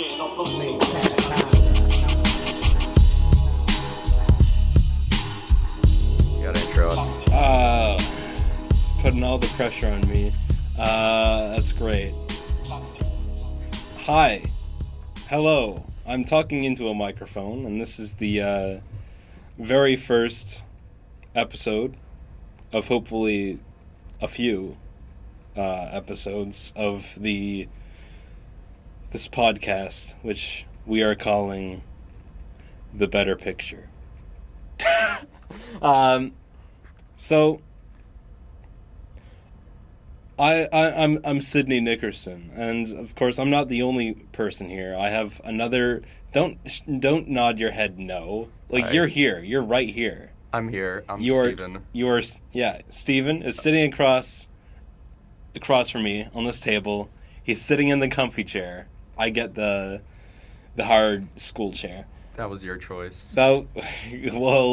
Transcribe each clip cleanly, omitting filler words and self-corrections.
You gotta intro us. Putting all the pressure on me. That's great. Hi. Hello. I'm talking into a microphone, and this is the very first episode of hopefully a few episodes of this podcast, which we are calling The Better Picture. So I'm Sidney Nickerson, and of course I'm not the only person here. I have another. Don't nod your head no. Like, you're here. You're right here. I'm here. I'm Steven. Steven is sitting across from me on this table. He's sitting in the comfy chair. I get the hard school chair. That was your choice. Well,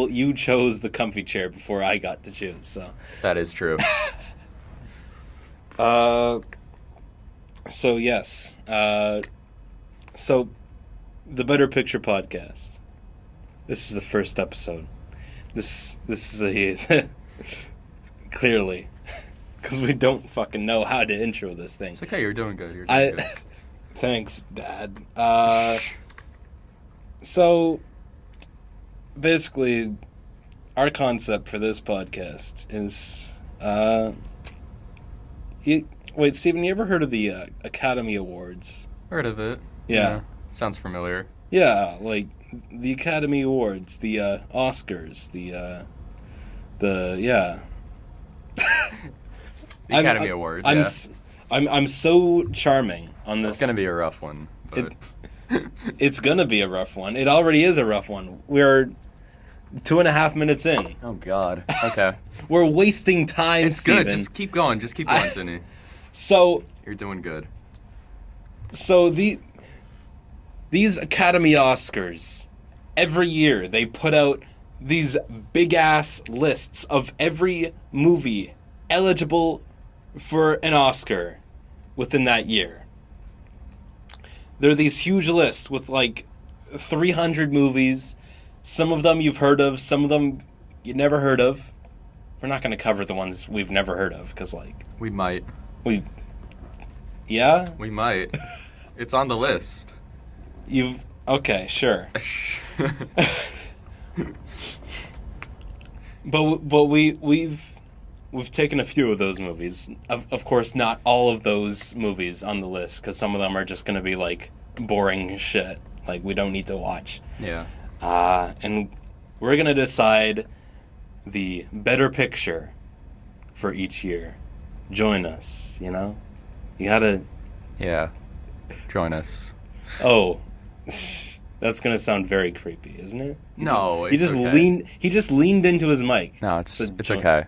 you chose the comfy chair before I got to choose, so. That is true. So yes. So, the Better Picture podcast. This is the first episode. This is a clearly, because we don't fucking know how to intro this thing. It's okay. You're doing good. Good. Thanks, Dad. So, basically, our concept for this podcast is, wait, Steven, you ever heard of the Academy Awards? Heard of it. Yeah. Sounds familiar. Yeah, like, the Academy Awards, the Oscars, the Academy Awards, I'm so charming on this. It's gonna be a rough one. But... It's gonna be a rough one. It already is a rough one. We're 2.5 minutes in. Oh God. Okay. We're wasting time, It's Steven. good. Just keep going, Sidney. So you're doing good. So these Academy Oscars, every year they put out these big ass lists of every movie eligible for an Oscar within that year. There are these huge lists with like 300 movies. Some of them you've heard of, some of them you never heard of. We're not going to cover the ones we've never heard of, because like... We might. Yeah? We might. It's on the list. Okay, sure. But we've taken a few of those movies. Of course, not all of those movies on the list, because some of them are just going to be like boring shit. Like, we don't need to watch. Yeah. And we're going to decide the better picture for each year. Join us, you know? You gotta... Yeah. Join us. Oh. That's going to sound very creepy, isn't it? He just leaned into his mic. No, it's okay.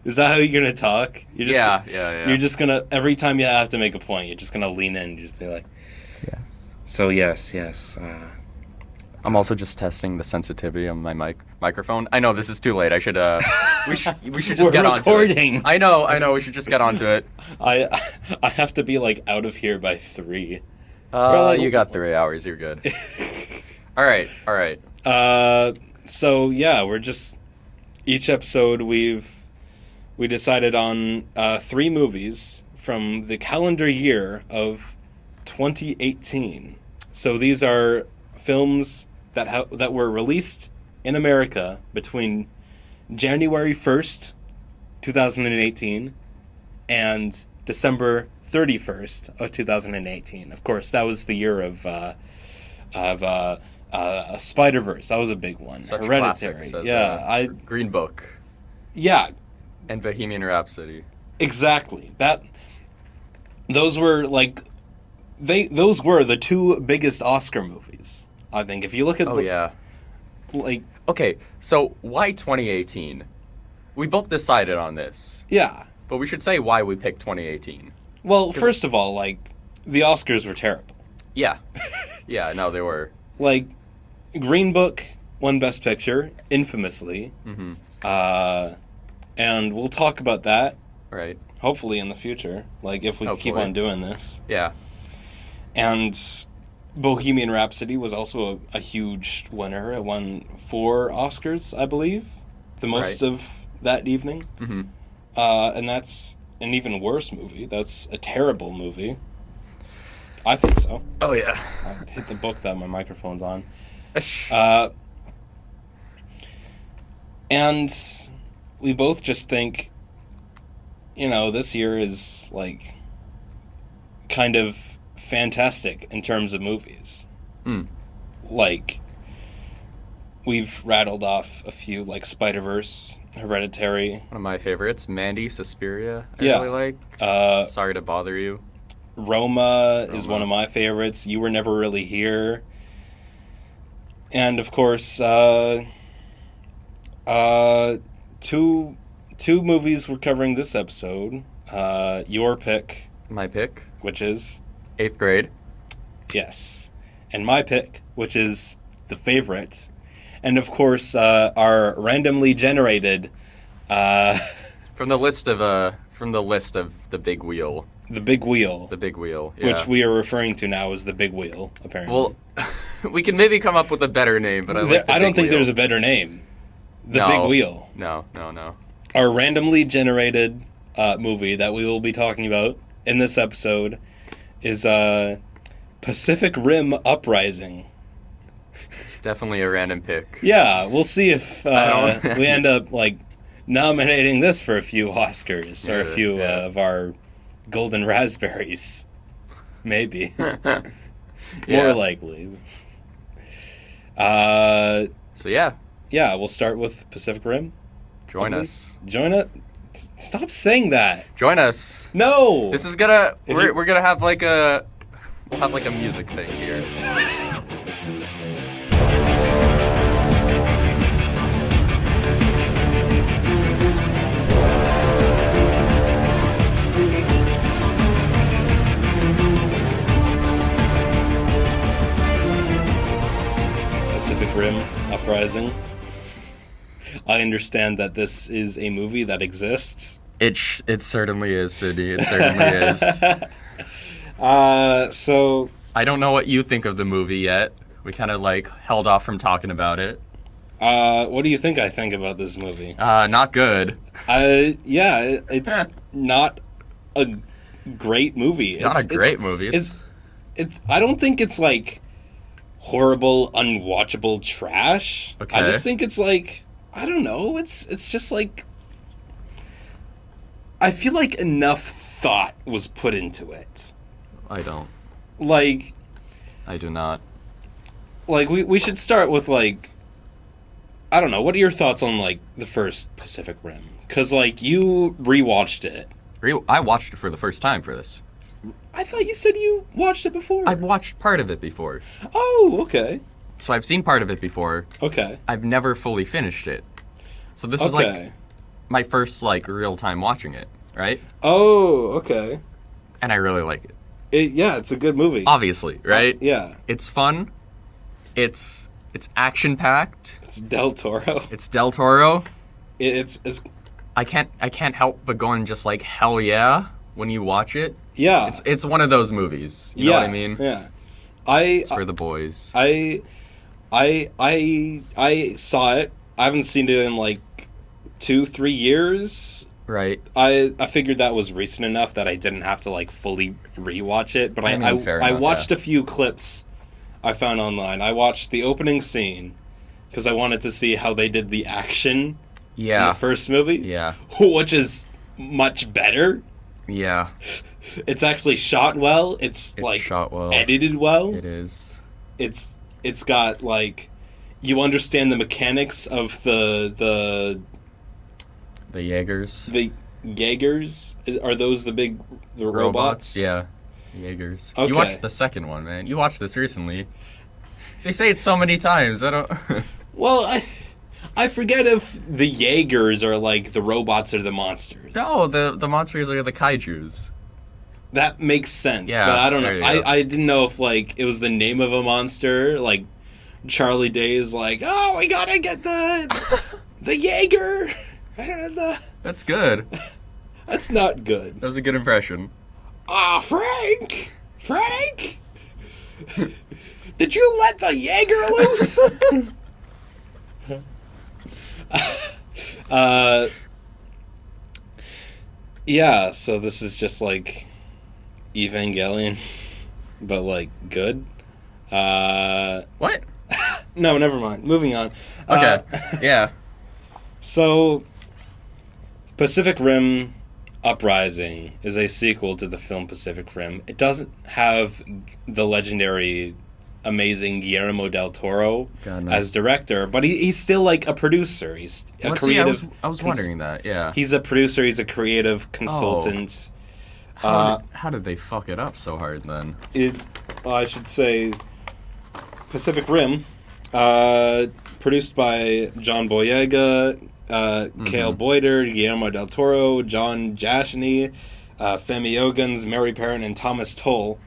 Is that how you're going to talk? Yeah. You're just going to, every time you have to make a point, you're just going to lean in and just be like... Yes. So, yes. I'm also just testing the sensitivity of my microphone. I know this is too late. I should we should just get onto it. I know. We should just get onto it. I have to be like out of here by 3. You got 3 hours. You're good. All right. So yeah, we're just each episode we decided on 3 movies from the calendar year of 2018. So these are films that were released in America between January 1st, 2018 and December 31st of 2018. Of course, that was the year of Spider-Verse. That was a big one. Such Hereditary. Yeah, Green Book. Yeah. And Bohemian Rhapsody. Exactly. Those were like those were the 2 biggest Oscar movies, I think. If you look at okay, so why 2018? We both decided on this. Yeah. But we should say why we picked 2018. Well, first of all, like, the Oscars were terrible. Yeah. Yeah, no, they were. Like, Green Book won Best Picture, infamously. Mm-hmm. And we'll talk about that. Right. Hopefully in the future. Like, if we keep on doing this. Yeah. And Bohemian Rhapsody was also a huge winner. It won 4 Oscars, I believe, the most of that evening. Mm-hmm. And that's an even worse movie. That's a terrible movie. I think so. Oh, yeah. I hit the book that my microphone's on. And we both just think, this year is, like, kind of fantastic in terms of movies. Like, we've rattled off a few, like Spider-Verse, Hereditary. One of my favorites, Mandy, Suspiria, I Yeah. really like. Sorry to bother you. Roma is one of my favorites. You Were Never Really Here. And, of course, two movies we're covering this episode. Your pick. My pick. Which is? 8th grade. Yes. And my pick, which is The Favorite. And, of course, our randomly generated... From the list of The Big Wheel. The Big Wheel. The Big Wheel, yeah. Which we are referring to now as The Big Wheel, apparently. Well, we can maybe come up with a better name, but I don't think there's a better name. The Big Wheel. No. Our randomly generated movie that we will be talking about in this episode is Pacific Rim Uprising. It's definitely a random pick. Yeah, we'll see if we end up like nominating this for a few Oscars or a few of our Golden Raspberries. Maybe. More likely. So yeah. Yeah, we'll start with Pacific Rim. Join us. Join it. Stop saying that. Join us. No. This is gonna. We're gonna have like a. We'll have like a music thing here. Pacific Rim Uprising. I understand that this is a movie that exists. It certainly is, Sidney. It certainly is. So... I don't know what you think of the movie yet. We kind of, held off from talking about it. What do you think I think about this movie? Not good. Yeah, it's not a great movie. Not a great movie. It's I don't think it's, horrible, unwatchable trash. Okay. I just think it's, I don't know. It's just I feel like enough thought was put into it. I don't. I do not. We should start with, I don't know. What are your thoughts on, the first Pacific Rim? Because, you rewatched it. I watched it for the first time for this. I thought you said you watched it before. I've watched part of it before. Oh, okay. So I've seen part of it before. Okay. I've never fully finished it. So this was, my first, real time watching it, right? Oh, okay. And I really like it. Yeah, it's a good movie. Obviously, right? Yeah. It's fun. It's action-packed. It's Del Toro. It's Del Toro. It's I can't help but going just hell yeah when you watch it. Yeah. It's one of those movies. You know what I mean? Yeah. It's for the boys. I saw it. I haven't seen it in 2-3 years. Right. I figured that was recent enough that I didn't have to fully rewatch it, but I watched a few clips I found online. I watched the opening scene because I wanted to see how they did the action in the first movie. Yeah. Which is much better. Yeah. It's actually shot well. It's shot well. Edited well. It is. It's got you understand the mechanics of the Jaegers. The Jaegers? Are those the robots? Yeah. Jaegers. Okay. You watched the second one, man. You watched this recently. They say it so many times. I don't... Well, I forget if the Jaegers are the robots or the monsters. No, the monsters are the kaijus. That makes sense, yeah, but I don't know. I didn't know if it was the name of a monster. Charlie Day is oh, we gotta get the Jaeger. That's good. That's not good. That was a good impression. Frank! Did you let the Jaeger loose? Yeah, so this is just like Evangelion, but like good. What? No, never mind. Moving on. Okay. Yeah. So, Pacific Rim Uprising is a sequel to the film Pacific Rim. It doesn't have the legendary, amazing Guillermo del Toro as director, but he's still like a producer. He's a creative. I was wondering that. Yeah. He's a producer. He's a creative consultant. How did they fuck it up so hard then? I should say, Pacific Rim, produced by John Boyega, Cale Boyder, Guillermo del Toro, John Jashny, Femi Ogans, Mary Perrin, and Thomas Toll.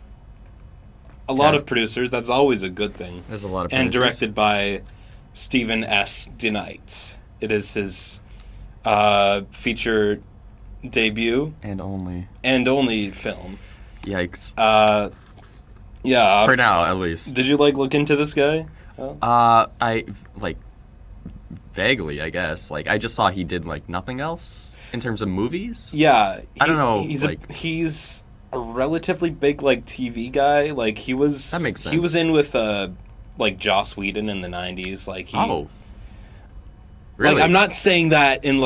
A lot of producers. That's always a good thing. There's a lot of producers. And directed by Stephen S. DeKnight. It is his feature debut and only film. Yikes. Yeah. For now, at least. Did you look into this guy? I vaguely, I guess. I just saw he did nothing else in terms of movies. Yeah. I don't know. He's a relatively big TV guy. He was. That makes sense. He was in with Joss Whedon in the 90s. Oh. Really? I'm not saying that in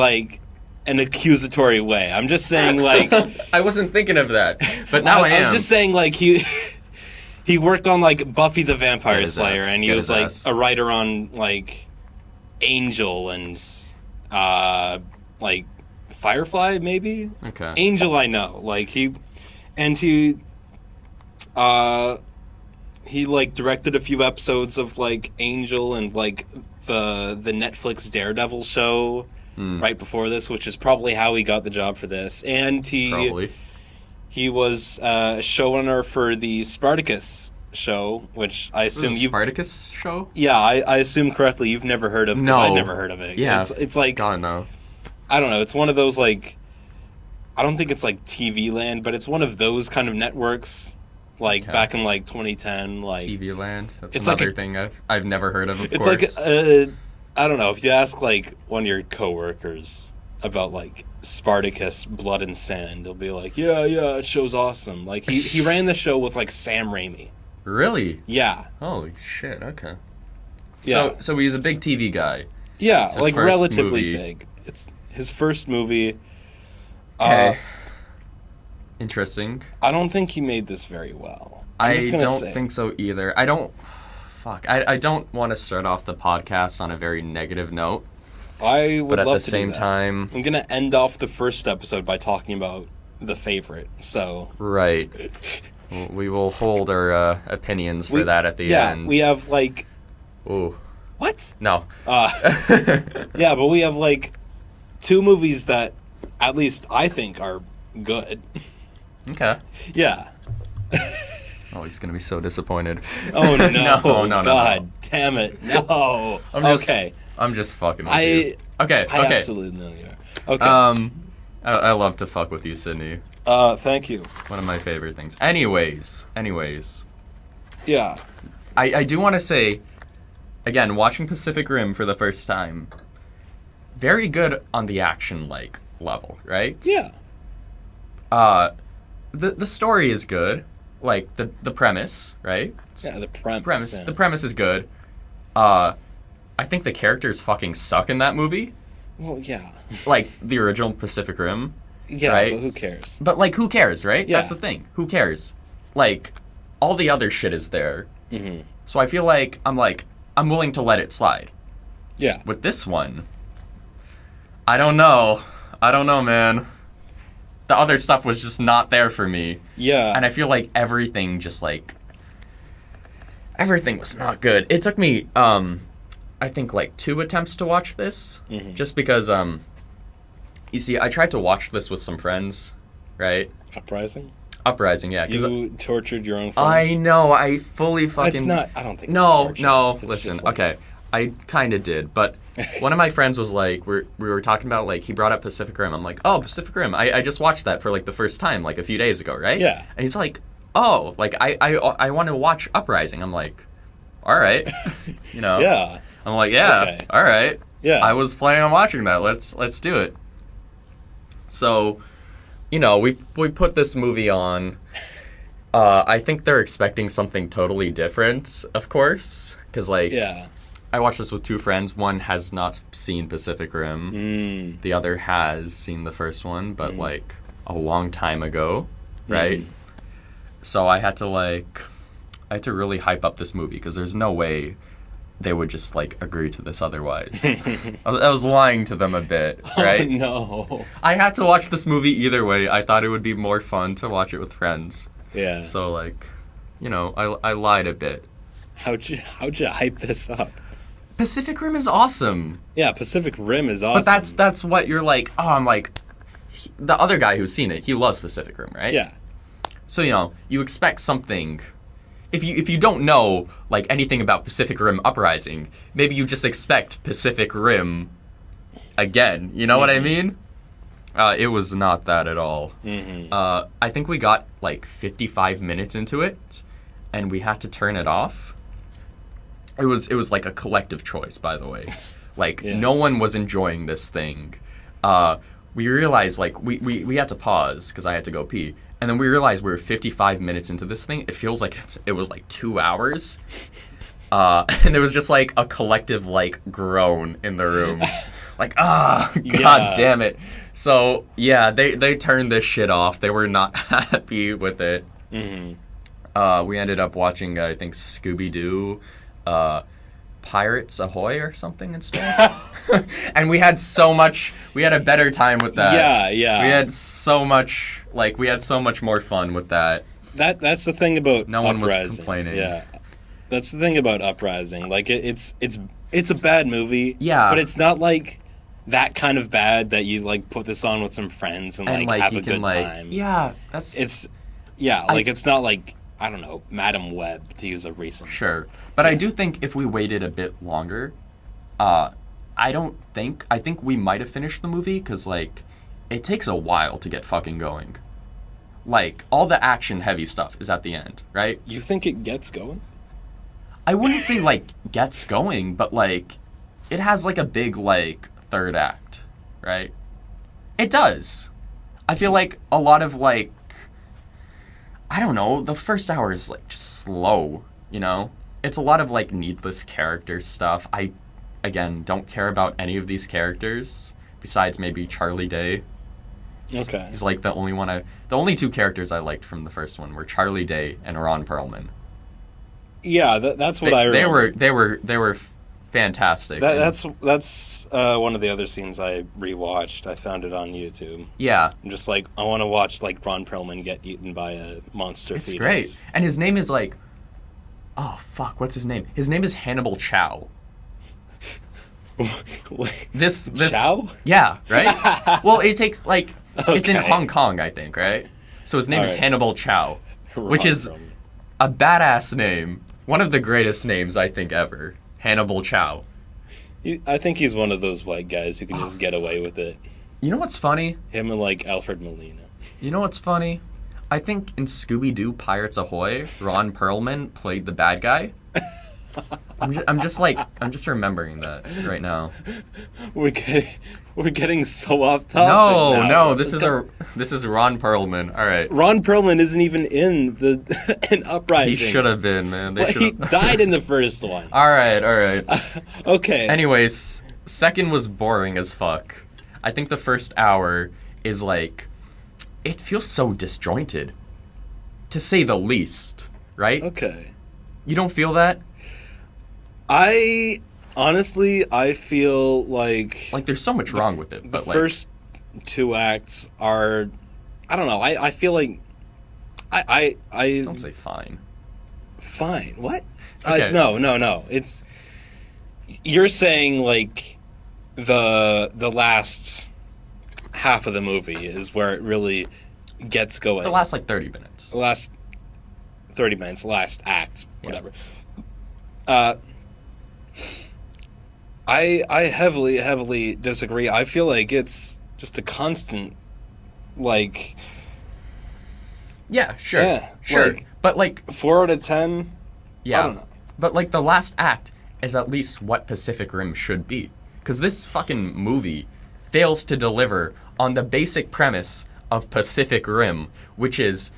an accusatory way. I'm just saying I wasn't thinking of that, but now I am. I'm just saying he worked on Buffy the Vampire Slayer, and he was a writer on Angel and Firefly maybe. Okay. Angel, I know. He directed a few episodes of Angel and the Netflix Daredevil show right before this, which is probably how he got the job for this. And he was a showrunner for the Spartacus show, which I assume you Spartacus show? Yeah, I assume correctly you've never heard of, because I never heard of it. Yeah. It's God, no. I don't know, it's one of those I don't think it's TV Land, but it's one of those kind of networks back in 2010 TV Land. That's another thing I've never heard of it's course. I don't know, if you ask one of your coworkers about Spartacus Blood and Sand, they'll be yeah, it show's awesome. He ran the show with Sam Raimi. Really? Yeah. Holy shit, okay. Yeah. So he's a big TV guy. Yeah, relatively movie. big. It's his first movie. Okay. Interesting. I don't think he made this very well. I don't think so either. I don't want to start off the podcast on a very negative note. I would love to do that. But at the same time, I'm going to end off the first episode by talking about the favorite. So right. We will hold our opinions for that at the end. Yeah, we have Ooh. What? No. Yeah, but we have two movies that at least I think are good. Okay. Yeah. Oh, he's gonna be so disappointed. Oh no! No! God damn it! No. I'm just fucking with you. Okay. I absolutely know you are. Okay. I love to fuck with you, Sidney. Thank you. One of my favorite things. Anyways. Yeah. I do want to say, again, watching Pacific Rim for the first time, very good on the action level, right? Yeah. The story is good. The premise, right? Yeah, the premise. Yeah. The premise is good. I think the characters fucking suck in that movie. Well, yeah. The original Pacific Rim. Yeah, right? But who cares? But who cares, right? Yeah. That's the thing. Who cares? All the other shit is there. Mm-hmm. So I feel I'm willing to let it slide. Yeah. With this one, I don't know, man. The other stuff was just not there for me. Yeah. And I feel everything just everything was not good. It took me I think 2 attempts to watch this, just because you see, I tried to watch this with some friends, right? Uprising, yeah. You tortured your own friends. I know, I fully fucking... It's not, I don't think it's No, it's listen, okay. I kind of did, but one of my friends was we were talking about, he brought up Pacific Rim. I'm oh, Pacific Rim. I just watched that for, the first time, a few days ago, right? Yeah. And he's oh, like I want to watch Uprising. I'm like, all right, you know. Yeah. I'm like, yeah, okay. All right. Yeah. I was planning on watching that. Let's do it. So, you know, we put this movie on. I think they're expecting something totally different, of course, because like, yeah. I watched this with two friends. One has not seen Pacific Rim. The other has seen the first one, but like a long time ago, right? So I had to really hype up this movie because there's no way they would just like agree to this otherwise. I was lying to them a bit, right? Oh no. I had to watch this movie either way. I thought it would be more fun to watch it with friends. Yeah. So like, you know, I lied a bit. How'd you hype this up? Pacific Rim is awesome. Yeah, Pacific Rim is awesome. But that's what you're like, oh, I'm like, the other guy who's seen it, he loves Pacific Rim, right? Yeah. So, you know, you expect something. If you don't know, like, anything about Pacific Rim Uprising, maybe you just expect Pacific Rim again. You know what I mean? It was not that at all. I think we got, like, 55 minutes into it, and we had to turn it off. It was like a collective choice, by the way. Like, no one was enjoying this thing. We realized, like, we had to pause, because I had to go pee. And then we realized we were 55 minutes into this thing. It feels like it was like 2 hours. And there was just like a collective like groan in the room. Like, God damn it. So, yeah, they turned this shit off. They were not happy with it. We ended up watching, I think, Scooby-Doo, Pirates Ahoy or something instead. And we had a better time with that. Yeah. We had so much more fun with that. That's the thing about no Uprising. one was complaining. Yeah. That's the thing about Uprising. Like it's a bad movie. Yeah. But it's not like that kind of bad that you like put this on with some friends and like have a good time. Yeah, it's not like, I don't know, Madam Web, to use a recent. Sure. But I do think if we waited a bit longer, I think we might have finished the movie, because, like, it takes a while to get fucking going. Like, all the action-heavy stuff is at the end, right? You think it gets going? I wouldn't say, like, gets going, but, like, it has, like, a big, like, third act, right? It does. I feel like a lot of, like, I don't know, the first hour is, like, just slow, you know? It's a lot of, like, needless character stuff. I, again, don't care about any of these characters, besides maybe Charlie Day. Okay. He's, like, the only two characters I liked from the first one were Charlie Day and Ron Perlman. Yeah, that's what I remember. They were fantastic. That's one of the other scenes I rewatched. I found it on YouTube. Yeah. I'm just like, I want to watch like Ron Perlman get eaten by a monster fetus. It's great. And his name is like, oh fuck, what's his name? His name is Hannibal Chow. This Chow? Yeah, right? Well, it takes like it's in Hong Kong, I think, right? So his name is Hannibal Chow, which is a badass name. One of the greatest names I think ever. Hannibal Chow. I think he's one of those white guys who can just get away with it. You know what's funny? Him and like Alfred Molina. You know what's funny? I think in Scooby-Doo Pirates Ahoy, Ron Perlman played the bad guy. I'm just remembering that right now. We're getting so off topic. No, this is Ron Perlman. All right. Ron Perlman isn't even in in Uprising. He should have been, man. He died in the first one. All right. Okay. Anyways, second was boring as fuck. I think the first hour is like, it feels so disjointed, to say the least, right? Okay. You don't feel that? I feel like there's so much wrong with it. But the first two acts are, I don't know. I feel like I don't say fine. Fine. What? Okay. No. It's, you're saying like the last half of the movie is where it really gets going. The last like 30 minutes. The last 30 minutes, last act, whatever. Yeah. I heavily disagree. I feel like it's just a constant, like, Yeah, sure. Yeah, sure. like, but, like... 4 out of 10? Yeah. I don't know. But, like, the last act is at least what Pacific Rim should be. Because this fucking movie fails to deliver on the basic premise of Pacific Rim, which is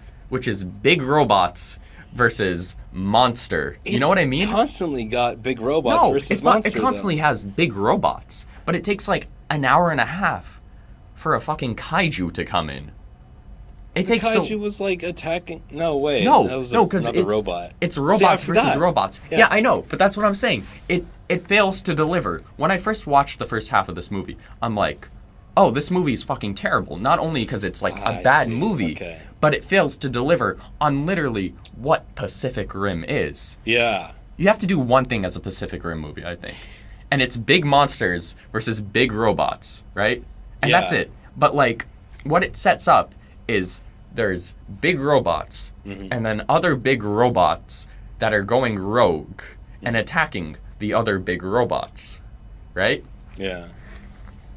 big robots versus monster. You know what I mean? It's constantly got big robots versus monster. It constantly has big robots, but it takes like an hour and a half for a fucking kaiju to come in. Kaiju was like attacking. No way. No, that was because another robot. It's robots versus robots. Yeah. Yeah, I know, but that's what I'm saying. It fails to deliver. When I first watched the first half of this movie, I'm like, oh, this movie is fucking terrible. Not only because it's like a bad movie, but it fails to deliver on literally what Pacific Rim is. Yeah. You have to do one thing as a Pacific Rim movie, I think. And it's big monsters versus big robots, right? And that's it. But like, what it sets up is there's big robots and then other big robots that are going rogue and attacking the other big robots, right? Yeah.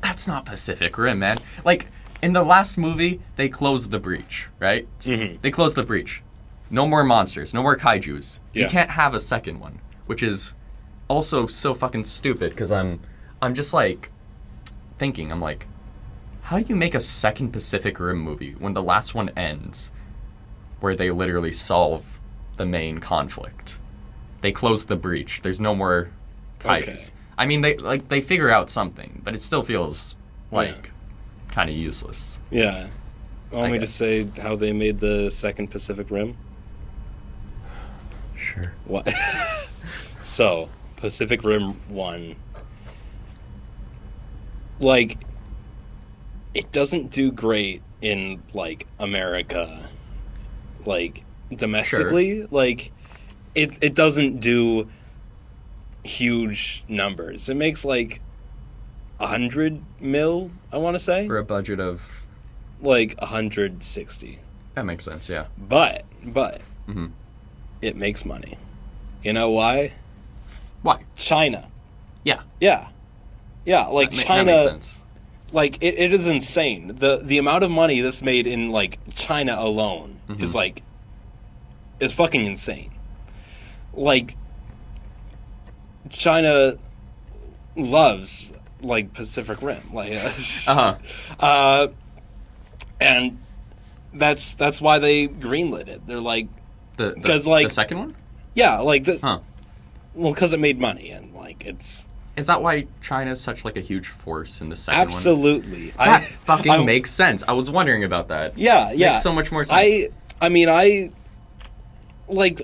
That's not Pacific Rim, man. Like, in the last movie, they closed the breach, right? They closed the breach. No more monsters, no more kaijus. Yeah. You can't have a second one, which is also so fucking stupid, because I'm just like thinking, I'm like, how do you make a second Pacific Rim movie when the last one ends where they literally solve the main conflict? They close the breach. There's no more kaijus. Okay. I mean, they figure out something, but it still feels like kind of useless. Yeah. Want me to say how they made the second Pacific Rim? Sure. What? So, Pacific Rim 1. Like, it doesn't do great in, like, America. Like, domestically. Sure. Like, it doesn't do huge numbers. It makes, like, 100 mil, I want to say. For a budget of... Like, 160. That makes sense, yeah. But, it makes money. You know why? Why? China. Yeah. Yeah. Yeah, like China... That makes sense. Like, it is insane. The amount of money that's made in, like, China alone is, like... is fucking insane. Like, China loves, like, Pacific Rim. Like, and that's why they greenlit it. They're like... Because, like... The second one? Yeah, like... Well, because it made money, and, like, it's... Is that why China's such, like, a huge force in the second one? Absolutely. That fucking makes sense. I was wondering about that. Yeah. Makes so much more sense. I mean, like,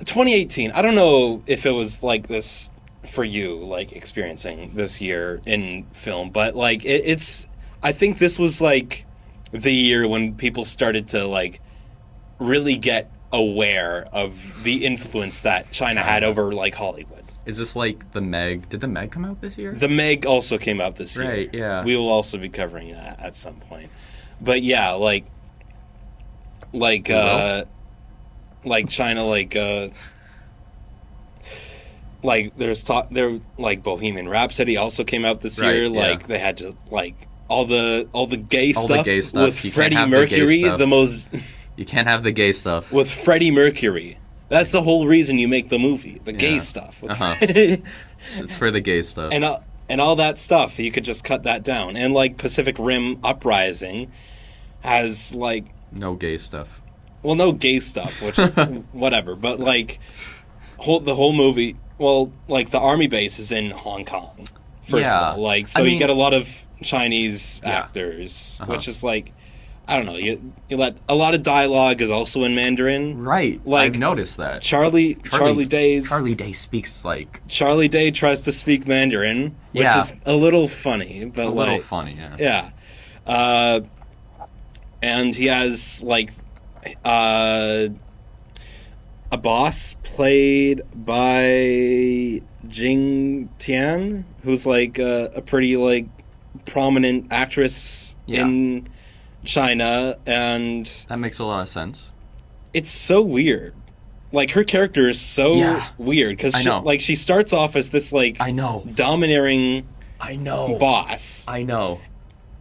2018, I don't know if it was like this for you, like, experiencing this year in film, but, like, I think this was, like, the year when people started to, like, really get aware of the influence that China had over, like, Hollywood. Is this like The Meg? Did The Meg come out this year? The Meg also came out this year. Right, yeah. We will also be covering that at some point. But yeah, like China, like there's talk there, like Bohemian Rhapsody also came out this year. Yeah. Like they had to, like, all the gay stuff with you Freddie Mercury, the most you can't have the gay stuff with Freddie Mercury. That's the whole reason you make the movie, the gay stuff. It's for the gay stuff. And all that stuff, you could just cut that down. And, like, Pacific Rim Uprising has, like... No gay stuff. Well, no gay stuff, which is whatever. But, like, the whole movie... Well, like, the army base is in Hong Kong, first of all. Like, so you get a lot of Chinese actors, which is, like... I don't know. You let a lot of dialogue is also in Mandarin, right? Like, I've noticed that. Charlie Day speaks like Charlie Day tries to speak Mandarin, which is a little funny, but a little funny, yeah. And he has like a boss played by Jing Tian, who's like a pretty like prominent actress in China, and that makes a lot of sense. It's so weird. Like, her character is so weird because she starts off as this like domineering boss. I know.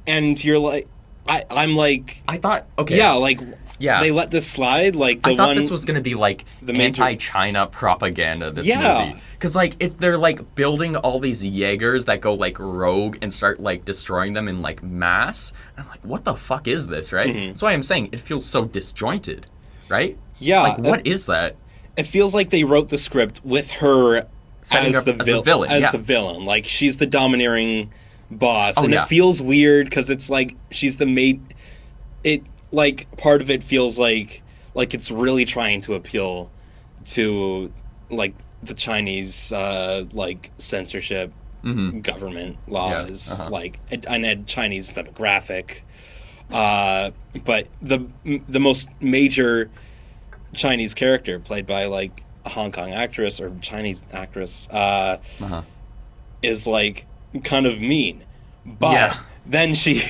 And you're like, I'm like, I thought, okay, yeah, like Yeah. they let this slide. Like the I thought one, this was gonna be like the major- anti-China propaganda. This Yeah. movie, because like they're like building all these Jaegers that go like rogue and start like destroying them in like mass. And I'm like, what the fuck is this? Right? That's why I'm saying it feels so disjointed, right? Yeah. Like what is that? It feels like they wrote the script with her Setting as up the as the villain, as yeah. the villain. Like she's the domineering boss, Oh, and yeah. it feels weird because it's like she's the maid. It like part of it feels like it's really trying to appeal to like the Chinese like censorship government laws, like and a Chinese demographic. But the most major Chinese character played by like a Hong Kong actress or Chinese actress is like kind of mean, but then she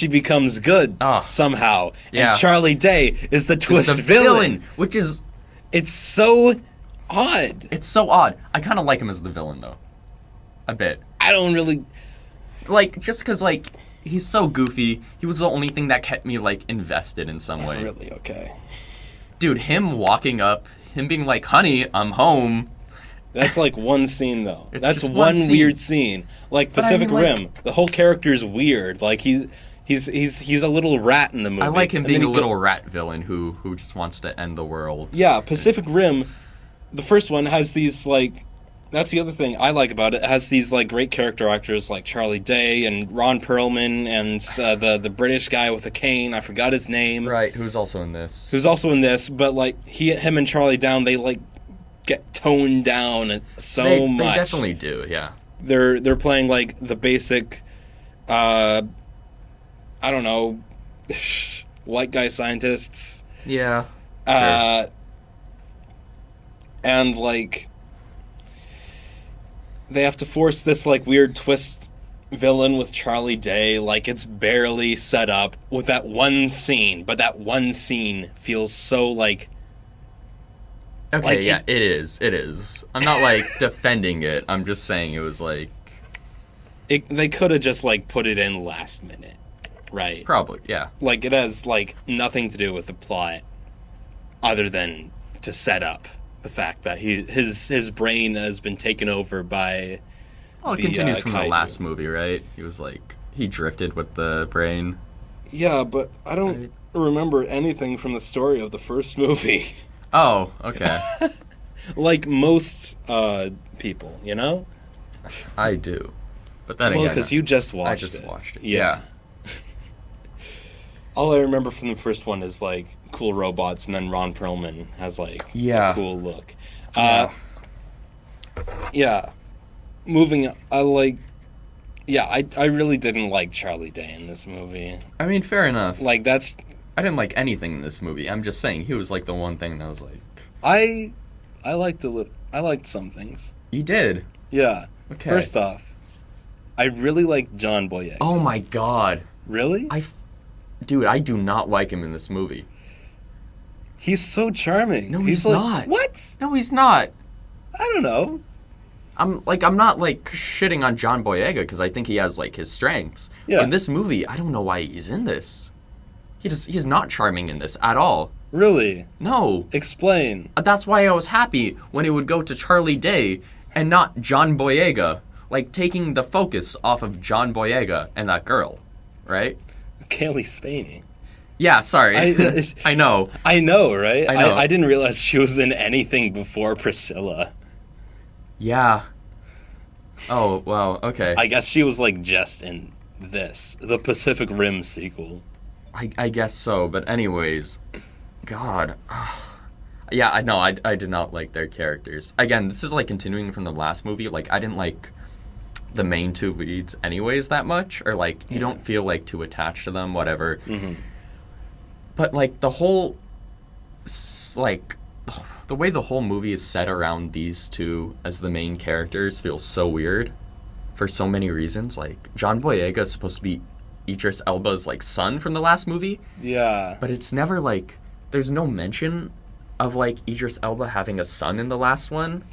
becomes good somehow, and Charlie Day is the twist villain, which is it's so odd. It's so odd. I kind of like him as the villain though, a bit. I don't really like just because like he's so goofy. He was the only thing that kept me like invested in some way. Really okay, dude. Him walking up, him being like, "Honey, I'm home." That's like one scene though. That's just one scene. weird scene. Like Pacific Rim, the whole character's weird. Like he's a little rat in the movie. I like him being a little rat villain who just wants to end the world. Yeah, Pacific Rim, the first one has these like. That's the other thing I like about it. It has these like great character actors like Charlie Day and Ron Perlman and the British guy with a cane. I forgot his name. Right, who's also in this. But like him and Charlie Down, they like get toned down so much. They definitely do, yeah. They're playing like the basic, I don't know, white guy scientists. Yeah. Sure. And like they have to force this like weird twist villain with Charlie Day. Like it's barely set up with that one scene, but that one scene feels so like. Okay, like yeah, it is. I'm not, like, defending it. I'm just saying it was, like... They could have just, like, put it in last minute, right? Probably, yeah. Like, it has, like, nothing to do with the plot other than to set up the fact that his brain has been taken over by Well, it continues from the last movie, right? He was, like... He drifted with the brain. Yeah, but I don't remember anything from the story of the first movie. Oh, okay. Like most people, you know? I do. But then again... Well, because you just watched it. I just watched it. Yeah. All I remember from the first one is, like, cool robots, and then Ron Perlman has, like, a cool look. Yeah. Moving... I really didn't like Charlie Day in this movie. I mean, fair enough. Like, that's... I didn't like anything in this movie. I'm just saying he was like the one thing that was like... I liked some things. You did? Yeah. Okay. First off, I really like John Boyega. Oh my god. Really? Dude, I do not like him in this movie. He's so charming. No, he's like, not. What? No, he's not. I don't know. I'm not like shitting on John Boyega because I think he has like his strengths. Yeah. But in this movie, I don't know why he's in this. He's not charming in this at all. Really? No. Explain. That's why I was happy when it would go to Charlie Day and not John Boyega. Like, taking the focus off of John Boyega and that girl. Right? Kaylee Spaney. Yeah, sorry. I know. I know, right? I know. I didn't realize she was in anything before Priscilla. Yeah. Oh, well, okay. I guess she was, like, just in this. The Pacific Rim sequel. I guess so, but anyways, God, yeah, I did not like their characters. Again, this is like continuing from the last movie. Like, I didn't like the main two leads anyways that much, or like you don't feel like too attached to them, whatever. Mm-hmm. But like the whole, like, the way the whole movie is set around these two as the main characters feels so weird, for so many reasons. Like John Boyega is supposed to be Idris Elba's like son from the last movie. Yeah. But it's never like there's no mention of like Idris Elba having a son in the last one.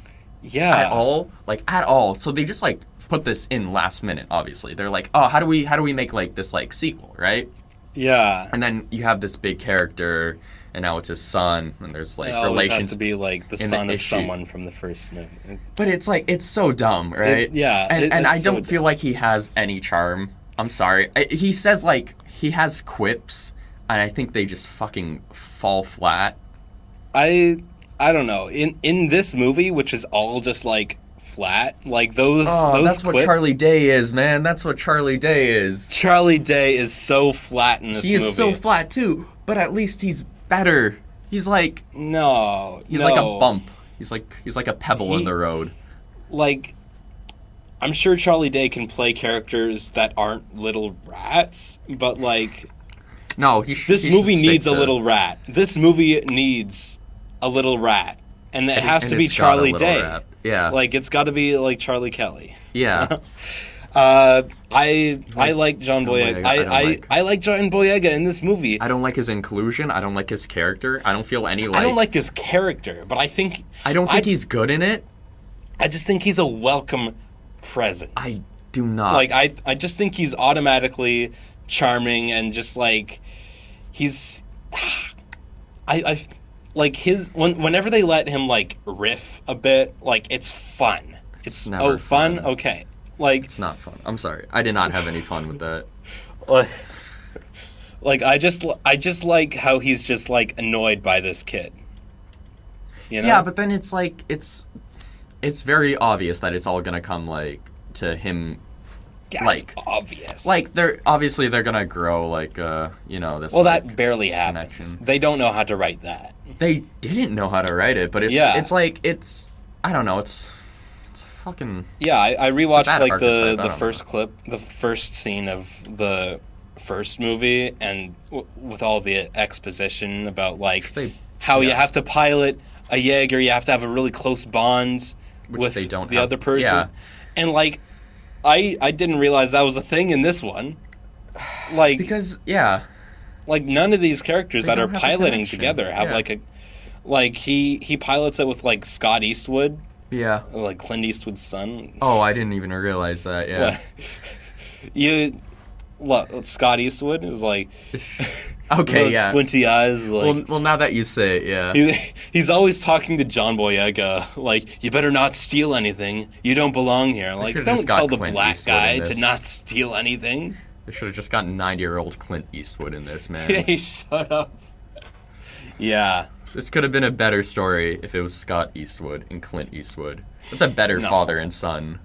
Yeah. At all. Like at all. So they just like put this in last minute, obviously. They're like, "Oh, how do we make like this like sequel, right?" Yeah. And then you have this big character, and now it's his son, and there's like relations. Has to be like the son of someone from the first movie. But it's like it's so dumb, right? And I don't feel like he has any charm. I'm sorry. He says like he has quips, and I think they just fucking fall flat. I don't know. In this movie, which is all just like flat, like those. That's what Charlie Day is, man. That's what Charlie Day is. Charlie Day is so flat in this movie. He is so flat too, but at least he's better. He's like like a bump. He's like a pebble in the road. Like, I'm sure Charlie Day can play characters that aren't little rats, but like, no, this movie needs a little rat. This movie needs a little rat, and it has to be Charlie Day. Rat. Yeah, like it's got to be like Charlie Kelly. Yeah. I like John Boyega. I like John Boyega in this movie. I don't like his inclusion. I don't like his character. I don't feel any like. I don't like his character, but I don't think he's good in it. I just think he's a welcome presence. I do not. Like I just think he's automatically charming and just like he's. I like his whenever they let him like riff a bit, like it's fun. It's never fun. Okay. Like, it's not fun. I'm sorry. I did not have any fun with that. Like I just like how he's just like annoyed by this kid. You know? Yeah, but then it's like it's very obvious that it's all gonna come like to him. Yeah, like it's obvious. Like they're gonna grow like this. Well, like, that barely happens. Connection. They don't know how to write that. They didn't know how to write it, but it's I don't know. It's fucking. Yeah, I rewatched like the first clip, the first scene of the first movie, and with all the exposition about like how you have to pilot a Jaeger, you have to have a really close bond with the other person, and like I didn't realize that was a thing in this one, like because like none of these characters that are piloting together have like he pilots it with like Scott Eastwood. Yeah. Like Clint Eastwood's son. Oh, I didn't even realize that, yeah. Scott Eastwood? It was like... Okay, yeah. Squinty eyes. Like, well, now that you say it, yeah. He's always talking to John Boyega, like, you better not steal anything. You don't belong here. Like, don't tell the black guy to not steal anything. They should have just got 90-year-old Clint Eastwood in this, man. Hey, shut up. Yeah. This could have been a better story if it was Scott Eastwood and Clint Eastwood. It's a better father and son.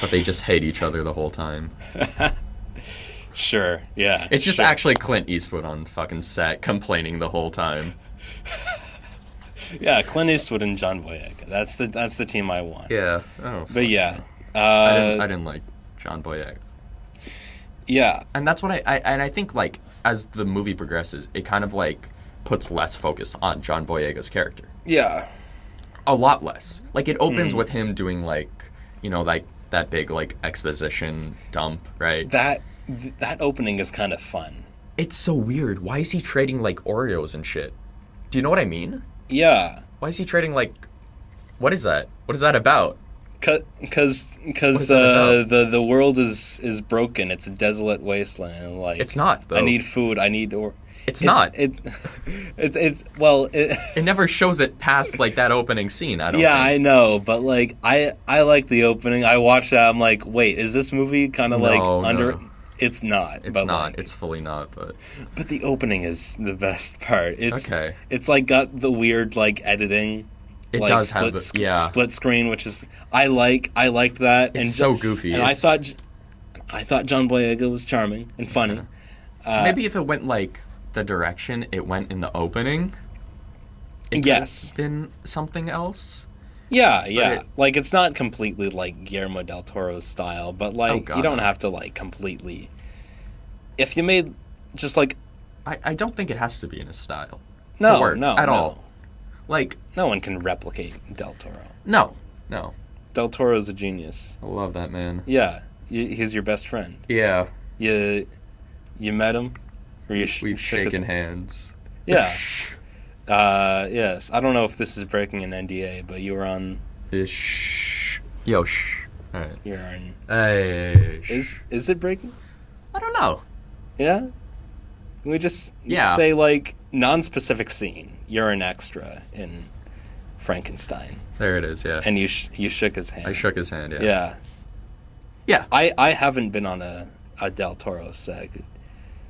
But they just hate each other the whole time. Sure, yeah. It's just actually Clint Eastwood on fucking set complaining the whole time. Yeah, Clint Eastwood and John Boyega. That's the team I want. Yeah. But yeah. I didn't like John Boyega. Yeah. And that's what I think like as the movie progresses, it kind of like puts less focus on John Boyega's character. Yeah. A lot less. Like, it opens with him doing, like, like, that big, like, exposition dump, right? That opening is kind of fun. It's so weird. Why is he trading, like, Oreos and shit? Do you know what I mean? Yeah. Why is he trading, like... What is that? What is that about? Because the world is broken. It's a desolate wasteland. Like, it's not, though. I need food. I need... It's not. It never shows it past like that opening scene. I don't. Yeah, think. I know, but like I like the opening. I watched that. I'm like, wait, is this movie kind of under? No. It's not. It's not. It's fully not. But the opening is the best part. It's okay. It's like got the weird like editing. It like, does have split screen, which is I liked that. It's so goofy. And I thought John Boyega was charming and funny. Maybe if it went like the direction it went in the opening, it could have been something else. Yeah. Like, it's not completely like Guillermo del Toro's style, but like you don't have to like completely. If you made just like, I don't think it has to be in his style. No, at all. Like, no one can replicate Del Toro. No. Del Toro's a genius. I love that man. Yeah, he's your best friend. Yeah. You met him. We've shaken hands. Yeah. Yes. I don't know if this is breaking an NDA, but you were on... Yo, shh. All right. You're on... Hey. Is it breaking? I don't know. Yeah? Can we just Yeah. say, like, non-specific scene? You're an extra in Frankenstein. There it is, yeah. And you shook his hand. I shook his hand, yeah. Yeah. Yeah. I haven't been on a Del Toro set.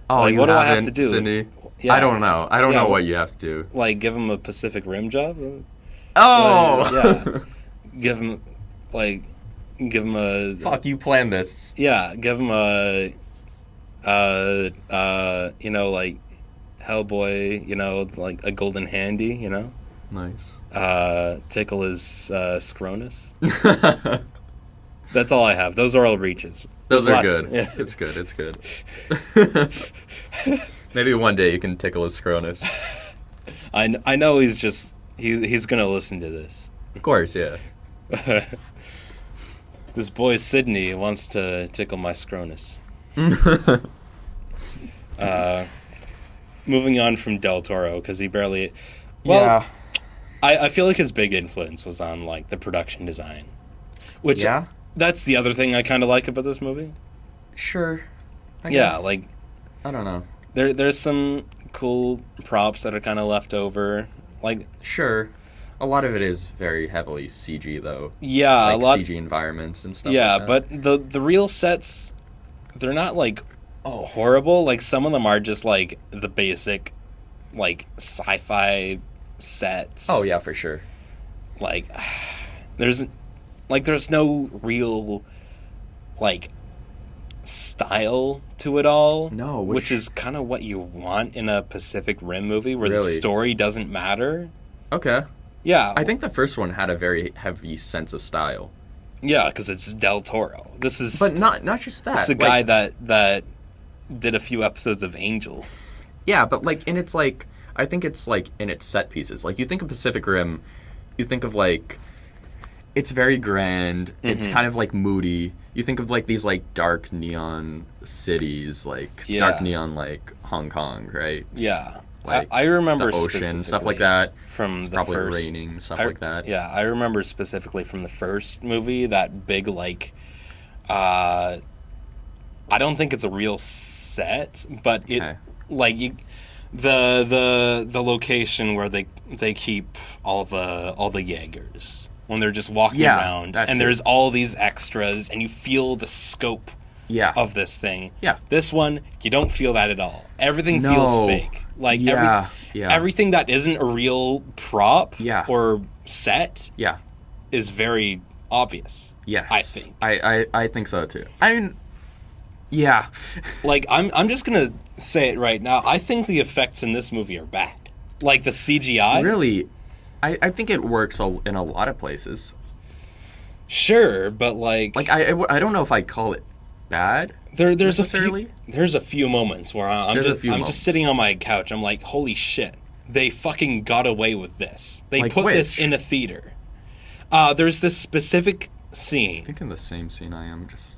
Oh, like, you what do I have haven't, to do? Sidney? Yeah. I don't know. I don't know what you have to do. Like, give him a Pacific Rim job? Oh! Yeah. Give him a... Fuck, you planned this. Yeah, give him a... you know, like, Hellboy, you know, like a golden handy, you know? Nice. Tickle his scronus. That's all I have. Those are all reaches. Those are good. Yeah. It's good. It's good. Maybe one day you can tickle his scronus. I know he's just he's gonna listen to this. Of course, yeah. This boy Sidney wants to tickle my scronus. Moving on from Del Toro, because he barely... Well, yeah. I feel like his big influence was on, like, the production design. Which, yeah? That's the other thing I kind of like about this movie. Sure. I yeah, guess. like... I don't know. There's some cool props that are kind of left over. Like... Sure. A lot of it is very heavily CG, though. Yeah, like a lot... CG environments and stuff yeah, like that. but the real sets, they're not, like... horrible. Like, some of them are just like the basic, like, sci-fi sets. Oh yeah, for sure. Like, there's no real, like, style to it all. No, which is kind of what you want in a Pacific Rim movie, where Really? the story doesn't matter. Okay. Yeah, I think the first one had a very heavy sense of style. yeah, because it's Del Toro. This is, But not just that. It's the guy that did a few episodes of Angel. Yeah, but like, and it's like, I think it's like in its set pieces. Like, you think of Pacific Rim, you think of like, it's very grand. Mm-hmm. It's kind of like moody. You think of like these like dark neon cities, like dark neon like Hong Kong, right? Yeah, like I remember the ocean, stuff like that. From it's the probably first, raining, stuff like that. Yeah, I remember specifically from the first movie, that big like, I don't think it's a real set, but it like the location where they keep all the Jaegers when they're just walking around, and there's all these extras, and you feel the scope of this thing. Yeah, this one you don't feel that at all. Everything feels fake. Like everything that isn't a real prop or set is very obvious. Yes, I think. I think so too. I mean. Yeah. Like, I'm just gonna say it right now. I think the effects in this movie are bad. Like, the CGI. Really? I think it works in a lot of places. Sure, but like... Like, I don't know if I call it bad, there's a few moments where I'm just sitting on my couch. I'm like, holy shit. They fucking got away with this. They like put this in a theater. There's this specific scene. I think in the same scene I am just...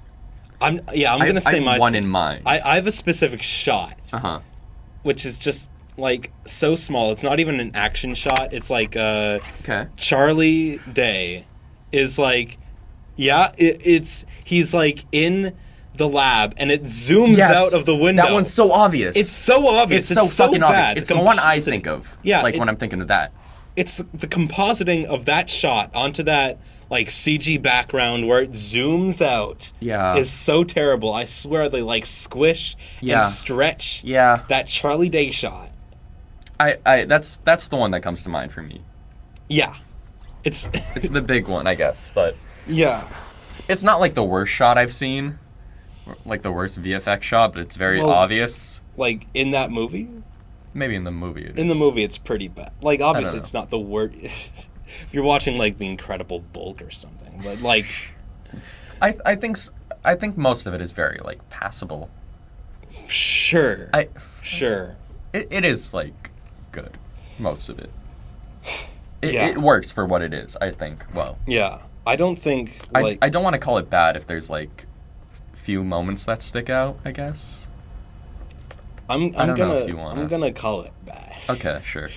I'm going to say my one in mind. I have a specific shot, which is just like so small. It's not even an action shot. It's like Charlie Day is like, he's like in the lab, and it zooms out of the window. That one's so obvious. It's so obvious. It's so fucking bad. It's the one I think of. Yeah, like when I'm thinking of that. It's the compositing of that shot onto that like CG background where it zooms out is so terrible. I swear they like squish and stretch that Charlie Day shot. That's the one that comes to mind for me. Yeah. It's the big one, I guess, but yeah. It's not like the worst shot I've seen, like the worst VFX shot, but it's very obvious. Like in that movie? Maybe in the movie. In the movie it's pretty bad. Like obviously it's not the worst. You're watching like The Incredible Bulk or something, but like, I think most of it is very like passable. Sure. Sure. It is like good, most of it. It works for what it is. I think. Well. Yeah, I don't think. I don't want to call it bad if there's like few moments that stick out. I guess. I'm gonna call it bad. Okay, sure.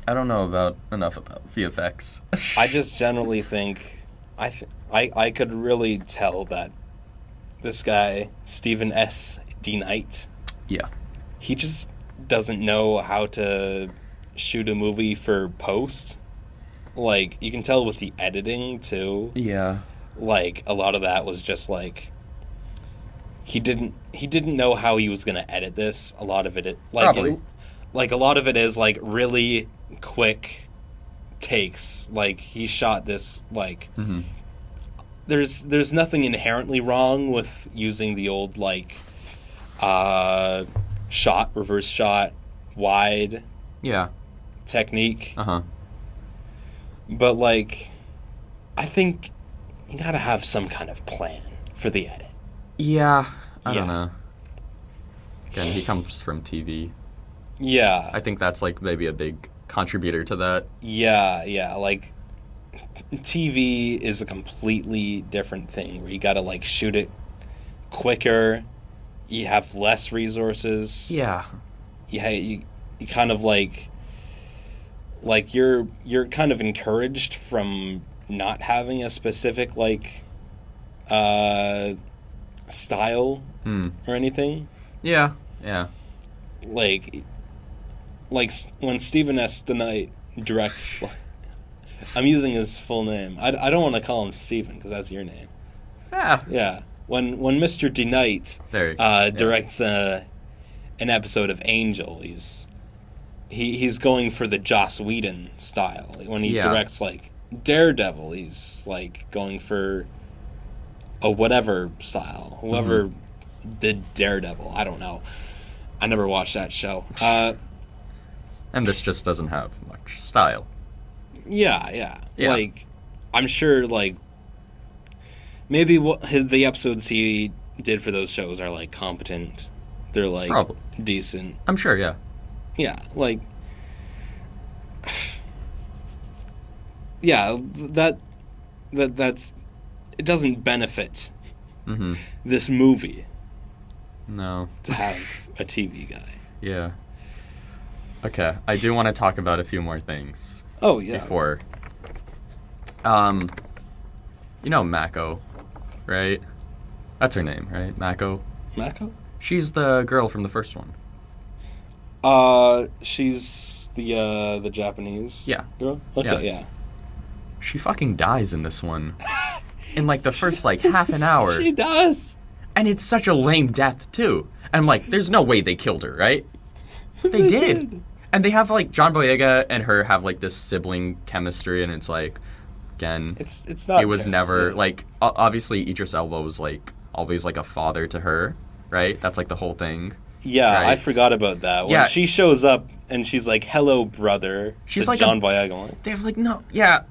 I don't know enough about VFX. I just generally think I could really tell that this guy Stephen S. D. Night. Yeah. He just doesn't know how to shoot a movie for post. Like, you can tell with the editing, too. Yeah. Like, a lot of that was just, like... He didn't know how he was going to edit this. A lot of it... Probably. A lot of it is, like, really quick takes. Like, he shot this, like... Mm-hmm. There's nothing inherently wrong with using the old, like... reverse shot, wide... Yeah. technique. Uh-huh. But, like, I think you gotta have some kind of plan for the edit. Yeah. I don't know. Again, he comes from TV. Yeah. I think that's, like, maybe a big contributor to that. Yeah. Like, TV is a completely different thing where you gotta, like, shoot it quicker. You have less resources. Yeah. Yeah, you kind of, like you're kind of encouraged from not having a specific, like, style or anything. Yeah. Like when Stephen S. DeKnight directs... I'm using his full name. I don't want to call him Stephen, because that's your name. Yeah. When Mr. DeKnight directs an episode of Angel, he's going for the Joss Whedon style. Like, when he directs, like, Daredevil, he's, like, going for a whatever style. Whoever did Daredevil, I don't know. I never watched that show. And this just doesn't have much style. Yeah. Like, I'm sure, like, maybe the episodes he did for those shows are, like, competent. They're, like, probably decent. I'm sure, yeah. Yeah, like... Yeah, that's... It doesn't benefit this movie. No. To have a TV guy. Yeah. Okay, I do want to talk about a few more things. Oh, yeah. Before. You know Mako, right? That's her name, right? Mako? Mako? She's the girl from the first one. She's the Japanese girl? Okay, yeah. She fucking dies in this one. In, like, the first, like, half an hour. She does! And it's such a lame death, too. And I'm like, there's no way they killed her, right? They did. And they have, like, John Boyega and her have, like, this sibling chemistry, and it's like, again... It's not... It was never, like... Obviously, Idris Elba was, like, always, like, a father to her, right? That's, like, the whole thing. Yeah, right? I forgot about that. When she shows up and she's like, hello, brother, she's to like John Boyega. They have, like, no... Yeah.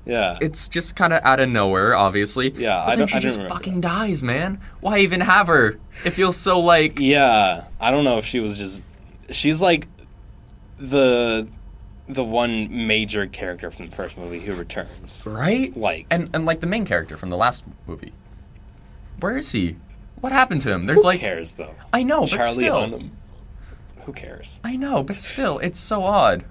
It's just kind of out of nowhere, obviously. Yeah, but then she just fucking dies, man. Why even have her? It feels so, like... Yeah, I don't know if she was just... She's, like, the one major character from the first movie who returns. Right? Like... And like, the main character from the last movie. Where is he? What happened to him? There's Who cares, though? I know, but Charlie still... Hunnam. Who cares? I know, but still, it's so odd.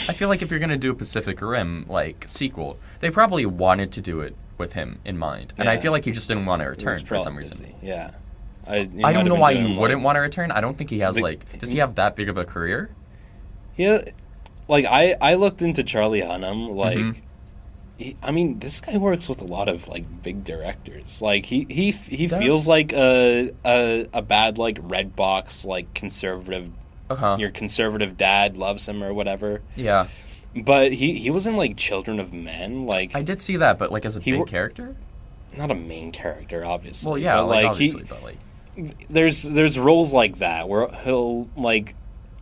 I feel like if you're going to do a Pacific Rim, like, sequel, they probably wanted to do it with him in mind. And I feel like he just didn't want to return for some reason. Busy. Yeah. I don't know why he wouldn't want to return. I don't think he has, does he have that big of a career? Yeah. Like, I looked into Charlie Hunnam, like... I mean, this guy works with a lot of, like, big directors. Like, he feels like a bad, like, red box, like, conservative... Your conservative dad loves him or whatever. Yeah. But he was in, like, Children of Men. Like, I did see that, but, like, as a big character? Not a main character, obviously. Well, yeah, but, like, obviously, but, like... There's roles like that where he'll, like...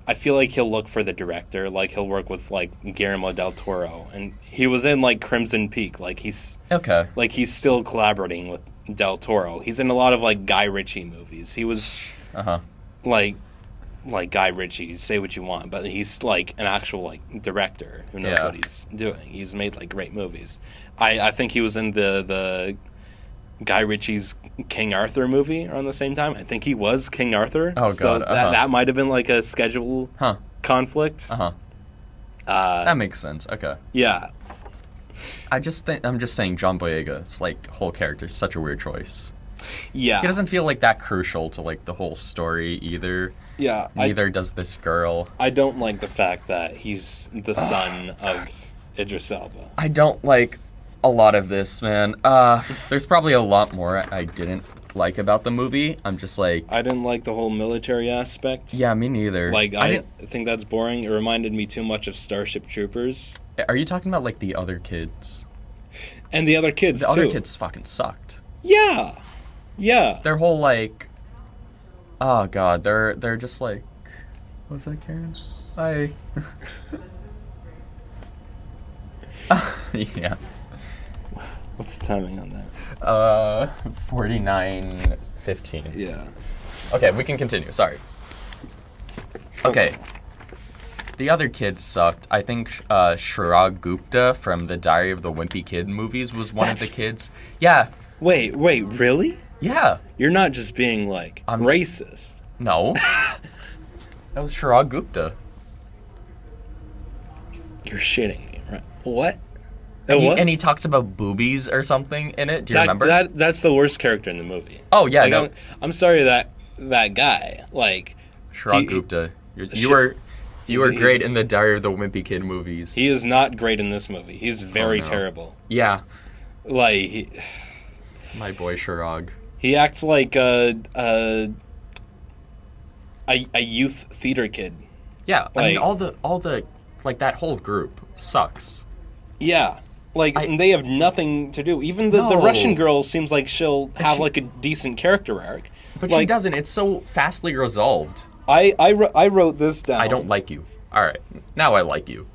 I feel like he'll look for the director. Like, he'll work with, like, Guillermo del Toro. And he was in, like, Crimson Peak. Like, he's... Okay. Like, he's still collaborating with del Toro. He's in a lot of, like, Guy Ritchie movies. He was... Like Guy Ritchie, say what you want, but he's, like, an actual, like, director who knows what he's doing. He's made, like, great movies. I think he was in the Guy Ritchie's King Arthur movie around the same time. I think he was King Arthur. Oh, so God. That might have been, like, a schedule conflict. That makes sense. Okay. Yeah. I'm just saying John Boyega's, like, whole character is such a weird choice. Yeah. He doesn't feel like that crucial to like the whole story either. Yeah. Neither does this girl. I don't like the fact that he's the son of Idris Elba. I don't like a lot of this, man. There's probably a lot more I didn't like about the movie. I'm just like... I didn't like the whole military aspect. Yeah, me neither. Like, I think that's boring. It reminded me too much of Starship Troopers. Are you talking about, like, the other kids? And the other kids, The other kids fucking sucked. Yeah. Yeah. Their whole, like... Oh, God. They're just, like... What was that, Karen? Hi. Yeah. What's the timing on that? 49:15. Yeah. Okay, we can continue. Sorry. Okay. The other kids sucked. I think Chirag Gupta from the Diary of the Wimpy Kid movies was one of the kids. Yeah. Wait, really? Yeah. You're not just being, like, racist. No. That was Chirag Gupta. You're shitting me, right? What? And he talks about boobies or something in it. Do you remember? That's the worst character in the movie. Oh, yeah. Like, no. I'm sorry that guy, like... Chirag Gupta. You were great in the Diary of the Wimpy Kid movies. He is not great in this movie. He's very terrible. Yeah. Like... My boy Chirag. He acts like a youth theater kid. Yeah, I mean, all the like, that whole group sucks. Yeah. Like, they have nothing to do. Even the Russian girl seems like she'll have, like, a decent character arc. But like, she doesn't. It's so fastly resolved. I wrote this down. I don't like you. All right. Now I like you.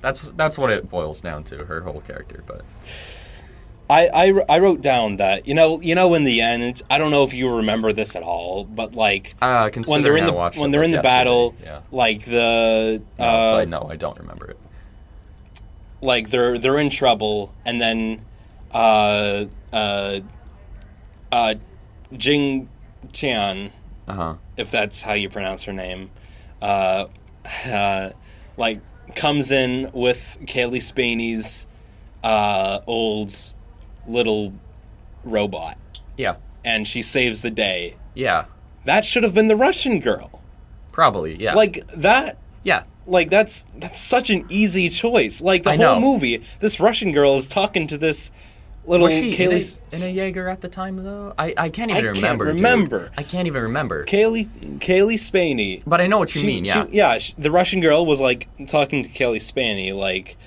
That's what it boils down to, her whole character. But I wrote down that, you know in the end, I don't know if you remember this at all, but, like, when they're in the battle, yeah. like, the... No, I don't remember it. Like, they're in trouble, and then Jing Tian, if that's how you pronounce her name, like, comes in with Kaylee Spaney's old little robot. Yeah. And she saves the day. Yeah. That should have been the Russian girl. Probably, yeah. Like, that... Yeah. Like, that's such an easy choice. Like, the whole movie, this Russian girl is talking to this little Kaylee... in a Jaeger at the time, though? I can't even remember. I can't even remember. Kaylee Spaney. But I know what you mean, yeah. The Russian girl was, like, talking to Kaylee Spaney, like,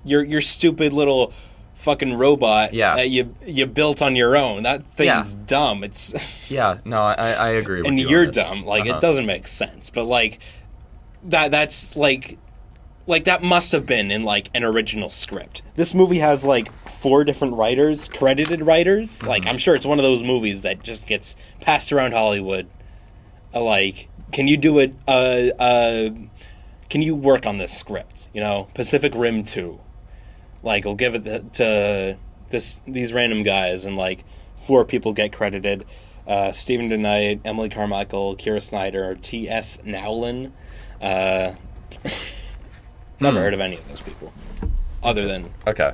your stupid little fucking robot that you built on your own. That thing's dumb. It's... Yeah, no, I agree with you. And you're dumb. Like, it doesn't make sense. But, like... That's like that must have been in, like, an original script. This movie has, like, 4 different writers, credited writers. Mm-hmm. Like, I'm sure it's one of those movies that just gets passed around Hollywood. Like, can you do it? Can you work on this script? You know, Pacific Rim 2. Like, we'll give it to these random guys, and, like, 4 people get credited. Stephen DeKnight, Emily Carmichael, Keira Snyder, T.S. Nowlin. Never heard of any of those people, other than okay.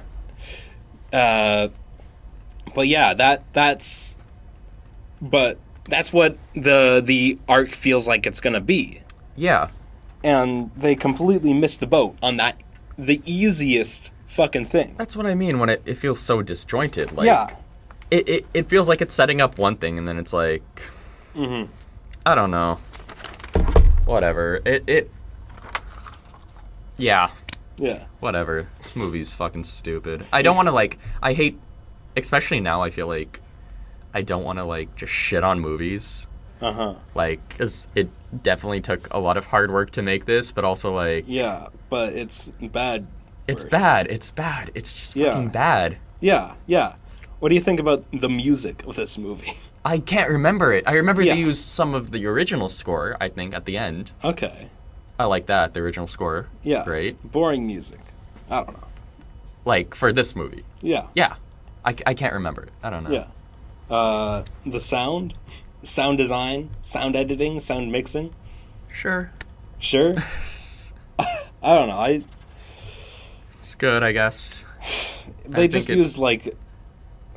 But yeah, that's what the arc feels like it's gonna be. Yeah, and they completely missed the boat on that. The easiest fucking thing. That's what I mean when it feels so disjointed. Like, yeah, it feels like it's setting up one thing and then it's like, I don't know. Whatever. Yeah. Whatever. This movie's fucking stupid. I don't want to, like, I hate, especially now, I feel like I don't want to, like, just shit on movies. Like, because it definitely took a lot of hard work to make this, but also, like... Yeah, but it's bad. It's bad. It's just fucking bad. Yeah. What do you think about the music of this movie? I can't remember it. I remember they used some of the original score, I think, at the end. Okay. I like that, the original score. Yeah. Great. Boring music. I don't know. Like, for this movie. Yeah. Yeah. I can't remember it. I don't know. Yeah. The sound design, sound editing, sound mixing. Sure. I don't know. It's good, I guess. They just use, like...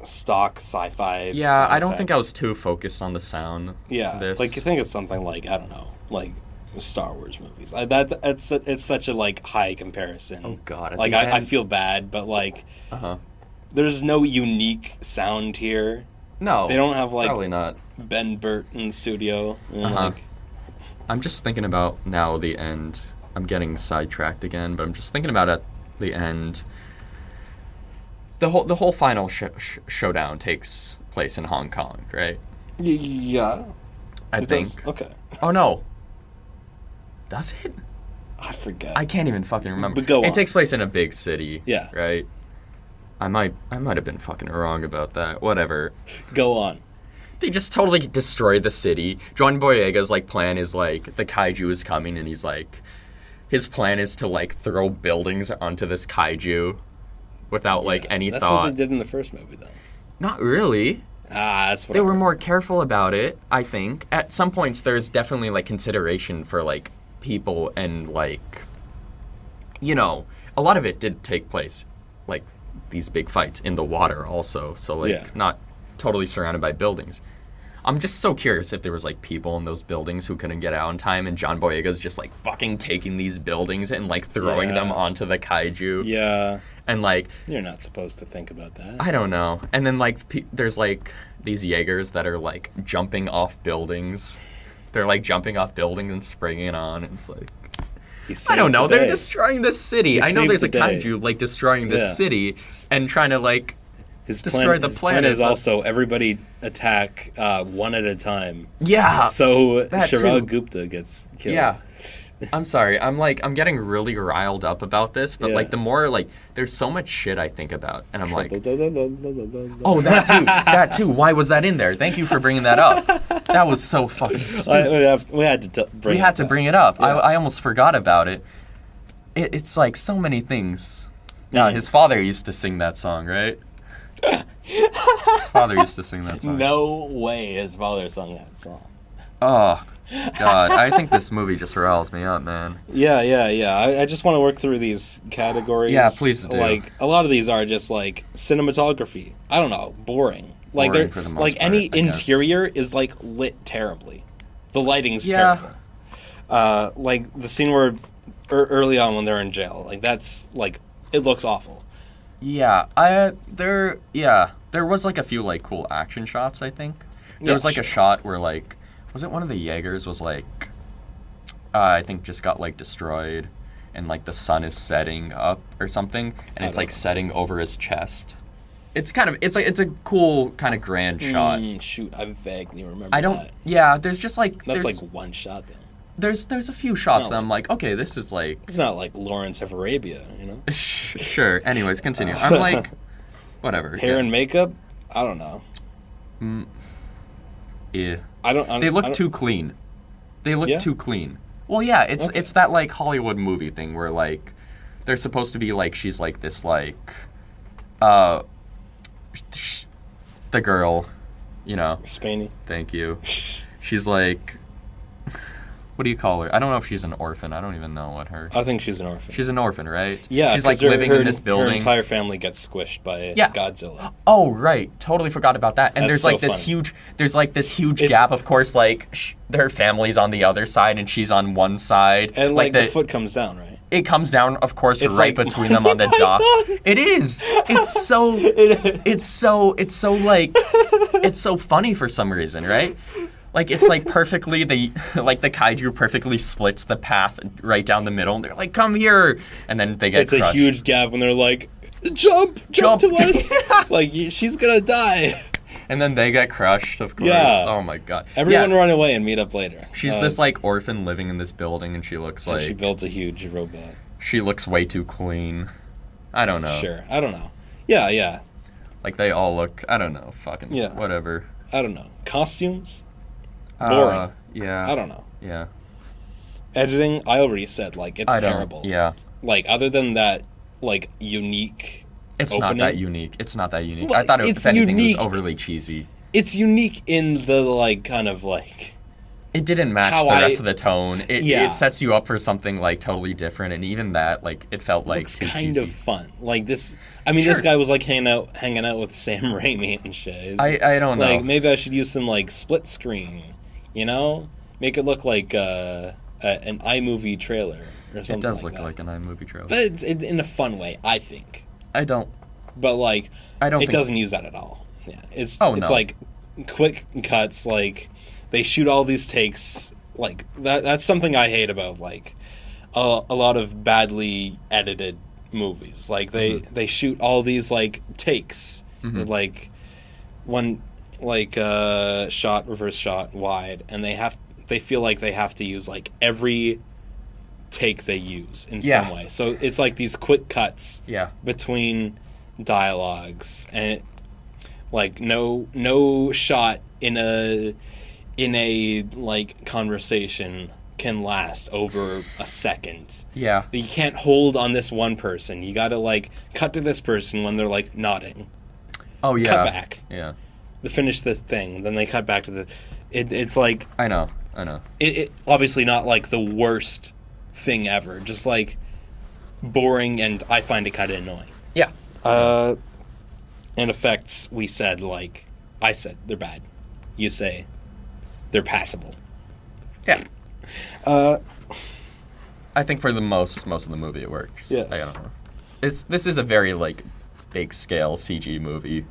stock sci-fi. Yeah, I don't think I was too focused on the sound. Yeah, this. like you think it's something like, I don't know, like Star Wars movies. It's such a like high comparison. Oh God! Like I feel bad, but like, there's no unique sound here. No, they don't have like probably not. Ben Burt in the studio. And, like, I'm just thinking about now the end. I'm getting sidetracked again, but I'm just thinking about at the end. The whole final showdown takes place in Hong Kong, right? Yeah, I think. Okay. Oh no. Does it? I forget. I can't even fucking remember. But go on. It takes place in a big city. Yeah. Right? I might have been fucking wrong about that. Whatever. Go on. They just totally destroy the city. John Boyega's like plan is like the kaiju is coming and he's like his plan is to like throw buildings onto this kaiju without like any that's thought. That's what they did in the first movie though. Not really. That's what they were more careful about it, I think. At some points there's definitely like consideration for like people and like a lot of it did take place like these big fights in the water also, so like not totally surrounded by buildings. I'm just so curious if there was like people in those buildings who couldn't get out in time and John Boyega's just like fucking taking these buildings and like throwing them onto the kaiju. Yeah. And like you're not supposed to think about that. I don't know. And then like there's like these Jaegers that are like jumping off buildings. They're like jumping off buildings and springing it on. And it's like I don't know. They're destroying this city. I know there's a kaiju like destroying this city and trying to like destroy the planet. His plan is also everybody attack one at a time. Yeah. So Chirag Gupta gets killed. Yeah. I'm sorry. I'm getting really riled up about this, but like the more like there's so much shit I think about, and I'm like, oh, that too. Why was that in there? Thank you for bringing that up. That was so fucking stupid. We had to bring it up. Yeah. I almost forgot about it. It's like so many things. Yeah, his father used to sing that song, right? His father used to sing that song. No way his father sung that song. Oh, God. I think this movie just riles me up, man. Yeah. I just want to work through these categories. Yeah, please do. Like, a lot of these are just, like, cinematography. I don't know. Boring. Like, they're like part, any interior is, like, lit terribly. The lighting's terrible. Like, the scene where early on when they're in jail, like, that's, like, it looks awful. Yeah, there was like a few like cool action shots. I think there was like a shot where like was it one of the Jaegers was like I think just got like destroyed and like the sun is setting up or something and it's like setting over his chest. It's a cool kind of grand shot. Shoot, I vaguely remember. That. Yeah, there's just like that's like one shot though. There's a few shots that I'm like, okay, this is like... It's not like Lawrence of Arabia, you know? Sure. Anyways, continue. I'm like, whatever. Hair and makeup? I don't know. Yeah. They look too clean. Too clean. Well, yeah, it's that like Hollywood movie thing where like they're supposed to be like she's like this like the girl, Spaney. Thank you. She's like... What do you call her? I don't know if she's an orphan. I don't even know what her... I think she's an orphan. She's an orphan, right? Yeah, she's like living in this building. Her entire family gets squished by Godzilla. Oh, right. Totally forgot about that. And there's like this huge gap. Of course, like their family's on the other side and she's on one side. And like the foot comes down, right? It comes down, of course, it's right like between them on the dock. It is. It's so funny for some reason, right? Like, it's like perfectly, the kaiju perfectly splits the path right down the middle. And they're like, come here. And then they get crushed. It's a huge gap when they're like, jump to us. Like, she's going to die. And then they get crushed, of course. Yeah. Oh, my God. Everyone run away and meet up later. She's this, like, orphan living in this building, and she looks like... She builds a huge robot. She looks way too clean. I don't know. Sure. I don't know. Yeah. Like, they all look... I don't know. Fucking... Yeah. Whatever. I don't know. Costumes? Boring. Yeah. I don't know. Yeah. Editing, I already said, like, it's terrible. Yeah. Like, other than that, like, unique It's not that unique. Well, I thought if anything, it was overly cheesy. It's unique in the, like, kind of, like, It didn't match how the rest of the tone. Yeah. It sets you up for something like totally different, and even that, like, it felt like looks too kind cheesy. of fun. Like this, I mean, Sure. this guy was like hanging out with Sam Raimi and shit. I don't know. Like maybe I should use some like split screen, you know, make it look like an iMovie trailer or something. It does like look that. like an iMovie trailer, But it's in a fun way, I think. I don't. But like, I don't. It think doesn't use that at all. Yeah, it's no. like quick cuts. Like they shoot all these takes. Like that's something I hate about like a lot of badly edited movies. Like they shoot all these like takes, with, like one like shot, reverse shot, wide, and they feel like they have to use like every take they use in some way. So it's like these quick cuts between dialogues, and like no shot in a like conversation can last over a second. Yeah. You can't hold on this one person. You gotta like cut to this person when they're like nodding. Oh yeah. Cut back. Yeah. To finish this thing, then they cut back to the. It's like I know. It obviously not like the worst thing ever. Just like boring, and I find it kind of annoying. Yeah. And effects, we said like I said they're bad. You say they're passable. Yeah. I think for the most of the movie it works. Yes. I don't know. This is a very like big scale CG movie.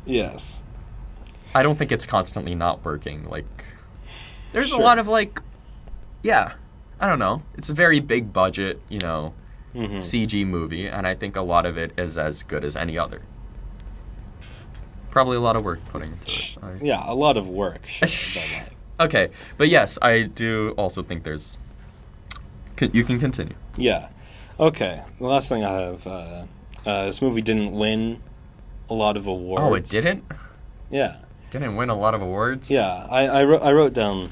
Yes. I don't think it's constantly not working. Like there's Sure. a lot of like I don't know. It's a very big budget, CG movie, and I think a lot of it is as good as any other. Probably a lot of work putting into it. Yeah, a lot of work. Sure, but like, Okay, but yes, I do also think there's... You can continue. yeah. Okay, the last thing I have, this movie didn't win a lot of awards. Oh, it didn't? Yeah. Didn't win a lot of awards? Yeah, I wrote down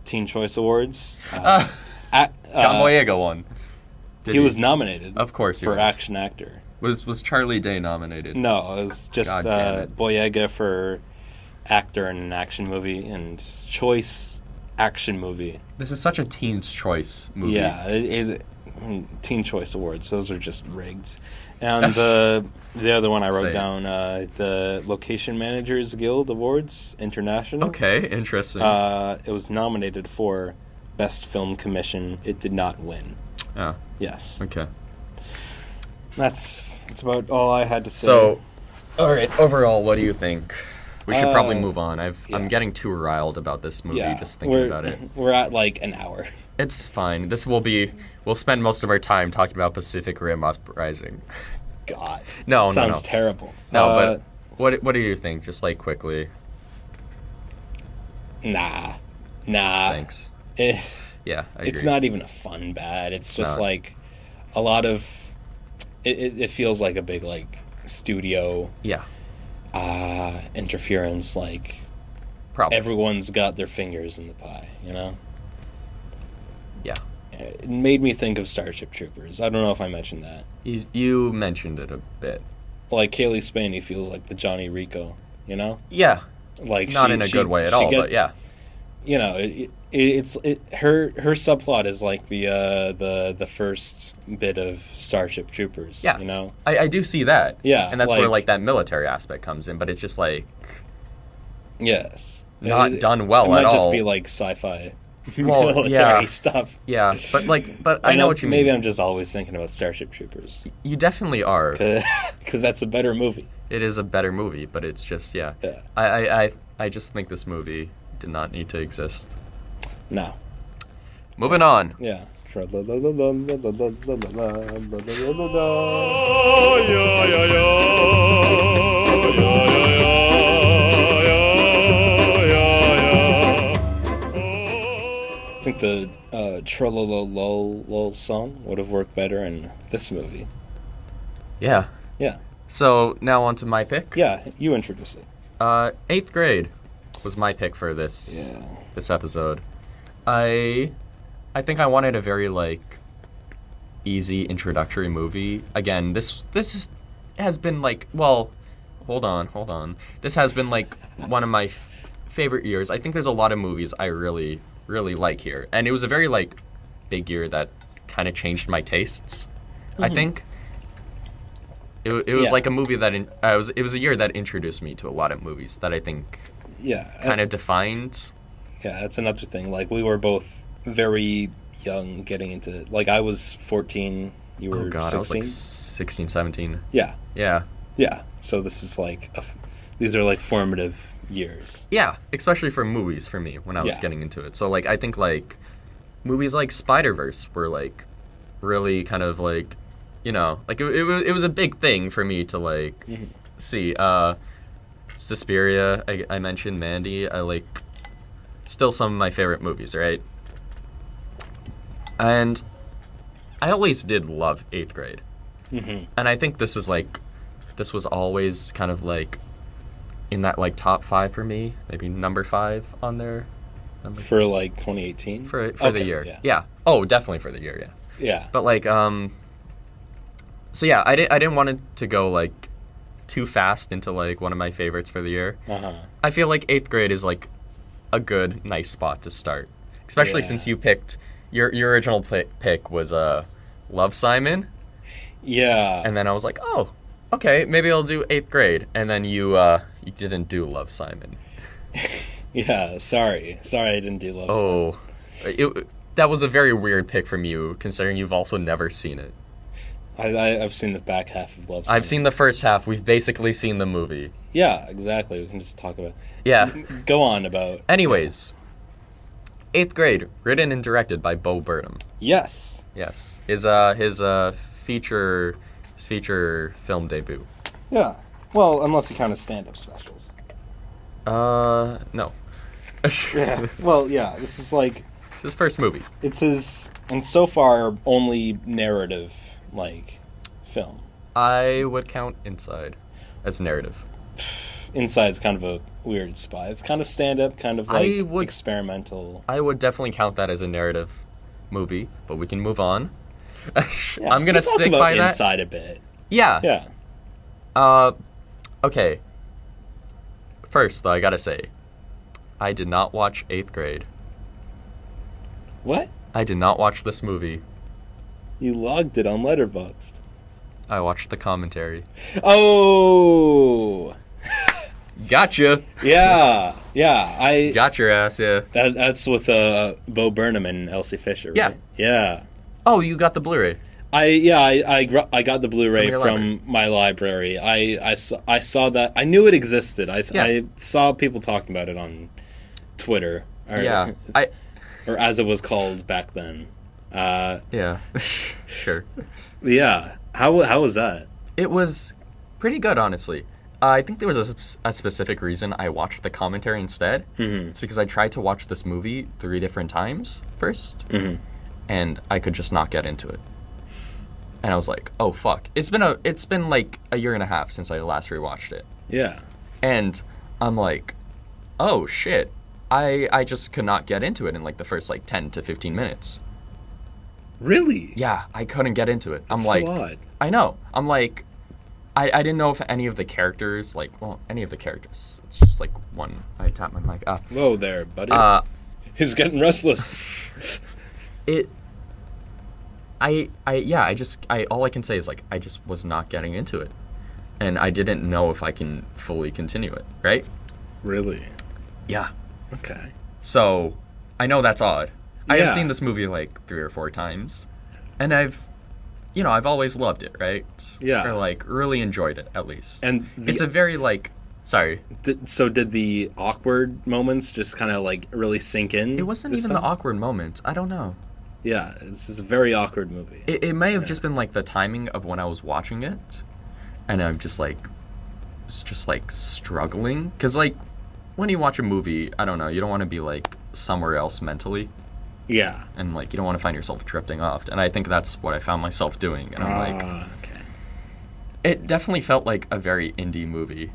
Teen Choice Awards. John Boyega won. He was nominated. Of course he for was. Action Actor. Was Charlie Day nominated? No, it was just God damn it. Boyega for actor in an action movie and choice action movie. This is such a Teen's Choice movie. Yeah, Teen Choice Awards. Those are just rigged. And the other one I wrote down, the Location Managers Guild Awards International. Okay, interesting. It was nominated for Best Film Commission. It did not win. Oh. Yes. Okay. That's about all I had to say. So, all right. Overall, what do you think? We should probably move on. I'm yeah. getting too riled about this movie just thinking about it. We're at like an hour. It's fine. We'll spend most of our time talking about Pacific Rim Uprising. God. No. Sounds terrible. No, but what do you think? Just like quickly. Nah. Thanks. Yeah, I agree. It's not even a fun bad. It's just not. like a lot of. It feels like a big like studio. Yeah. Interference. Like Probably. everyone's got their fingers in the pie. You know. Yeah. It made me think of Starship Troopers. I don't know if I mentioned that. You mentioned it a bit. Like Kaylee Spaney feels like the Johnny Rico. You know. Yeah. Like not in a good way at all, but yeah. You know, her subplot is like the first bit of Starship Troopers. Yeah. You know. I do see that. Yeah. And that's where like that military aspect comes in, but it's just like. Yes. Not done well it might at all. just be like sci-fi Well, military stuff. Yeah, but I know what you mean. Maybe I'm just always thinking about Starship Troopers. You definitely are. Because that's a better movie. It is a better movie, but it's just Yeah. I just think this movie did not need to exist. No. Moving on. Yeah. I think the Trolololol song would have worked better in this movie. Yeah. Yeah. So now on to my pick. Yeah, you introduce it. 8th Grade was my pick for this episode. I think I wanted a very like easy introductory movie. Again, this has been like, well, hold on. This has been like one of my favorite years, I think there's a lot of movies I really, really like here. And it was a very, like, big year that kind of changed my tastes, I think. It was like a movie that... it was a year that introduced me to a lot of movies that I think kind of defined... Yeah, that's another thing. Like, we were both very young getting into... Like, I was 14, you were 16? I was like 16, 17. Yeah. Yeah. Yeah, so this is like... these are, like, formative years. Yeah, especially for movies for me when I was getting into it. So, like, I think, like, movies like Spider-Verse were, like, really kind of, like, you know... Like, it was a big thing for me to, like, see. Suspiria, I mentioned, Mandy, I, like... Still some of my favorite movies, right? And I always did love 8th grade. And I think this is, like... This was always kind of, like... In that, like, top 5 for me. Maybe number 5 on there. For, like, 2018? For the year. Yeah. Oh, definitely for the year, yeah. Yeah. But, like, so, yeah, I didn't want it to go, like, too fast into, like, one of my favorites for the year. I feel like 8th grade is, like, a good, nice spot to start. Especially since you picked... Your original pick was, Love, Simon. Yeah. And then I was like, oh, okay, maybe I'll do 8th grade. And then you didn't do Love, Simon. Yeah, sorry. Sorry I didn't do Love Simon. That was a very weird pick from you, considering you've also never seen it. I've seen the back half of Love Simon. I've seen the first half. We've basically seen the movie. Yeah, exactly. We can just talk about it. Yeah. Go on about... Anyways, 8th grade, written and directed by Bo Burnham. Yes. Yes. His feature film debut. Yeah. Well, unless you count his stand-up specials. No. Yeah. Well, yeah, this is like... It's his first movie. It's his, and so far, only narrative, like, film. I would count Inside as narrative. Inside's kind of a weird spot. It's kind of stand-up, kind of, like, experimental. I would definitely count that as a narrative movie, but we can move on. Yeah, I'm going to stick by that. Inside a bit. Yeah. Okay. First, though, I gotta say, I did not watch 8th grade. What? I did not watch this movie. You logged it on Letterboxd. I watched the commentary. Oh! Gotcha! Yeah, I... Got your ass, yeah. That's with Bo Burnham and Elsie Fisher, right? Yeah. Oh, you got the Blu-ray. I got the Blu-ray from my library. I saw that. I knew it existed. I saw people talking about it on Twitter. Or as it was called back then. Yeah, sure. Yeah. How was that? It was pretty good, honestly. I think there was a specific reason I watched the commentary instead. It's because I tried to watch this movie 3 different times first, and I could just not get into it. And I was like, oh, fuck. It's been like a year and a half since I last rewatched it. Yeah. And I'm like, oh, shit. I just could not get into it in like the first like 10 to 15 minutes. Really? Yeah, I couldn't get into it. That's I'm like, so odd. I know. I'm like, I didn't know if any of the characters, any of the characters. It's just like one. I tapped my mic. Whoa there, buddy. He's getting restless. All I can say is like, I just was not getting into it. And I didn't know if I can fully continue it, right? Really? Yeah. Okay. So, I know that's odd. I have seen this movie like 3 or 4 times, and I've always loved it, right? Yeah. Or like really enjoyed it, at least. And it's a very like, sorry. So did the awkward moments just kind of like really sink in? It wasn't even the awkward moments. I don't know. Yeah, this is a very awkward movie. It may have just been like the timing of when I was watching it, and I'm just like struggling, because like when you watch a movie, I don't know, you don't want to be like somewhere else mentally. Yeah. And like you don't want to find yourself drifting off, and I think that's what I found myself doing, and I'm like, okay. It definitely felt like a very indie movie,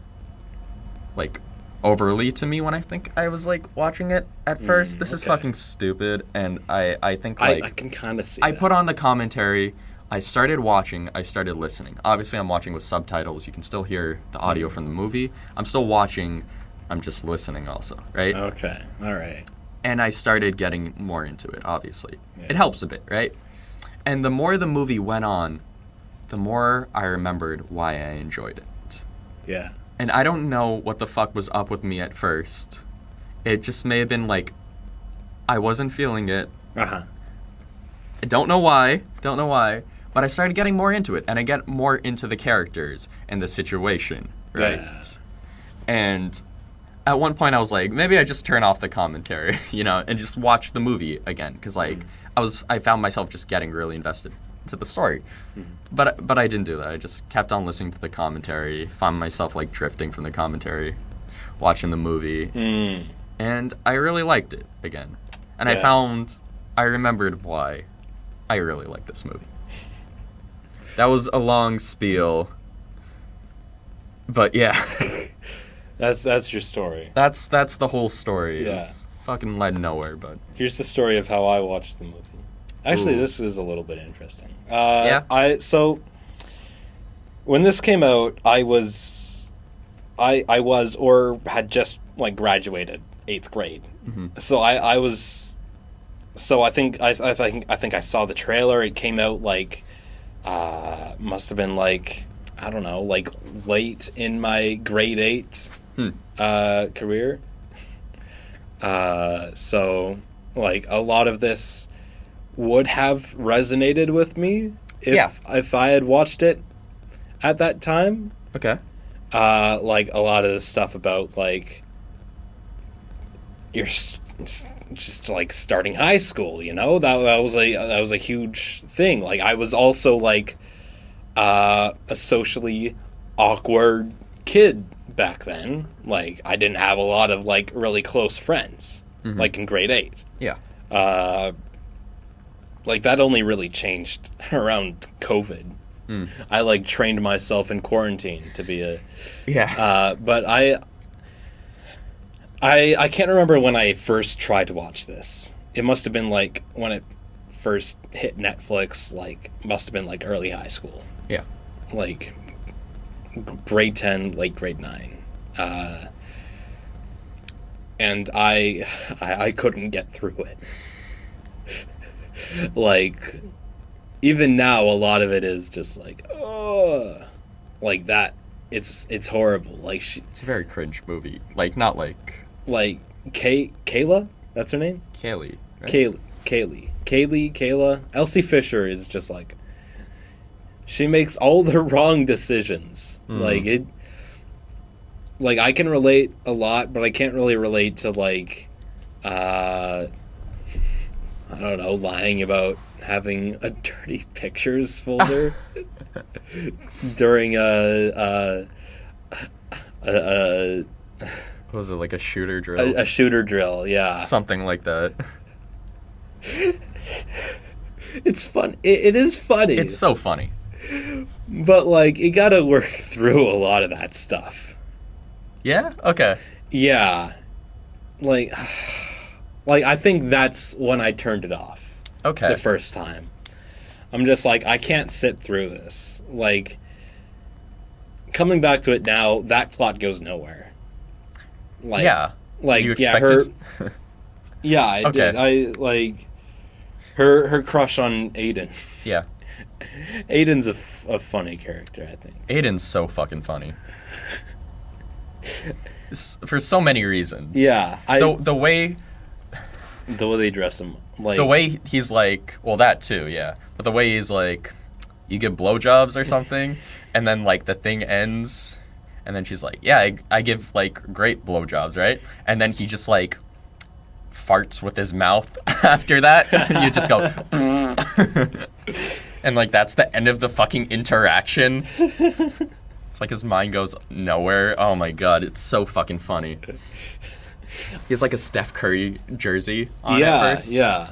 like overly to me when I think I was like watching it at first. This is fucking stupid, and I think like I can kind of see. I put on the commentary. I started watching. I started listening. Obviously, I'm watching with subtitles. You can still hear the audio from the movie. I'm still watching, I'm just listening also, right? Okay, all right. And I started getting more into it, obviously. Yeah. It helps a bit, right? And the more the movie went on, the more I remembered why I enjoyed it. Yeah. And I don't know what the fuck was up with me at first. It just may have been like, I wasn't feeling it. Uh-huh. I don't know why, but I started getting more into it, and I get more into the characters and the situation, right? Yeah. And at one point I was like, maybe I just turn off the commentary, and just watch the movie again, because like I found myself just getting really invested into the story. But I didn't do that. I just kept on listening to the commentary, found myself like drifting from the commentary, watching the movie, and I really liked it again. And I remembered why I really like this movie. That was a long spiel, but yeah. That's your story. That's the whole story. Yeah. It's fucking led nowhere, but... Here's the story of how I watched the movie. Actually, this is a little bit interesting. So, when this came out, I was or had just, like, graduated 8th grade. Mm-hmm. So I was... So I think I saw the trailer. It came out, like... must have been, like... I don't know, like, late in my grade 8 career. So, like, a lot of this would have resonated with me if I had watched it at that time. Okay. Like, a lot of the stuff about, like, you're just like, starting high school, That was a huge thing. Like, I was also, like... a socially awkward kid back then. Like, I didn't have a lot of, like, really close friends, like, in grade 8. Yeah. Like, that only really changed around COVID. I, like, trained myself in quarantine to be a... Yeah. But I can't remember when I first tried to watch this. It must have been, like, when it first hit Netflix, like, must have been, like, early high school. Yeah. Like, grade 10, late grade 9. And I couldn't get through it. Like, even now, a lot of it is just like, oh, like that. It's horrible. Like, it's a very cringe movie. Like, not like... Like, Kayla? That's her name? Kaylee, right? Kayla. Elsie Fisher is just like... She makes all the wrong decisions. Like, I can relate a lot, but I can't really relate to, like, I don't know, lying about having a dirty pictures folder during was it like a shooter drill? A shooter drill, yeah. Something like that. It's fun. It is funny. It's so funny. But, like, you gotta work through a lot of that stuff. Yeah? Okay. Yeah. Like, I think that's when I turned it off. Okay. The first time. I'm just like, I can't sit through this. Like, coming back to it now, that plot goes nowhere. Like, yeah. Like, you yeah, her... it? Yeah, I did. I, like... Her crush on Aiden. Yeah. Aiden's a funny character, I think. Aiden's so fucking funny. For so many reasons. Yeah. The way they dress him. Like, the way he's like... Well, that too, yeah. But the way he's like... You give blowjobs or something, and then, like, the thing ends, and then she's like, yeah, I give, like, great blowjobs, right? And then he just, like... farts with his mouth after that. You just go... And, like, that's the end of the fucking interaction. It's like his mind goes nowhere. Oh, my God. It's so fucking funny. He has, like, a Steph Curry jersey on at first. Yeah.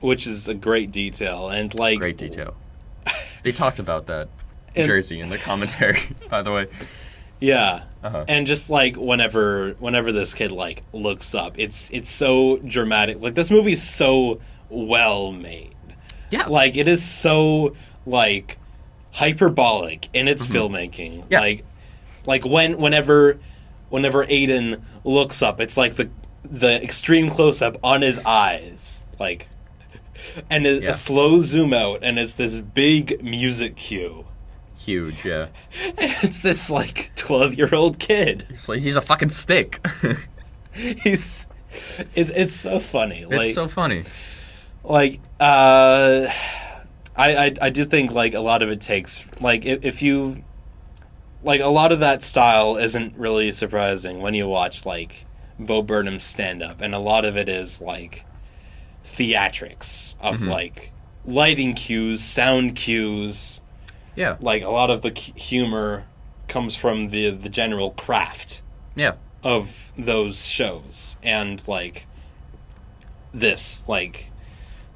Which is a great detail. And, like... Great detail. They talked about that jersey in the commentary, by the way. Yeah. Uh-huh. And just, like, whenever this kid, like, looks up, it's so dramatic. Like, this movie's so well made. Yeah. Like, it is so, like, hyperbolic in its filmmaking. Yeah. Like whenever whenever Aiden looks up, it's like the extreme close-up on his eyes, like, and a slow zoom out, and it's this big music cue. Huge, yeah. And it's this, like, 12-year-old kid. He's a fucking stick. It's so funny. It's so funny. Like, I do think, like, a lot of it takes, like, if you, like, a lot of that style isn't really surprising when you watch, like, Bo Burnham's stand-up, and a lot of it is, like, theatrics of, like, lighting cues, sound cues. Yeah. Like, a lot of the humor comes from the general craft. Yeah. Of those shows. And, like, this, like,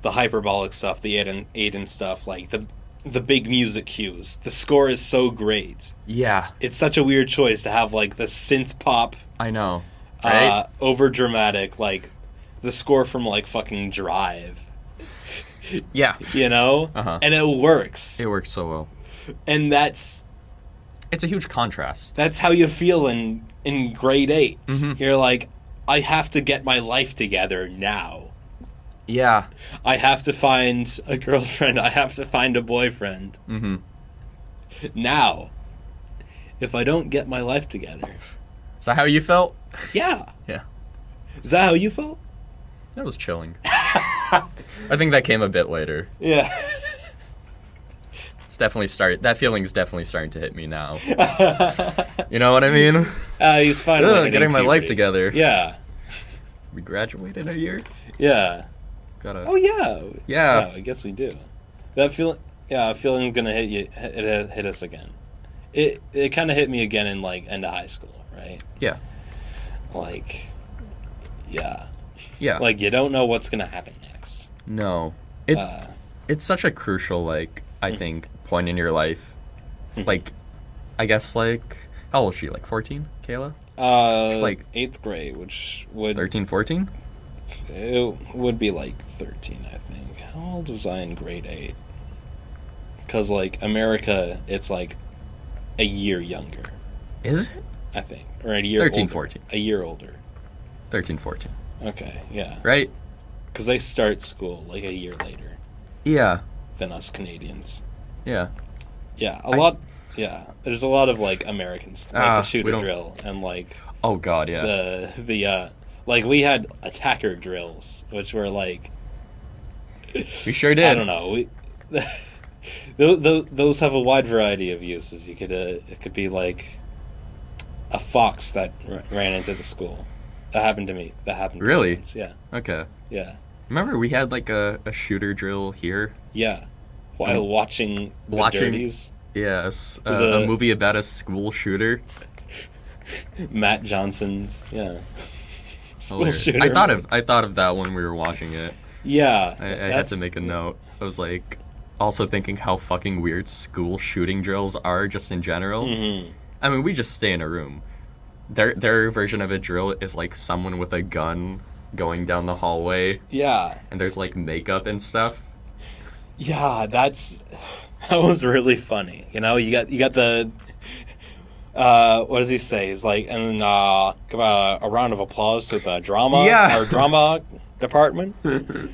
the hyperbolic stuff, the Aiden stuff, like, the big music cues. The score is so great. Yeah. It's such a weird choice to have, like, the synth pop. I know. Right? Over dramatic, like, the score from, like, fucking Drive. Yeah. You know? Uh-huh. And it works. It works so well. And it's a huge contrast. That's how you feel in grade 8. Mm-hmm. You're like, I have to get my life together now. Yeah. I have to find a girlfriend. I have to find a boyfriend. Mm-hmm. Now. If I don't get my life together. Is that how you felt? Yeah. Yeah. Is that how you felt? That was chilling. I think that came a bit later. Yeah. That feeling's definitely starting to hit me now. You know what I mean? He's finally getting my life together. Yeah. We graduate in a year? Yeah. Oh, yeah. Yeah. I guess we do. That feeling's gonna hit you, hit us again. It kind of hit me again in, like, end of high school, right? Yeah. Like, yeah. Yeah. Like, you don't know what's gonna happen next. No. It's such a crucial, like, I think, point in your life. Like, I guess, like, how old is she? Like 14, Kayla? Like 8th grade, which would 13, 14? It would be like 13, I think. How old was I in grade 8? Because, like, America, it's like a year younger. Is it? I think. Or a year 13, older. 14. A year older. 13, 14. Okay, yeah. Right? Because they start school like a year later. Yeah. Than us Canadians. Yeah. Yeah, there's a lot of, like, Americans, like the shooter drill, and, like... Oh, God, yeah. The like, we had attacker drills, which were, like... We sure did. I don't know. Those have a wide variety of uses. You could, it could be, like, a fox that ran into the school. That happened to me. Really? Once. Yeah. Okay. Yeah. Remember we had, like, a shooter drill here? Yeah. While watching The Dirties. Yes. A movie about a school shooter. Matt Johnson's, yeah. School shooter. I thought of that when we were watching it. Yeah. I had to make a note. I was like, also thinking how fucking weird school shooting drills are just in general. Mm-hmm. I mean, we just stay in a room. Their version of a drill is like someone with a gun going down the hallway. Yeah. And there's like makeup and stuff. Yeah, that was really funny. You know, you got the what does he say? He's like, and give a round of applause to the drama department. And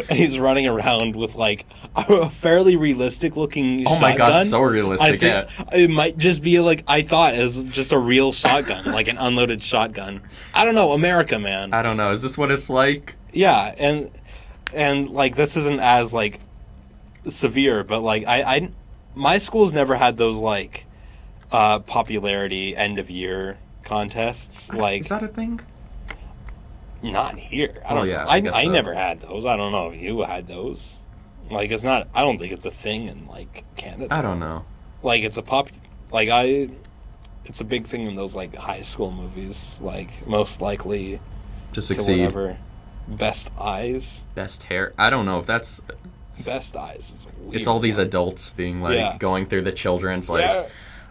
he's running around with, like, a fairly realistic looking shotgun. Oh my god, so realistic. I think it might just be, like, I thought it was just a real shotgun, like an unloaded shotgun. I don't know, America, man. I don't know. Is this what it's like? Yeah, and like, this isn't as, like, severe, but, like, my school's never had those, like, popularity end of year contests. Like, is that a thing? Not here. I don't know. I never had those. I don't know if you had those. Like, it's not. I don't think it's a thing in, like, Canada. I don't know. Like, it's a it's a big thing in those, like, high school movies. Like, most likely to succeed. Whatever. Best eyes. Best hair. I don't know if that's. Best eyes is weird. It's all these adults being like going through the children's like. Yeah.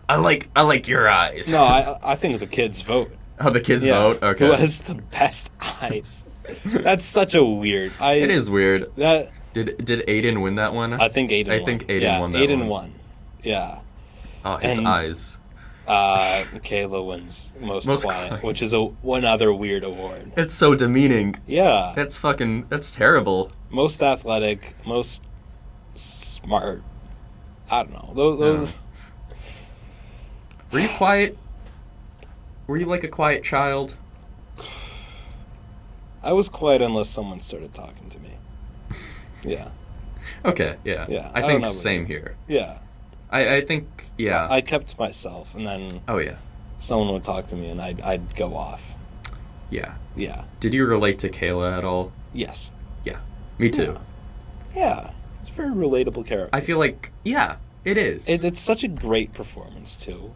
I like your eyes. No, I think the kids vote. Oh, the kids vote? Okay. Who has the best eyes? That's such a weird... It is weird. That Did Aiden win that one? I think Aiden won. Aiden won that one. Aiden won. Yeah. Oh, his eyes. Kayla wins most quiet, which is one other weird award. It's so demeaning. Yeah. That's terrible. Most athletic, most smart. I don't know. Those. Were you quiet? Were you like a quiet child? I was quiet unless someone started talking to me. Yeah. Okay, yeah. Yeah. I think same here. Yeah. I think, yeah. I kept to myself, and then someone would talk to me, and I'd go off. Yeah. Yeah. Did you relate to Kayla at all? Yes. Yeah. Me too. Yeah. It's a very relatable character. I feel like, yeah, it is. It's such a great performance, too.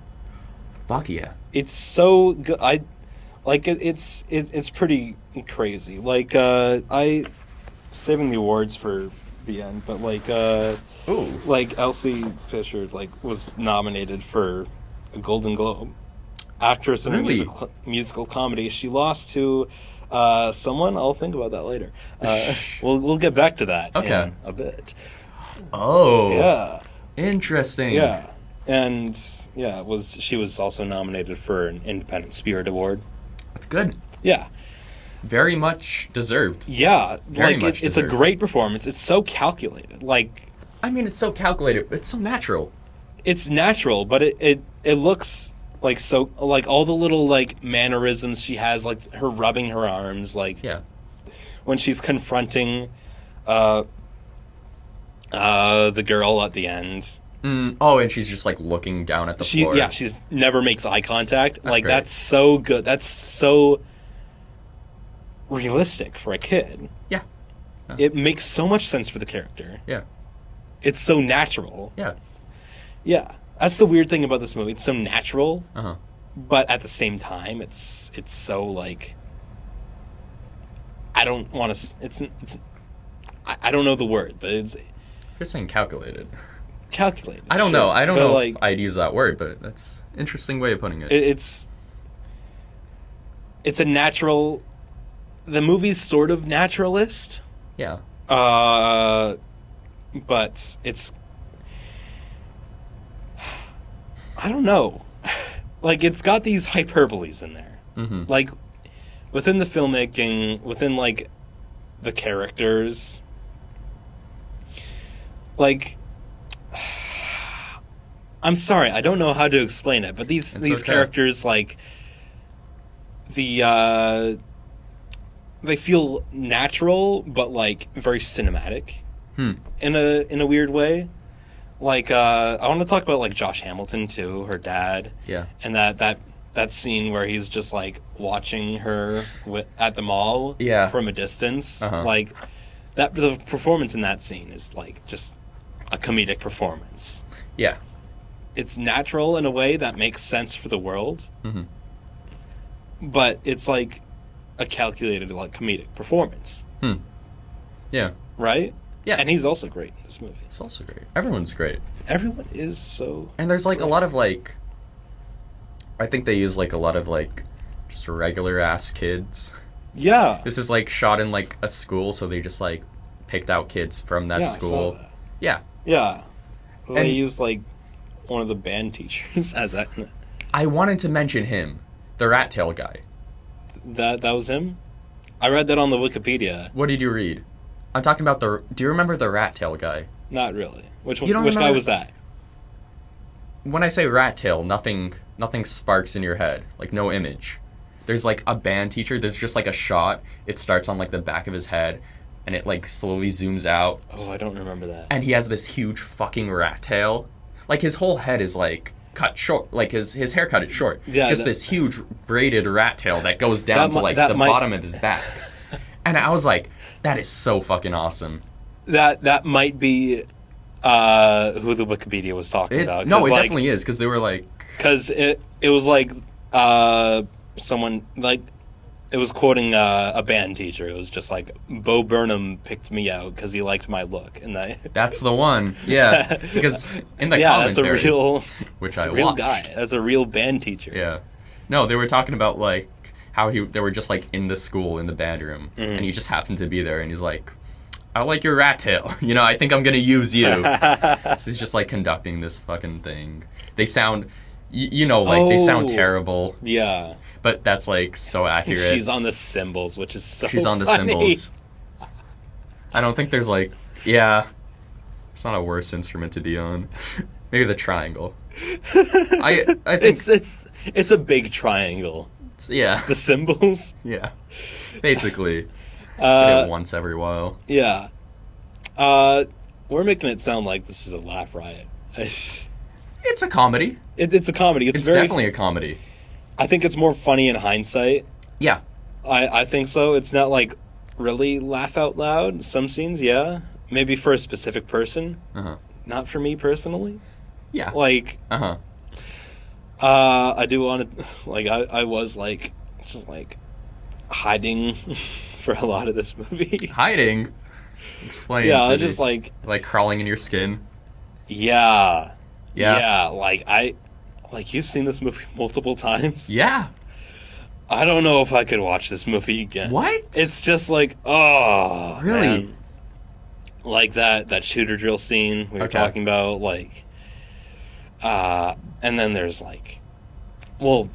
Fuck yeah. It's so good. It's pretty crazy. Like, saving the awards for the end, but like Elsie Fisher was nominated for a Golden Globe, actress in a musical comedy. She lost to someone. I'll think about that later. We'll get back to that in a bit. Oh, yeah, interesting. Yeah, and she was also nominated for an Independent Spirit Award. That's good. Yeah. Very much deserved. Yeah, it's a great performance. It's so calculated. It's so calculated. It's so natural. It's natural, but it looks like so all the little mannerisms she has, like her rubbing her arms, when she's confronting the girl at the end. And she's just looking down at the floor. Yeah, she never makes eye contact. That's great. That's so good. That's so realistic for a kid. Yeah. It makes so much sense for the character. Yeah. It's so natural. Yeah. Yeah. That's the weird thing about this movie. It's so natural, but at the same time, it's so I don't want to. I don't know the word, but it's. You're saying calculated. Calculated. I don't know. I don't know if I'd use that word, but that's an interesting way of putting it. It's a natural. The movie's sort of naturalist. Yeah. But it's. I don't know. It's got these hyperboles in there. Mm-hmm. Within the filmmaking, within, the characters. I'm sorry, I don't know how to explain it, but these characters, they feel natural, but very cinematic in a weird way. I want to talk about Josh Hamilton too, her dad. Yeah. And that scene where he's just watching her at the mall from a distance. The performance in that scene is just a comedic performance. Yeah. It's natural in a way that makes sense for the world. Mm-hmm. But it's a calculated comedic performance. Yeah. Right? Yeah. And he's also great in this movie. He's also great. Everyone's great. Everyone is so And there's great. a lot of I think they use a lot of just regular ass kids. Yeah. This is shot in a school, so they just picked out kids from that school. I saw that. Yeah. Yeah. They used one of the band teachers as that. I wanted to mention him, the rat tail guy. That was him? I read that on the Wikipedia. What did you read? I'm talking about do you remember the rat tail guy? Not really. Which guy guy was that? When I say rat tail, nothing sparks in your head. No image. There's a band teacher, there's just a shot. It starts on the back of his head and it slowly zooms out. Oh, I don't remember that. And he has this huge fucking rat tail. His whole head is cut short. His haircut is short. Yeah, just this huge braided rat tail that goes down to the bottom of his back. And I was like, that is so fucking awesome. That might be who the Wikipedia was talking about. No, it definitely is, because they were because it was someone it was quoting a band teacher. It was just Bo Burnham picked me out because he liked my look, and that's the one. Yeah, because in the commentary, that's a real, which I real watched. guy. That's a real band teacher. Yeah, no, they were talking about how they were just in the school in the band room, and he just happened to be there, and he's like, I like your rat tail. I think I'm gonna use you. So he's just conducting this fucking thing. They sound You know, like, they sound terrible. Yeah. But that's, like, so accurate. She's on the cymbals, which is so She's on the funny. cymbals. I don't think there's, like... Yeah. It's not a worse instrument to be on. Maybe the triangle. I think... It's a big triangle. Yeah. The cymbals? Yeah. Basically. Hit it once every while. Yeah. We're making it sound like this is a laugh riot. It's a comedy. It's a comedy. It's definitely a comedy. I think it's more funny in hindsight. Yeah. I think so. It's not, like, really laugh out loud. Some scenes, yeah. Maybe for a specific person. Uh-huh. Not for me personally. Yeah. Like... Uh-huh. I do want to... Like, I was, like, just, like, hiding for a lot of this movie. Hiding? Explain. Yeah, Sidney. just, like... Like, crawling in your skin? Yeah. Yeah. Yeah, like, you've seen this movie multiple times? Yeah. I don't know if I could watch this movie again. What? It's just like, oh, really? Man. Like that shooter drill scene we were talking about, like, and then there's, like, well,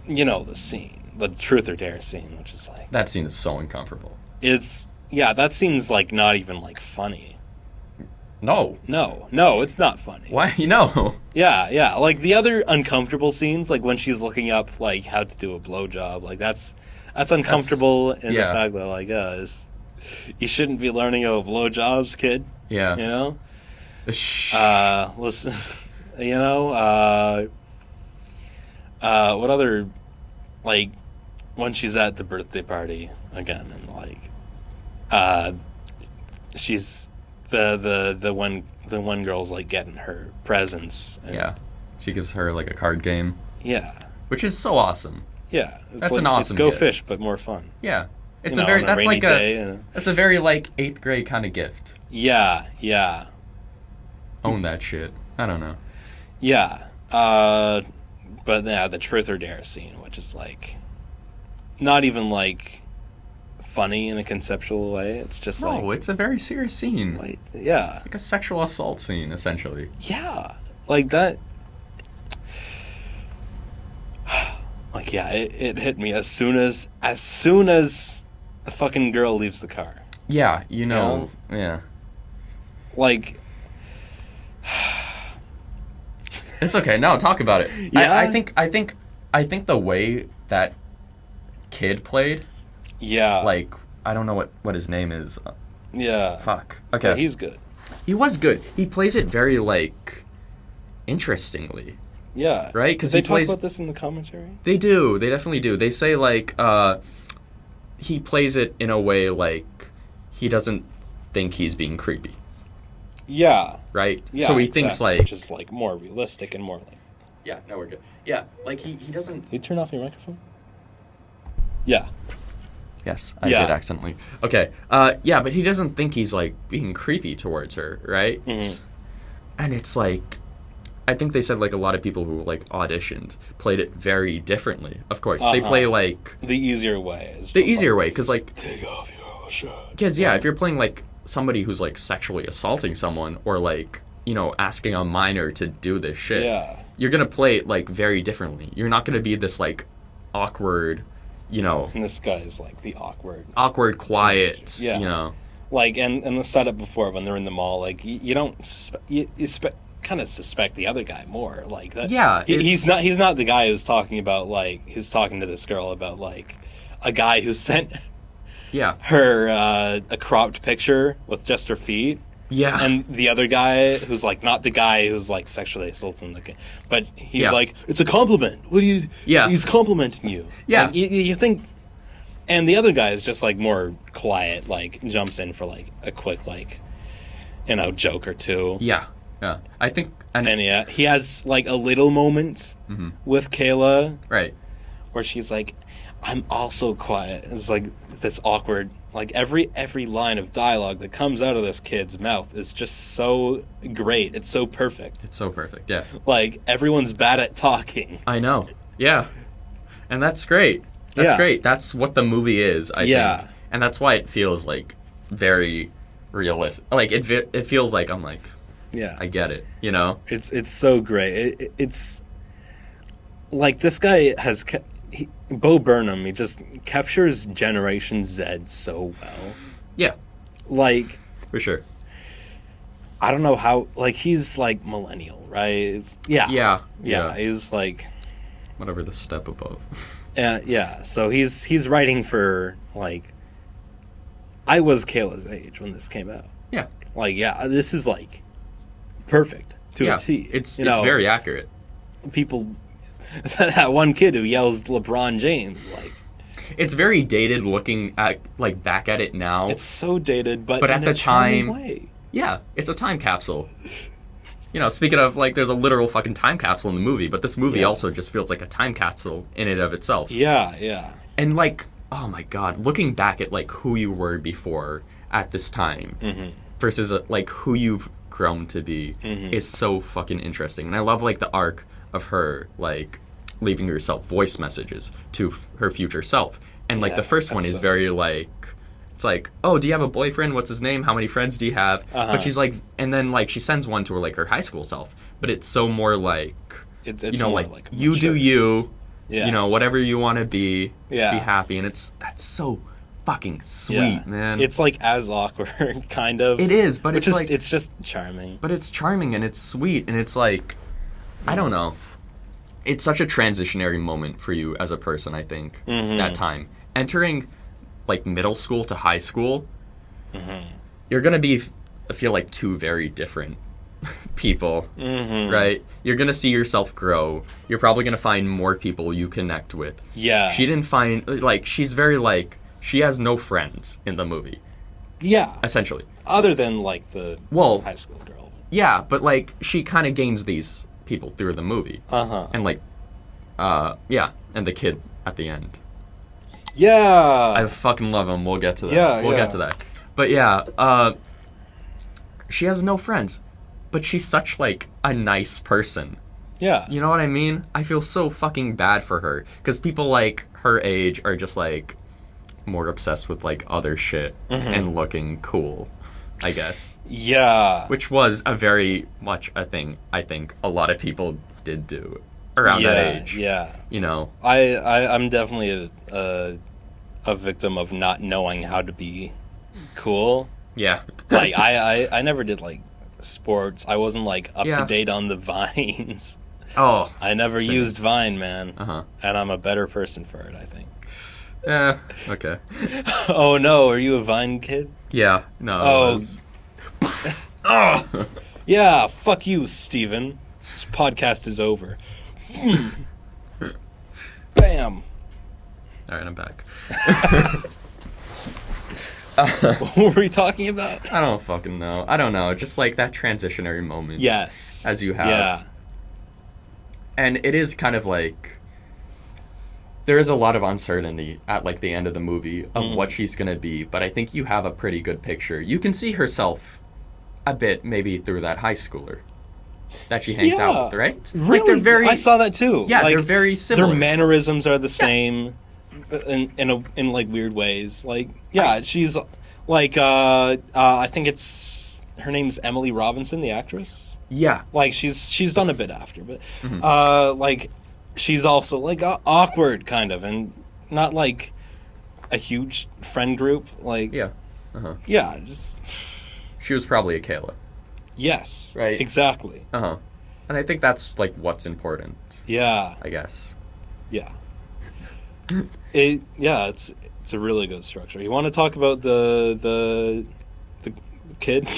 you know the scene, the truth or dare scene, which is like... That scene is so uncomfortable. Yeah, that scene's, like, not even, like, funny. No, it's not funny. Why? No. Yeah. Like, the other uncomfortable scenes, like when she's looking up, like, how to do a blowjob, like, that's uncomfortable in the fact that, like, you shouldn't be learning about blowjobs, kid. Yeah. You know? Listen, you know, what other, like, when she's at the birthday party again, and, like, she's... The one girl's, like, getting her presents. Yeah. She gives her, like, a card game. Yeah. Which is so awesome. Yeah. That's like, an awesome It's Go gift. Fish, but more fun. Yeah. It's a very... That's like that's a very, like, 8th grade kind of gift. Yeah. Own that shit. I don't know. Yeah. But, yeah, the truth or dare scene, which is, like, not even, like... funny in a conceptual way. It's just like... No, it's a very serious scene. Like, yeah. Like a sexual assault scene, essentially. Yeah. Like that... Like, yeah, it hit me as soon as the fucking girl leaves the car. Yeah, you know? Yeah. Like... It's okay. No, talk about it. Yeah? I think the way that kid played... Yeah. Like, I don't know what his name is. Yeah. Fuck. Okay. Yeah, he's good. He was good. He plays it very, like, interestingly. Yeah. Right? Because they talk about this in the commentary? They do. They definitely do. They say, like, he plays it in a way, like, he doesn't think he's being creepy. Yeah. Right? Yeah, so he thinks, like... Which is, like, more realistic and more, like... Yeah, no, we're good. Yeah, like, he doesn't... Can you turn off your microphone? Yeah. Yes, I did accidentally. Okay, yeah, but he doesn't think he's, like, being creepy towards her, right? Mm-hmm. And it's, like, I think they said, like, a lot of people who, like, auditioned played it very differently. Of course, they play, like... The easier way. The easier way, because, like... Take off your shirt. Because, yeah, if you're playing, like, somebody who's, like, sexually assaulting someone, or, like, you know, asking a minor to do this shit, you're gonna play it, like, very differently. You're not gonna be this, like, awkward... You know, and this guy's like the awkward, quiet. You know, like and the setup before when they're in the mall, like you don't kind of suspect the other guy more, like that. Yeah, he's not the guy who's talking about like he's talking to this girl about like a guy who sent her a cropped picture with just her feet. Yeah. And the other guy who's like not the guy who's like sexually assaulting the kid, but he's like, it's a compliment. What do you? Yeah. He's complimenting you. Yeah. Like, you think, and the other guy is just like more quiet, like jumps in for like a quick like, you know, joke or two. Yeah. Yeah. I think, and yeah, he has like a little moment with Kayla, right, where she's like, I'm also quiet. It's like this awkward. Like, every line of dialogue that comes out of this kid's mouth is just so great. It's so perfect. It's so perfect, yeah. Like, everyone's bad at talking. I know. Yeah. And that's great. That's great. That's what the movie is, I think. And that's why it feels, like, very realistic. Like, it feels like I'm, like, Yeah. I get it, you know? It's so great. It's like this guy has Bo Burnham, he just captures Generation Z so well. Yeah. Like, for sure. I don't know how, like, he's like millennial, right? Yeah. He's like whatever the step above. Yeah. So he's writing for, like, I was Kayla's age when this came out. Yeah. Like, yeah, this is like perfect to a T. It's very accurate. People, that one kid who yells LeBron James, like, it's very dated looking at, like, back at it now. It's so dated, but at in the a charming time, way. Yeah, it's a time capsule. You know, speaking of, like, there's a literal fucking time capsule in the movie, but this movie also just feels like a time capsule in and of itself. Yeah. And, like, oh my god, looking back at, like, who you were before at this time versus, like, who you've grown to be is so fucking interesting. And I love, like, the arc of her, like, leaving herself voice messages to her future self. And, like, the first one is very, like, it's like, oh, do you have a boyfriend? What's his name? How many friends do you have? But she's like, and then, like, she sends one to her, like, her high school self. But it's so more like, it's you know, more like you do you, you know, whatever you want to be be happy. And that's so fucking sweet, man. It's, like, as awkward, kind of. It is, but it's just charming. But it's charming, and it's sweet, and it's, like, I don't know. It's such a transitionary moment for you as a person, I think, that time. Entering, like, middle school to high school, you're going to feel like two very different people, right? You're going to see yourself grow. You're probably going to find more people you connect with. Yeah. She didn't find, like, she's very, like, she has no friends in the movie. Yeah. Essentially. Other than, like, the high school girl. Yeah, but, like, she kind of gains these people through the movie. And, like, and the kid at the end. Yeah. I fucking love him. We'll get to that. We'll get to that. But yeah, she has no friends, but she's such, like, a nice person. Yeah. You know what I mean? I feel so fucking bad for her, because people, like, her age are just, like, more obsessed with, like, other shit and looking cool, I guess. Yeah. Which was a very much a thing I think a lot of people did do around that age. Yeah. You know? I'm definitely a victim of not knowing how to be cool. Yeah. Like, I never did, like, sports. I wasn't, like, up to date on the Vines. Oh. I never used Vine, man. Uh-huh. And I'm a better person for it, I think. Okay. Oh, no. Are you a Vine kid? Yeah. No. Oh. Yeah, fuck you, Steven. This podcast is over. Bam. All right, I'm back. What were we talking about? I don't fucking know. I don't know. Just, like, that transitionary moment. Yes. As you have. Yeah. And it is kind of like, there is a lot of uncertainty at, like, the end of the movie of what she's going to be, but I think you have a pretty good picture. You can see herself a bit maybe through that high schooler that she hangs out with, right? Really? Like, they're very, I saw that too. Yeah, like, they're very similar. Their mannerisms are the same in like weird ways. Like, she's like I think it's her name's Emily Robinson, the actress. Yeah. Like, she's done a bit after, but like, she's also, like, awkward kind of, and not like a huge friend group. Like, just. She was probably a Kayla. Yes. Right. Exactly. And I think that's, like, what's important. Yeah. I guess. Yeah. It's a really good structure. You want to talk about the kid?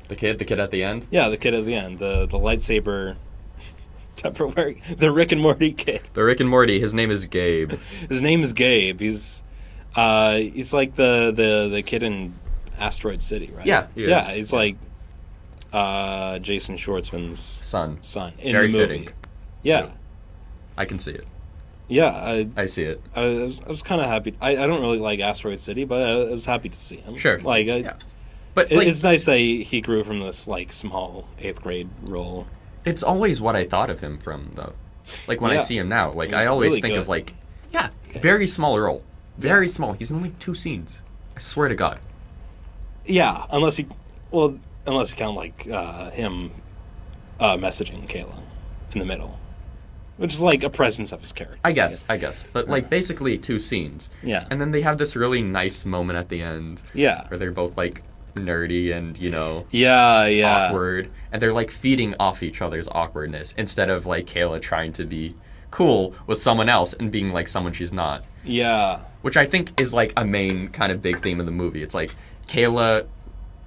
The kid at the end? Yeah, the kid at the end. The lightsaber Tupperware. The Rick and Morty kid. The Rick and Morty. His name is Gabe. His name is Gabe. He's like the kid in Asteroid City, right? Yeah, he is. Yeah, he's like Jason Schwartzman's son in Very the movie. fitting. Yeah. I can see it. Yeah, I see it. I was kind of happy. I don't really like Asteroid City, but I was happy to see him. Sure. Like, but like, it's nice that he grew from this, like, small 8th grade role. It's always what I thought of him from, though. Like, when I see him now, like, I always really think good. of, like, very small role. Very small. He's in, like, 2 scenes. I swear to God. Yeah, unless he... Well, Unless you count, like, him messaging Kayla in the middle. Which is, like, a presence of his character. I guess. But, like, basically 2 scenes. Yeah. And then they have this really nice moment at the end. Yeah. Where they're both, like, nerdy and, you know... Yeah. awkward. And they're, like, feeding off each other's awkwardness instead of, like, Kayla trying to be cool with someone else and being, like, someone she's not. Yeah. Which I think is, like, a main kind of big theme of the movie. It's, like, Kayla,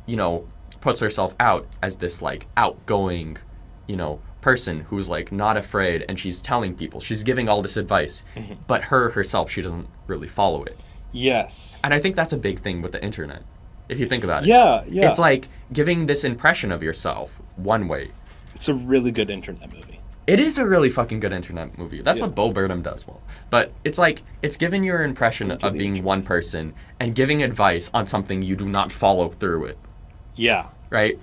you know, puts herself out as this, like, outgoing, you know, person who's, like, not afraid, and she's telling people. She's giving all this advice. Mm-hmm. But herself, she doesn't really follow it. Yes. And I think that's a big thing with the internet, if you think about it. Yeah. It's like giving this impression of yourself one way. It's a really good internet movie. It is a really fucking good internet movie. That's what Bo Burnham does well. But it's like, it's giving your impression of being one person and giving advice on something you do not follow through with. Yeah. Right?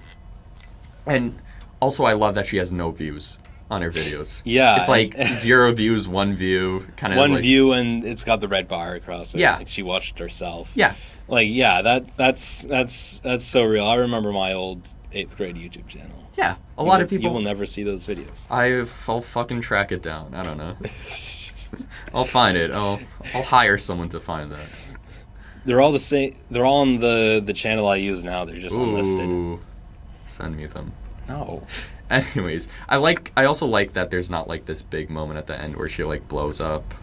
And also, I love that she has no views on her videos. Yeah. It's like 0 views, 1 view. Kind of one like, view, and it's got the red bar across it. Yeah. Like, she watched it herself. Yeah. Like, yeah, that's so real. I remember my old 8th grade YouTube channel. Yeah. A lot of people... You will never see those videos. I'll fucking track it down. I don't know. I'll find it. I'll hire someone to find that. They're all the same. They're all on the channel I use now. They're just unlisted. Ooh. Send me them. No. Anyways, I also like that there's not like this big moment at the end where she like blows up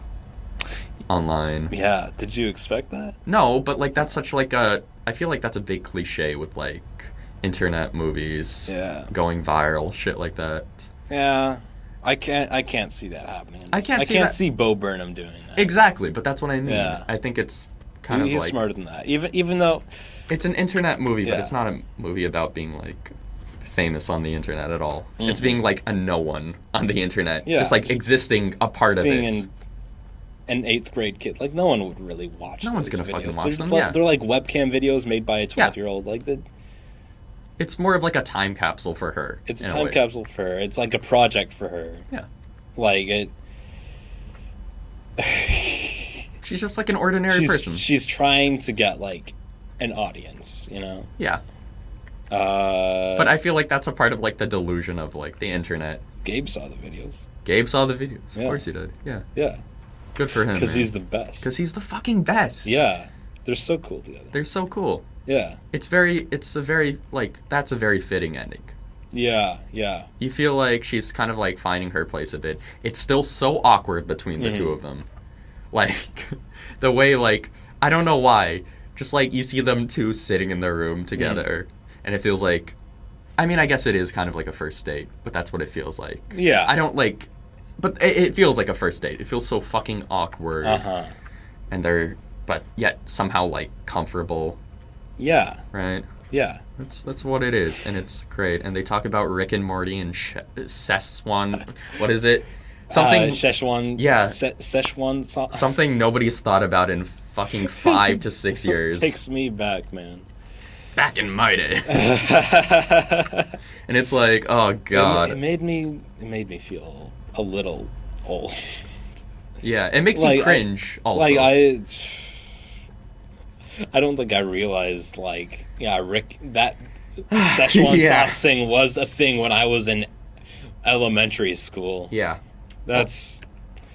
online. Yeah. Did you expect that? No, but like that's such like a... I feel like that's a big cliche with like internet movies. Yeah. Going viral, shit like that. Yeah. I can't see that happening. I can't see Bo Burnham doing that. Exactly, but that's what I mean. Yeah. I think it's kind of he's like... smarter than that. Even though... It's an internet movie, but Yeah. it's not a movie about being like famous on the internet at all. Mm-hmm. It's being like a no one on the internet. Yeah, just like just existing a part of being it. an 8th grade kid. Like, no one would really watch No one's gonna videos. fucking watch them, They're like webcam videos made by a 12-year-old. Like, It's more of like a time capsule for her. it's a time capsule for her. It's like a project for her. Yeah. Like, it... She's just like an ordinary person. She's trying to get, like, an audience, you know? Yeah. But I feel like that's a part of like the delusion of like the internet. Gabe saw the videos. Gabe saw the videos. Of Yeah. course he did. Yeah. Yeah. Good for him. Because man. he's the best. Because he's the fucking best. Yeah. They're so cool together. They're so cool. Yeah. It's a very like, that's a very fitting ending. Yeah. Yeah. You feel like she's kind of like finding her place a bit. It's still so awkward between the two of them. Like, the way like, I don't know why, just like you see them two sitting in their room together. And it feels like, I mean, I guess it is kind of like a first date, but that's what it feels like. Yeah. I don't like, but it feels like a first date. It feels so fucking awkward. Uh-huh. And but yet somehow like comfortable. Yeah. Right? Yeah. That's what it is, and it's great. And they talk about Rick and Morty and Szechuan, what is it? Something... Szechuan. Yeah. Szechuan. Something nobody's thought about in fucking 5 to 6 years. Takes me back, man. Back in my day. And it's like, oh god. It made me feel a little old. Yeah, it makes you cringe also. Like I don't think I realized Rick, that Szechuan sauce thing was a thing when I was in elementary school. Yeah. That's...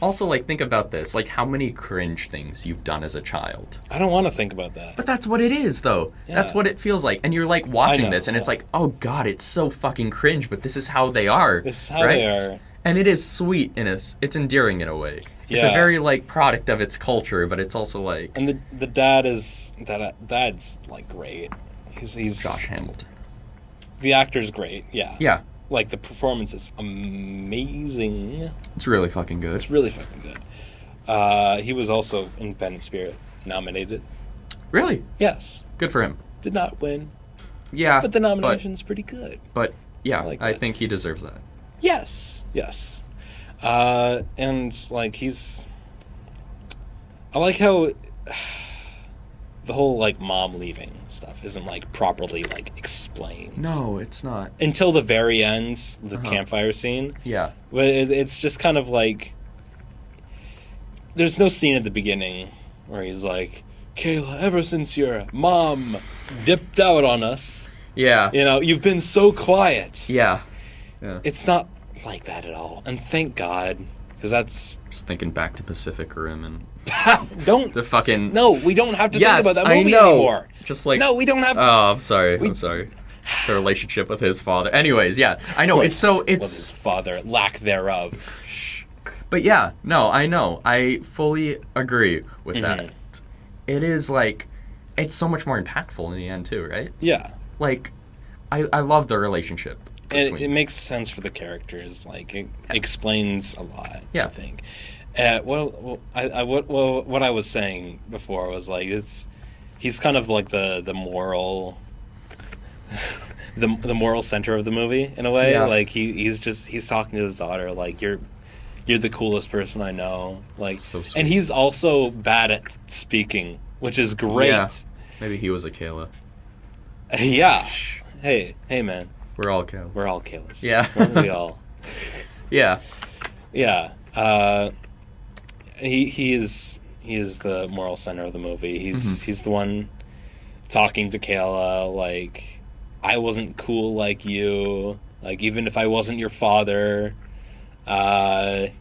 Also, like, think about this. Like, how many cringe things you've done as a child. I don't want to think about that. But that's what it is, though. Yeah. That's what it feels like. And you're, like, watching this, and it's like, oh, God, it's so fucking cringe, but this is how they are. This is how they are. And it is sweet, and it's endearing in a way. It's a very, like, product of its culture, but it's also, like... And the dad's, like, great. He's Josh Hamilton. The actor's great, yeah. Yeah. Like, the performance is amazing. It's really fucking good. It's really fucking good. He was also Independent Spirit nominated. Really? Yes. Good for him. Did not win. Yeah. But the nomination's pretty good. But, yeah, I think he deserves that. Yes. Yes. And, like, I like how the whole, like, mom leaving stuff isn't, like, properly, like, explained. No, it's not. Until the very end, the campfire scene. Yeah. But it's just kind of like... There's no scene at the beginning where he's like, Kayla, ever since your mom dipped out on us, Yeah. You know, you've been so quiet. Yeah. It's not like that at all. And thank God, because that's... Just thinking back to Pacific Rim and... Don't... The fucking... No, we don't have to think about that movie anymore. Just like... No, we don't have... Oh, I'm sorry. The relationship with his father. Anyways, yeah. I know, it's so... It's... With his father, lack thereof. But yeah, no, I know. I fully agree with that. It is like... It's so much more impactful in the end, too, right? Yeah. Like, I love the relationship. And it makes sense for the characters. Like, it explains a lot, I think. What I was saying before was, like, he's kind of like the moral... the moral center of the movie, in a way. Yeah. Like, he's talking to his daughter, like, you're the coolest person I know. Like, so sweet. And he's also bad at speaking, which is great. Yeah. Maybe he was a Kayla. Yeah. Hey, man. We're all Kaylas. We're all Kaylas. Yeah. Weren't we all? Yeah. Yeah. He is the moral center of the movie. He's the one talking to Kayla, like, I wasn't cool like you. Like, even if I wasn't your father, I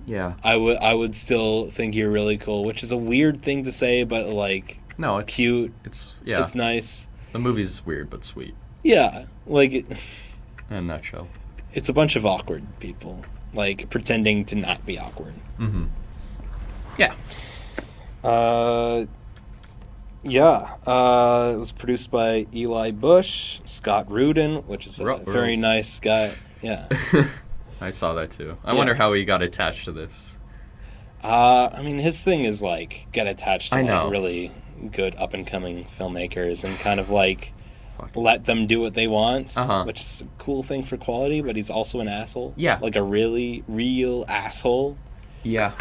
would still think you're really cool, which is a weird thing to say, but, like, no, it's cute. It's nice. The movie's weird but sweet. Yeah, like in a nutshell. It's a bunch of awkward people, like, pretending to not be awkward. Mm-hmm. Yeah. It was produced by Eli Bush, Scott Rudin, which is a very nice guy. Yeah. I saw that too. I wonder how he got attached to this. I mean, his thing is, like, get attached to like really good up and coming filmmakers and kind of like let them do what they want, which is a cool thing for quality, but he's also an asshole. Yeah. Like a really real asshole. Yeah.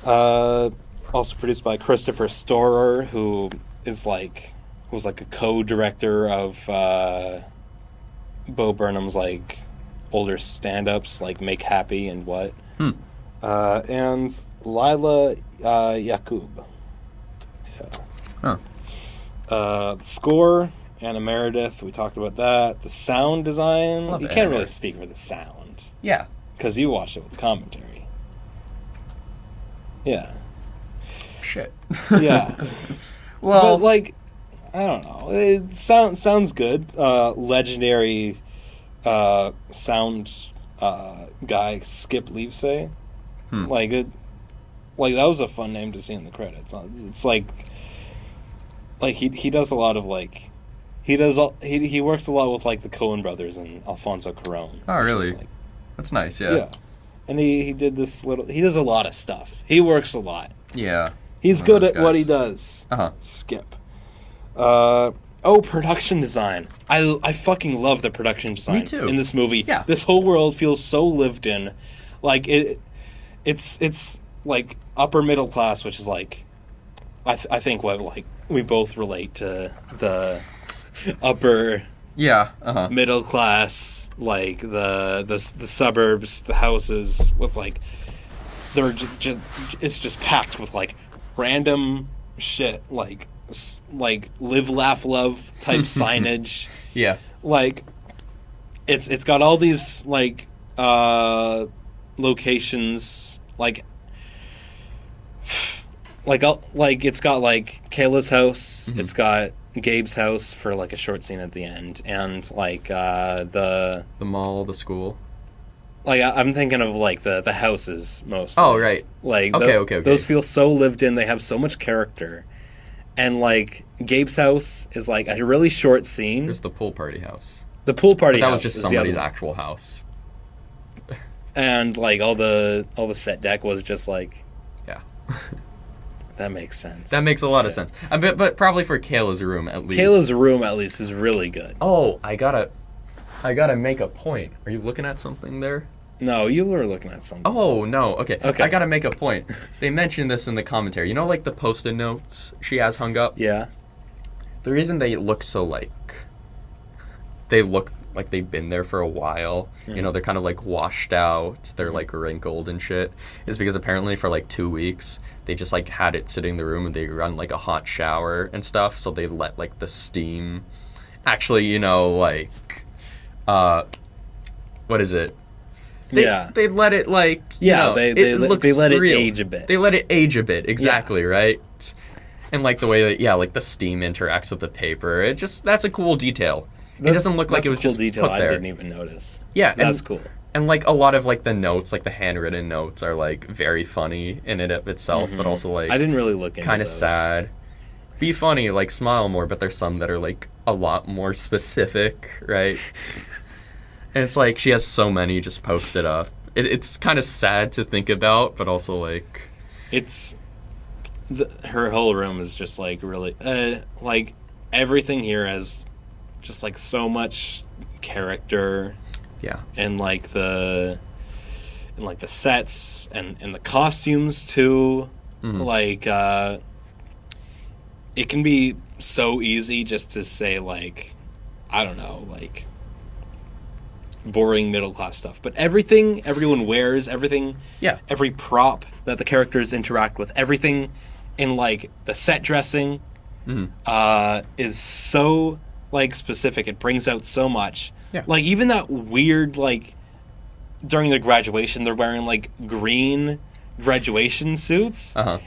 Also produced by Christopher Storer, who was like a co-director of Bo Burnham's, like, older stand-ups, like Make Happy and What. And Lila Yakub. Yeah. The score, Anna Meredith, we talked about that. The sound design, you can't really speak for the sound. Yeah. Because you watched it with commentary. Yeah. Shit. Yeah. Well, but, like, I don't know. It sounds good. Legendary sound guy Skip Leavesay. Like that was a fun name to see in the credits. It's like he does a lot of, like, he works a lot with, like, the Coen brothers and Alfonso Cuarón. Oh, really? Like, that's nice. Yeah. Yeah. And he did this he does a lot of stuff. He works a lot. Yeah. He's good at what he does. Skip. Production design. I fucking love the production design. Me too. In this movie. Yeah. This whole world feels so lived in. Like, it's like upper middle class, which is, like, I think what, like, we both relate to the upper middle class, like the suburbs, the houses with, like, it's just packed with, like, random shit, like live, laugh, love type signage. Yeah. Like, it's got all these, like, locations, like it's got, like, Kayla's house, it's got Gabe's house for, like, a short scene at the end, and, like, the mall, the school. Like, I'm thinking of, like, the houses mostly. Oh, right. Like, okay. Those feel so lived in. They have so much character. And, like, Gabe's house is, like, a really short scene. There's the pool party house. The pool party house. That was just somebody's actual house. And, like, all the set deck was just, like... Yeah. That makes sense. That makes a lot of sense. But probably for Kayla's room, at least. Kayla's room, at least, is really good. Oh, I gotta make a point. Are you looking at something there? No, you were looking at something. Oh, no. Okay. I gotta make a point. They mentioned this in the commentary. You know, like, the Post-it notes she has hung up? Yeah. The reason they look so, like... They look like they've been there for a while. You know, they're kind of, like, washed out. They're, like, wrinkled and shit. Is because apparently for, like, 2 weeks, they just, like, had it sitting in the room and they run, like, a hot shower and stuff. So they let, like, the steam actually, you know, like, what is it? They let it, like, you know, they let it real. age a bit. They let it age a bit, exactly, right? And, like, the way that, like, the steam interacts with the paper, that's a cool detail. It doesn't look like it was cool just detail put there. I didn't even notice. Yeah. That's cool. And, like, a lot of, like, the notes, like, the handwritten notes are, like, very funny in it of itself, but also, like... I didn't really look into kind of those. sad. Be funny, like, smile more, but there's some that are, like, a lot more specific, right? And it's like, she has so many just posted up. It's kind of sad to think about, but also, like... It's... her whole room is just, like, really... like, everything here has just, like, so much character... Yeah. And like the sets and the costumes too. Like it can be so easy just to say, like, I don't know, like boring middle class stuff. But everything everyone wears, everything, every prop that the characters interact with, everything in like the set dressing is so like specific. It brings out so much. Yeah. Like, even that weird, like, during their graduation, they're wearing, like, green graduation suits. Uh-huh.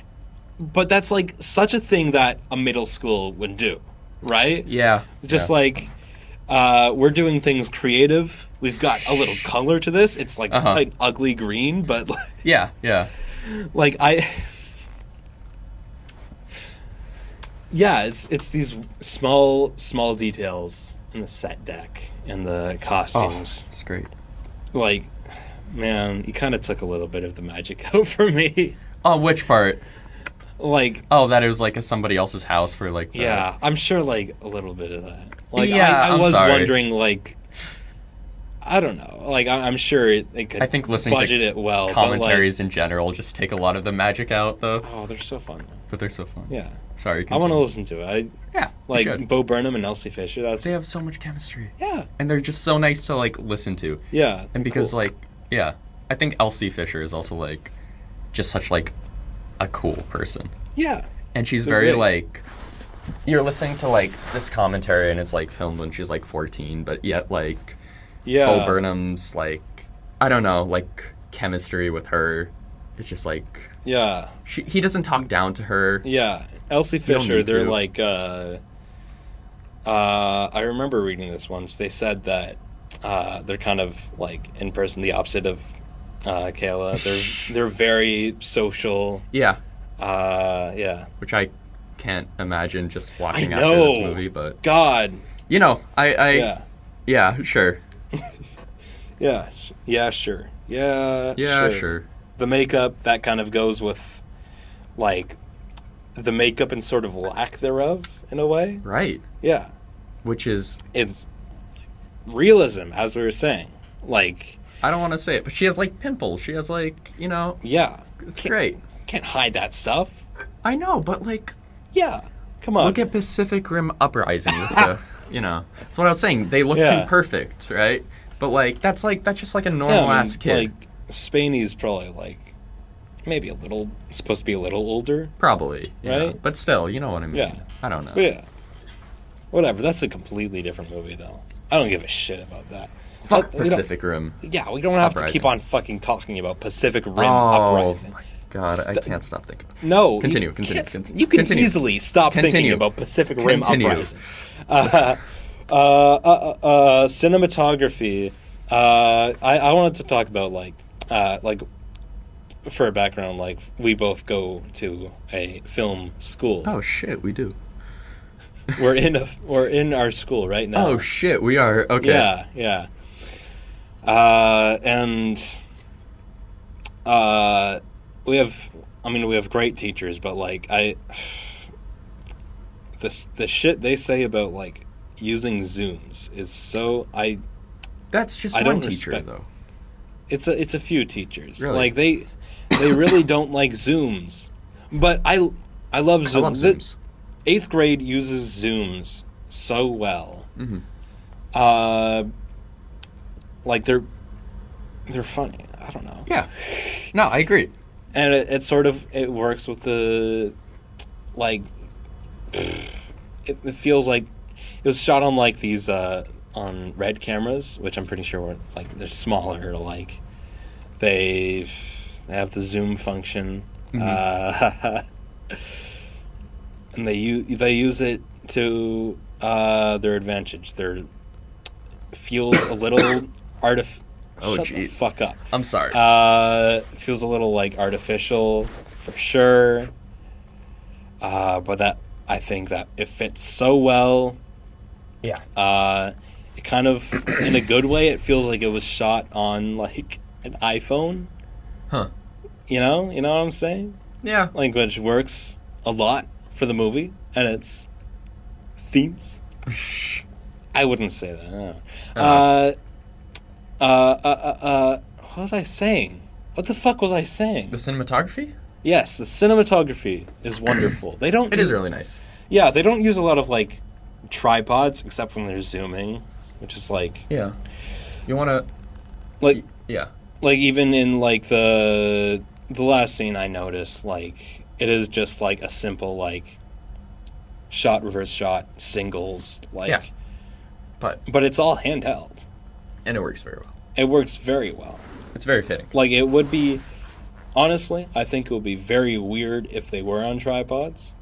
But that's, like, such a thing that a middle school would do, right? Yeah. Just, like, we're doing things creative. We've got a little color to this. It's, like, ugly green, but... Like, yeah. Like, Yeah, it's these small details in the set deck and the costumes. Oh, it's great. Like, man, you kind of took a little bit of the magic out for me. Oh, which part? Like, that it was like somebody else's house for like. Yeah, I'm sure like a little bit of that. Like, yeah, I was wondering, like, I don't know. Like, I'm sure they could. I think listening budget to it well. Commentaries but, like, in general just take a lot of the magic out, though. Oh, they're so fun. But they're so fun. Yeah. Sorry. I want to listen to it. Like Bo Burnham and Elsie Fisher. They have so much chemistry. Yeah. And they're just so nice to like listen to. Yeah. And because I think Elsie Fisher is also like just such like a cool person. Yeah. And she's very like, you're listening to like this commentary and it's like filmed when she's like 14, but yet like Bo Burnham's like, I don't know, like chemistry with her. It's just like, he doesn't talk down to her. Yeah. Elsie Fisher, they're like, I remember reading this once. They said that they're kind of like in person the opposite of Kayla. They're very social. Yeah. Which I can't imagine just watching after this movie, but God, you know, yeah, sure. Yeah, sure. Yeah, sure. The makeup, that kind of goes with like the makeup and sort of lack thereof in a way. Right. Yeah. Which is... It's realism, as we were saying. Like... I don't want to say it, but she has, like, pimples. She has, like, you know... Yeah. It's great. Can't hide that stuff. I know, but, like... Yeah. Come on. Look at Pacific Rim Uprising with the... You know... That's what I was saying. They look too perfect, right? But, like, that's just, like, a normal-ass kid. Like, Spaney's probably, like... Maybe a little... supposed to be a little older. Probably. Right? Know? But still, you know what I mean. Yeah. I don't know. Yeah. Whatever. That's a completely different movie, though. I don't give a shit about that. Fuck Pacific Rim. Yeah, we don't have Uprising. to keep on fucking talking about Pacific Rim Uprising. Oh, my God. I can't stop thinking. No. Continue. You can easily stop thinking about Pacific Rim Uprising. Cinematography. I wanted to talk about, like, for a background, like, we both go to a film school. Oh shit, we do. We're in our school right now. Oh shit, we are. Okay. Yeah. And we have great teachers, but like the shit they say about like using Zooms is so That's just I one don't teacher respect, though. It's a few teachers. Really? Like they really don't like Zooms. But I love Zooms. I love Zooms. 8th grade uses Zooms so well. Mm-hmm. Like they're funny. I don't know. Yeah. No, I agree. And it sort of it works with the like it feels like was shot on like these on Red cameras, which I'm pretty sure were like they're smaller. Like they have the zoom function, and they use it to their advantage. Their feels a little Shut the fuck up. I'm sorry. Feels a little like artificial for sure. But that I think that it fits so well. Yeah. It kind of, in a good way, it feels like it was shot on like an iPhone. Huh. You know what I'm saying? Yeah. Like, which works a lot for the movie and its themes. I wouldn't say that. No. What was I saying? What the fuck was I saying? The cinematography? Yes, the cinematography is wonderful. It is really nice. Yeah, they don't use a lot of like tripods except when they're zooming, which is like yeah. You want to like yeah. Like even in like the last scene I noticed, like it is just like a simple like shot reverse shot singles like yeah. But it's all handheld. And it works very well. It works very well. It's very fitting. Like it would be honestly, I think it would be very weird if they were on tripods.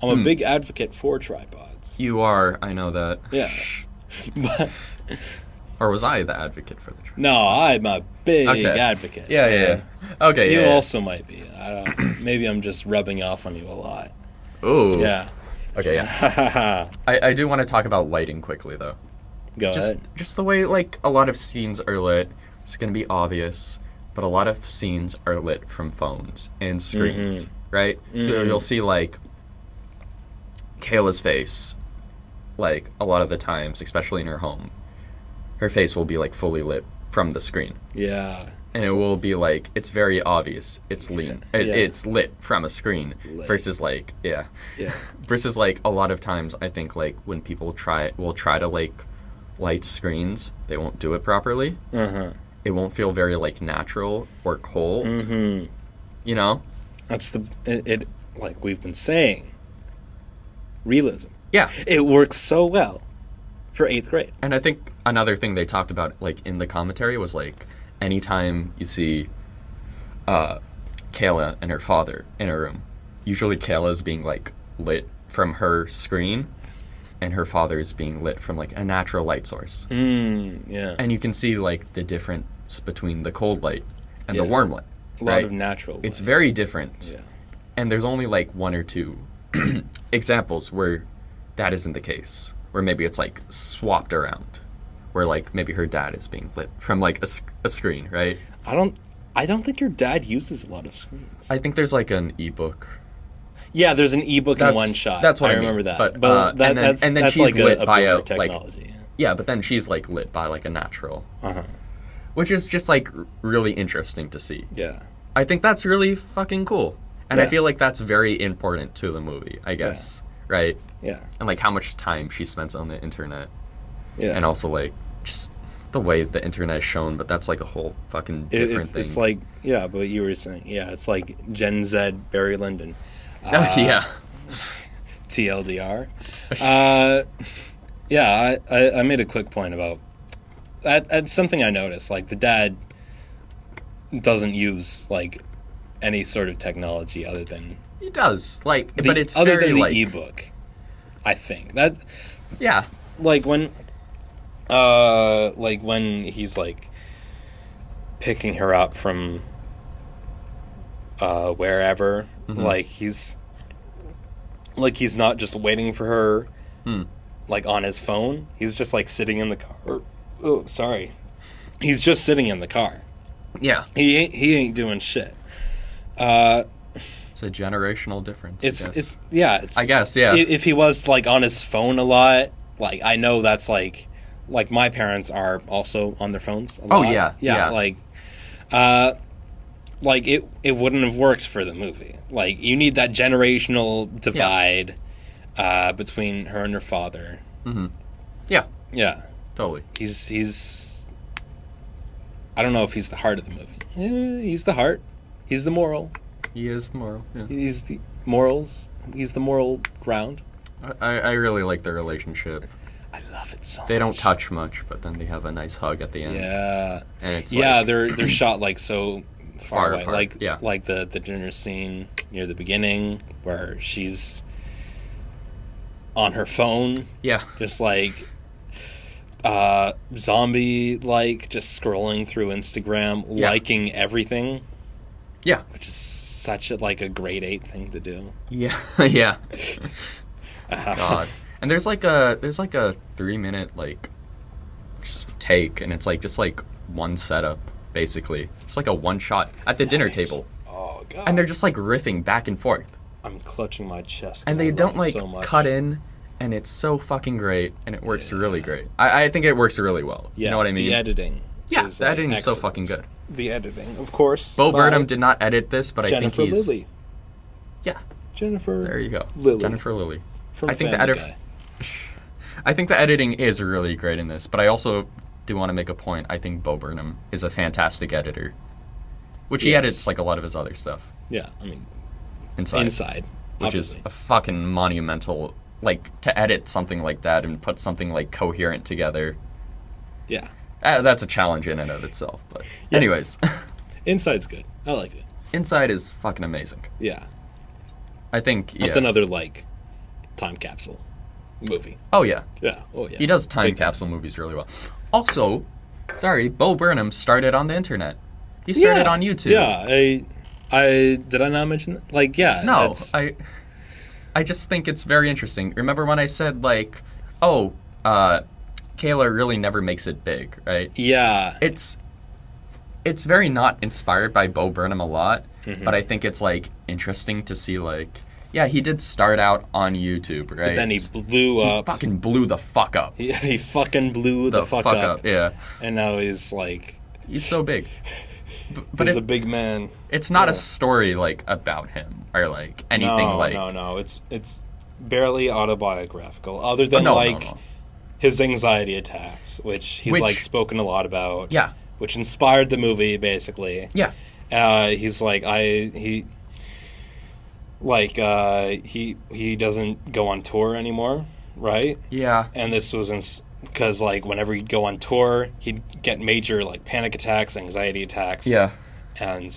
I'm a big advocate for tripods. You are, I know that. Yes. But or was I the advocate for the tripod? No, I'm a big advocate. Yeah. Okay, you also might be. I don't. Maybe I'm just rubbing off on you a lot. Ooh. Yeah. Okay, yeah. I do want to talk about lighting quickly, though. Go ahead. Just the way, like, a lot of scenes are lit. It's going to be obvious, but a lot of scenes are lit from phones and screens, right? So you'll see, like, Kayla's face, like, a lot of the times, especially in her home, her face will be, like, fully lit from the screen. Yeah. And it will be, like, it's very obvious. It's lit. It's lit from a screen versus, like, versus, like, a lot of times, I think, like, when people will try to, like, light screens, they won't do it properly. It won't feel very, like, natural or cold. You know? That's it like we've been saying. Realism. Yeah. It works so well for 8th grade. And I think another thing they talked about, like, in the commentary was, like, anytime you see Kayla and her father in a room, usually Kayla's being, like, lit from her screen, and her father's being lit from, like, a natural light source. Yeah. And you can see, like, the difference between the cold light and the warm light. A lot of natural light. It's very different. Yeah. And there's only, like, one or two examples where that isn't the case. Where maybe it's, like, swapped around. Where, like, maybe her dad is being lit from, like, a screen, right? I don't think your dad uses a lot of screens. I think there's, like, an ebook. Yeah, there's an ebook in one shot. That's what I remember mean. that. But that's she's like lit by a technology. Yeah, but then she's, like, lit by, like, a natural. Which is just, like, really interesting to see. Yeah. I think that's really fucking cool. And I feel like that's very important to the movie, I guess. Right? Yeah. And, like, how much time she spends on the internet. Yeah. And also, like, just the way the internet is shown, but that's, like, a whole fucking different thing. It's like, yeah, but you were saying, it's like Gen Z Barry Lyndon. Yeah. TLDR. I made a quick point about that's something I noticed. Like, the dad doesn't use, like, any sort of technology other than... He does. Like, but it's other very, than the like... ebook, I think. That... Yeah. Like, when he's, like, picking her up from wherever, like, he's not just waiting for her, like, on his phone. He's just, like, sitting in the car. Oh, sorry. He's just sitting in the car. Yeah. He ain't doing shit. It's a generational difference. I guess, yeah. If he was, like, on his phone a lot, like, I know that's, like my parents are also on their phones a lot. Oh, yeah. Yeah, like, it wouldn't have worked for the movie. Like, you need that generational divide between her and her father. Yeah. Yeah. Totally. He's... I don't know if he's the heart of the movie. He's the heart. He's the moral. He is the moral. Yeah. He's the morals. He's the moral ground. I really like their relationship. I love it so much. They don't touch much, but then they have a nice hug at the end. Yeah. And it's they're shot like so far away. Apart. Like the dinner scene near the beginning where she's on her phone. Yeah. Just like zombie like just scrolling through Instagram, liking everything. Yeah. Which is such a grade 8 thing to do. Yeah. Yeah. God. And there's like a 3-minute just take, and it's just one setup basically. It's like a one shot at the dinner table. Oh god. And they're just riffing back and forth. I'm clutching my chest. And they don't so cut in, and it's so fucking great, and it works really great. I think it works really well. Yeah, you know what I mean? The editing. Yeah, the editing is so fucking good. The editing, of course. Bo Burnham did not edit this, but I think he's... Jennifer Lilly. Yeah. Jennifer. There you go. Lilly. Jennifer Lilly. From I think Family Guy. I think the editing is really great in this, but I also do want to make a point. I think Bo Burnham is a fantastic editor, which he edits a lot of his other stuff. Yeah, I mean, Inside, which obviously. is a fucking monumental. To edit something like that and put something coherent together. Yeah, that's a challenge in and of itself. But anyways, Inside's good. I liked it. Inside is fucking amazing. Yeah, I think that's another time capsule movie. Oh yeah. Yeah. Oh yeah. He does time capsule movies really well. Also, Bo Burnham started on the internet. He started on YouTube. Yeah, I did I not mention that? No, I just think it's very interesting. Remember when I said Kayla really never makes it big, right? Yeah. It's very not inspired by Bo Burnham a lot, but I think it's interesting to see he did start out on YouTube, right? But then he blew up. He fucking blew the fuck up. He fucking blew the fuck up. Yeah. And now he's he's so big. But he's a big man. It's not a story about him or anything No. It's barely autobiographical, other than his anxiety attacks, which he's spoken a lot about. Yeah. Which inspired the movie, basically. Yeah. He's he doesn't go on tour anymore, right? Yeah. And this was because whenever he'd go on tour, he'd get major panic attacks, anxiety attacks. Yeah. And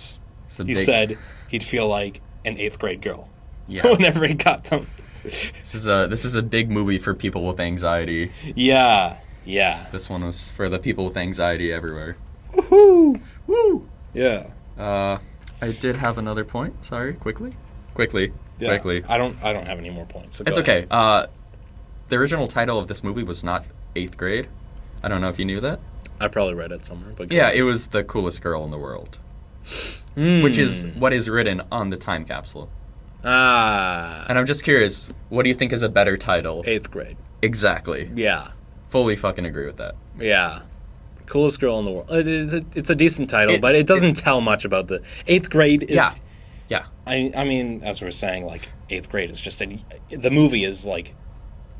he said he'd feel like an 8th grade girl. Yeah. Whenever he got them. This is a big movie for people with anxiety. Yeah. Yeah. This one was for the people with anxiety everywhere. Woohoo! Woo! Yeah. I did have another point. Sorry, quickly. Yeah. Quickly. I don't have any more points. So it's okay. The original title of this movie was not 8th grade. I don't know if you knew that. I probably read it somewhere. But yeah, it was The Coolest Girl in the World, which is what is written on the time capsule. Ah. And I'm just curious, what do you think is a better title? 8th grade. Exactly. Yeah. Fully fucking agree with that. Yeah. Coolest Girl in the World. It's a decent title, but it doesn't tell much about the 8th grade. Yeah. I mean, as we were saying, 8th grade is just the movie is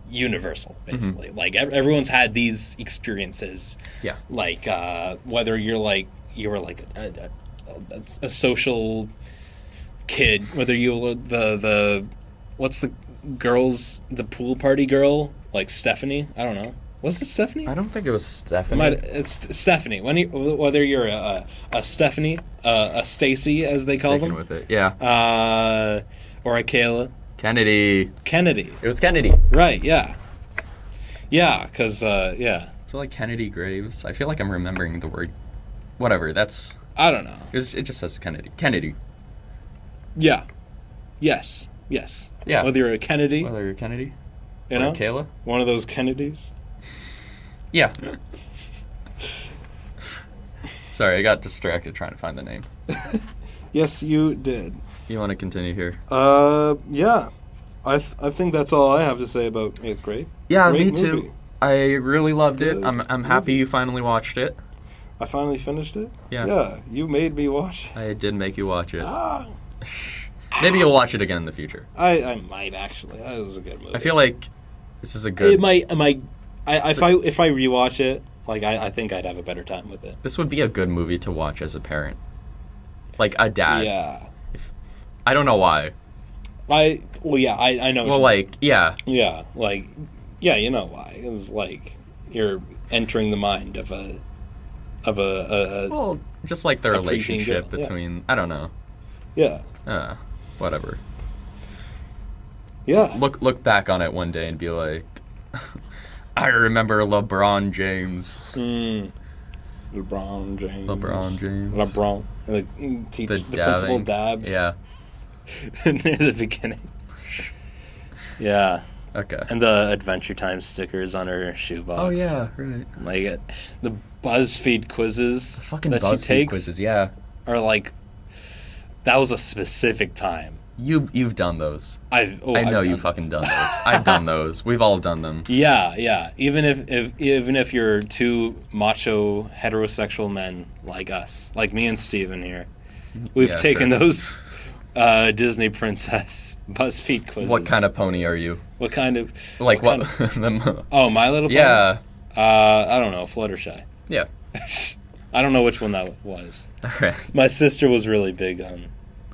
universal, basically. Mm-hmm. Everyone's had these experiences. Yeah. Whether you were a social kid, whether you were the what's the girls, the pool party girl, Stephanie. I don't know. Was it Stephanie? I don't think it was Stephanie. It's Stephanie. Whether you're a Stephanie, a Stacy, as they call them. With it, yeah. Or a Kayla. Kennedy. It was Kennedy. Right, yeah. Yeah, because, yeah. So, Kennedy Graves. I feel like I'm remembering the word. Whatever, that's... I don't know. It just says Kennedy. Kennedy. Yeah. Yes. Yeah. Whether you're a Kennedy. You know? Kayla. One of those Kennedys. Yeah. Sorry, I got distracted trying to find the name. Yes, you did. You want to continue here? Yeah. I think that's all I have to say about 8th grade. Yeah, Great me movie. too. I really loved it. I'm happy you finally watched it. I finally finished it? Yeah. Yeah, you made me watch it. I did make you watch it. Ah. Maybe you'll watch it again in the future. I might, actually. That was a good movie. I feel like this is a good... If I rewatch it, I think I'd have a better time with it. This would be a good movie to watch as a parent. A dad. Yeah. I don't know why. I know. Well, yeah. Yeah, Yeah, you know why. It's like you're entering the mind of a well, just like the relationship between I don't know. Yeah. Whatever. Yeah. Look back on it one day and be like, I remember LeBron James. LeBron James. The principal dabs. Yeah. Near the beginning. Yeah. Okay. And the Adventure Time stickers on her shoebox. Oh yeah, right. Like the BuzzFeed quizzes. The fucking that BuzzFeed she takes quizzes, yeah. Are like, that was a specific time. You've done those. I know you've fucking done those. I've done those. We've all done them. Yeah. Even if you're two macho heterosexual men like us, like me and Steven here, we've taken those Disney princess BuzzFeed quizzes. What kind of pony are you? What kind of like what? Oh, My Little Pony. Yeah. I don't know, Fluttershy. Yeah. I don't know which one that was. All right. My sister was really big on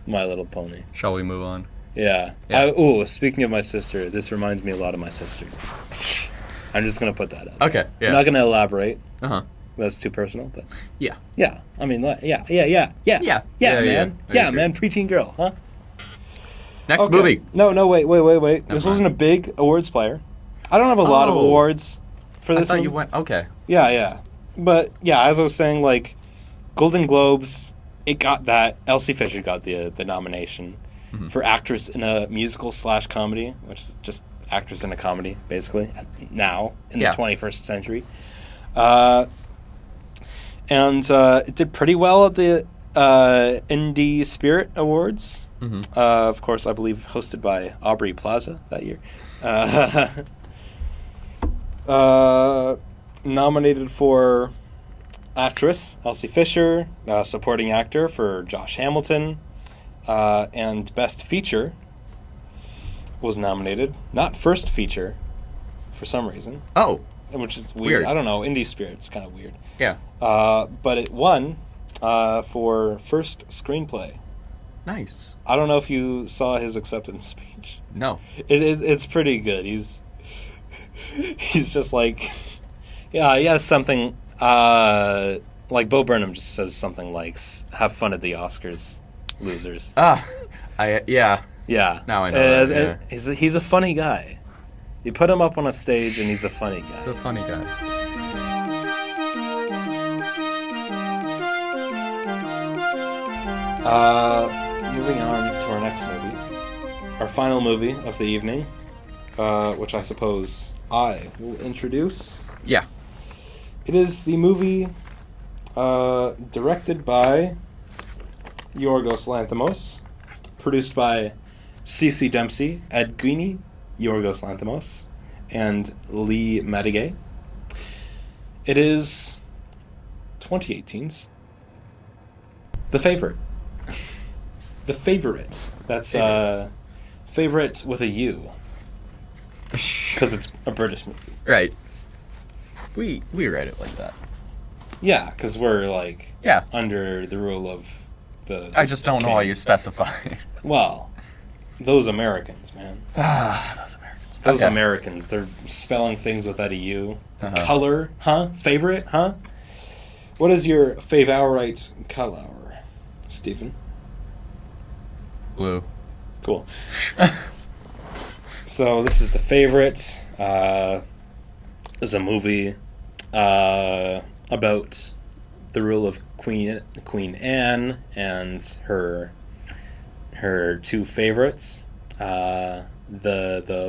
My Little Pony. Shall we move on? Yeah. Speaking of my sister, this reminds me a lot of my sister. I'm just gonna put that up. Okay. Yeah. I'm not gonna elaborate. That's too personal, but yeah. Yeah. I mean, yeah, man. Yeah, preteen girl, huh? Next movie. No, wait. This wasn't a big awards player. I don't have a lot of awards for this. I thought movie. you went okay. Yeah. But yeah, as I was saying, like Golden Globes, it got that. Elsie Fisher got the nomination for actress in a musical / comedy, which is just actress in a comedy, basically, now in the 21st century. And it did pretty well at the Indie Spirit Awards. Of course, I believe hosted by Aubrey Plaza that year. Nominated for actress Elsie Fisher, supporting actor for Josh Hamilton, and best feature was nominated. Not first feature, for some reason. Oh. Which is weird. I don't know. Indie Spirit's kind of weird. Yeah. But it won for first screenplay. Nice. I don't know if you saw his acceptance speech. No. It's pretty good. He's just like, yeah, he has something, like Bo Burnham just says something like, have fun at the Oscars, losers. Yeah. Yeah. Now I know that, He's a funny guy. You put him up on a stage and he's a funny guy. He's a funny guy. Moving on to our next movie. Our final movie of the evening, which I suppose I will introduce. Yeah. It is the movie directed by Yorgos Lanthimos, produced by Cece Dempsey, Ed Guini, Yorgos Lanthimos, and Lee Medigay. It is 2018's The Favorite. The Favorite. That's favorite with a U. Because it's a British movie. Right. We write it like that. Yeah, because we're like under the rule of the I just don't know why you specify. Well, those Americans, man. Those Americans. They're spelling things without a U. Color, huh? Favorite, huh? What is your favorite color, Stephen? Blue. Cool. So this is The Favorite. Is a movie about the rule of Queen Anne and her two favorites, the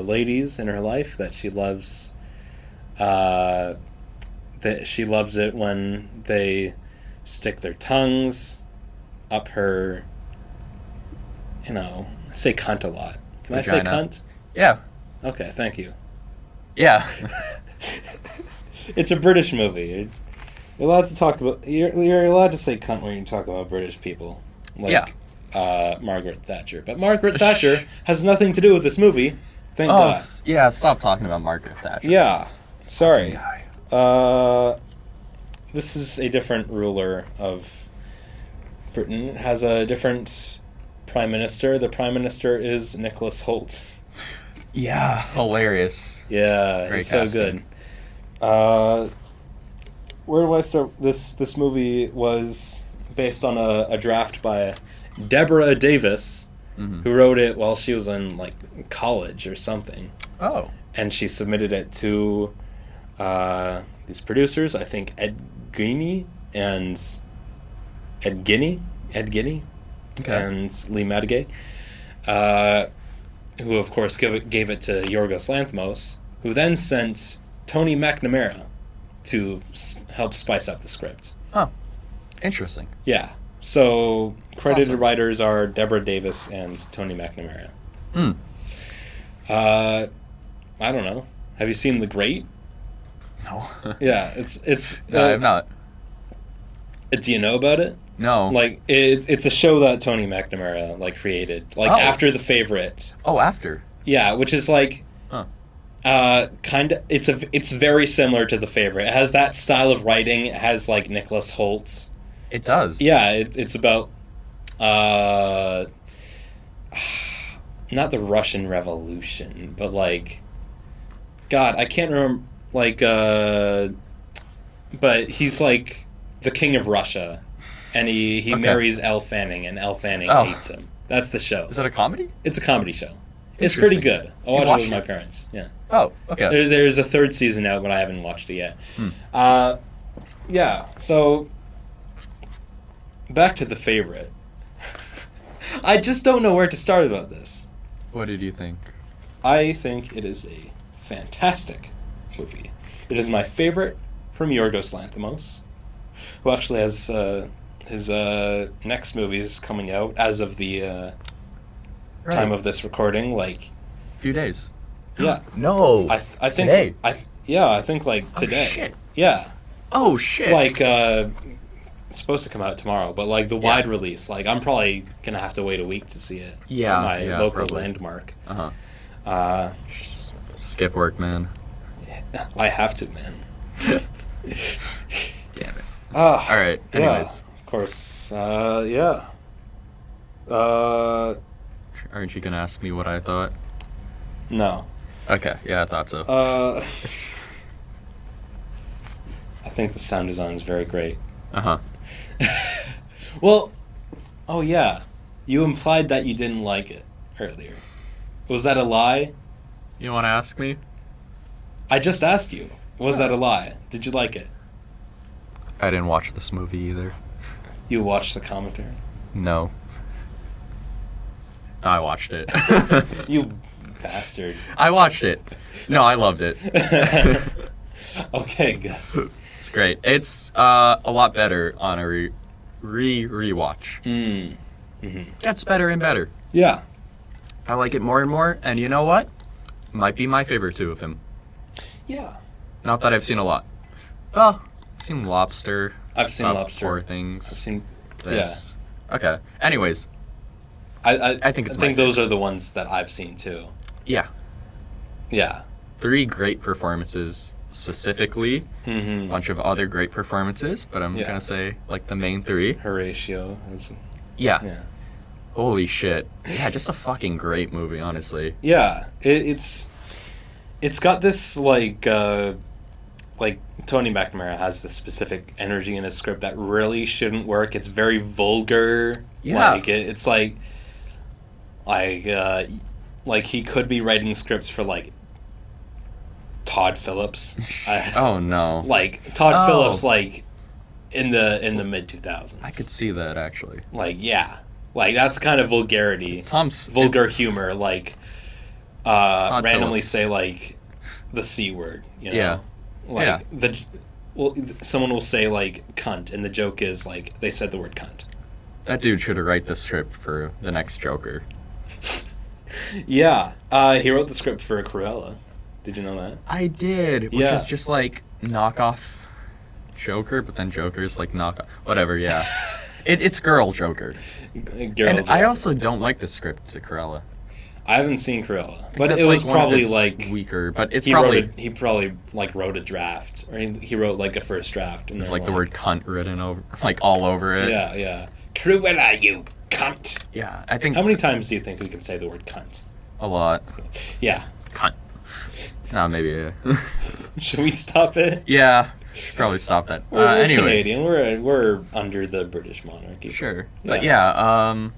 ladies in her life that she loves. That she loves it when they stick their tongues up her. I say cunt a lot. Can Vagina. I say cunt? Yeah. Okay, thank you. Yeah. It's a British movie. You're allowed to talk about. You're allowed to say cunt when you talk about British people, like Margaret Thatcher. But Margaret Thatcher has nothing to do with this movie. Thank God. Yeah. Stop talking about Margaret Thatcher. Yeah. Sorry. This is a different ruler of Britain. It has a different prime minister. The prime minister is Nicholas Hoult. Yeah, hilarious. Yeah, Great it's so casting. good. Where do I start? This movie was based on a draft by Deborah Davis, who wrote it while she was in like college or something. Oh. And she submitted it to these producers, I think Ed Guiney, Okay. and Lee Madgay, who of course gave it to Yorgos Lanthimos, who then sent Tony McNamara to help spice up the script. Oh, interesting. Yeah. So credited awesome. writers are Deborah Davis and Tony McNamara. Hmm. I don't know. Have you seen The Great? No. Yeah, it's. No, I have not. Do you know about it? No. Like it's a show that Tony McNamara like created, like after The Favorite. Oh, after. Yeah, which is like, kind of. It's very similar to The Favorite. It has that style of writing. It has like Nicholas Hoult. It does. Yeah, it's about, not the Russian Revolution, but like, God, I can't remember. Like, but he's like the king of Russia, and he marries Elle Fanning, and Elle Fanning hates him. That's the show. Is that a comedy? It's a comedy show. It's pretty good. I watched it with my parents. Yeah. Oh, okay. There's a third season out, but I haven't watched it yet. Yeah. So back to The Favorite. I just don't know where to start about this. What did you think? I think it is a fantastic movie. It is my favorite from Yorgos Lanthimos, who actually has his next movies coming out as of the time of this recording. Like, few days. Yeah. No. I think today. I think like today. Oh, shit. Yeah. Oh shit. Like it's supposed to come out tomorrow, but like the wide release, like I'm probably gonna have to wait a week to see it. Yeah. At my local probably. landmark. Skip work, man. I have to, man. Damn it. All right. Anyways. Yeah, of course. Yeah. Aren't you gonna ask me what I thought? No. Okay. Yeah, I thought so. I think the sound design is very great. Well, oh yeah, you implied that you didn't like it earlier. Was that a lie? You want to ask me? I just asked you. Was that a lie? Did you like it? I didn't watch this movie either. You watched the commentary? No. I watched it. You bastard. I watched it. No, I loved it. Okay, good. It's great. It's a lot better on a rewatch. Mm-hmm. Gets better and better. Yeah. I like it more and more, and you know what? Might be my favorite too of him. Yeah. Not that I've seen a lot. Oh, I've seen Lobster. I've seen Lobster. Poor Things. I've seen this. Yeah. Okay. Anyways. I think it's I think those are the ones that I've seen too. Yeah. Yeah. 3 great performances specifically. Mm-hmm. A bunch of other great performances, but I'm gonna say like the main 3. Horatio. Yeah. Holy shit. Yeah, just a fucking great movie, honestly. Yeah. It's got this like Tony McNamara has this specific energy in his script that really shouldn't work. It's very vulgar. Yeah. Like it's like he could be writing scripts for like Todd Phillips. Oh no. Like Todd Phillips, like in the mid 2000s. I could see that actually. Like like that's kind of vulgarity. Vulgar humor. Like randomly Phillips. say like the C word. You know? Yeah. Like someone will say like cunt, and the joke is like they said the word cunt. That dude should write the script for the next Joker. Yeah, he wrote the script for Cruella. Did you know that? I did, which is just like knockoff Joker, but then Joker's like knockoff. Whatever, yeah. It's girl Joker. Joker. I also don't like the script to Cruella. I haven't seen Cruella, but it was probably like weaker. But it's he probably like wrote a draft, or he wrote like a first draft, and there's like the word cunt written over, like all over it. Yeah. Cruella, you cunt. Yeah, I think. How many times do you think we can say the word cunt? A lot. Yeah. Cunt. Nah, maybe. Should we stop it? Yeah, should probably stop that. We're anyway. Canadian. We're under the British monarchy. Sure. Yeah. But yeah,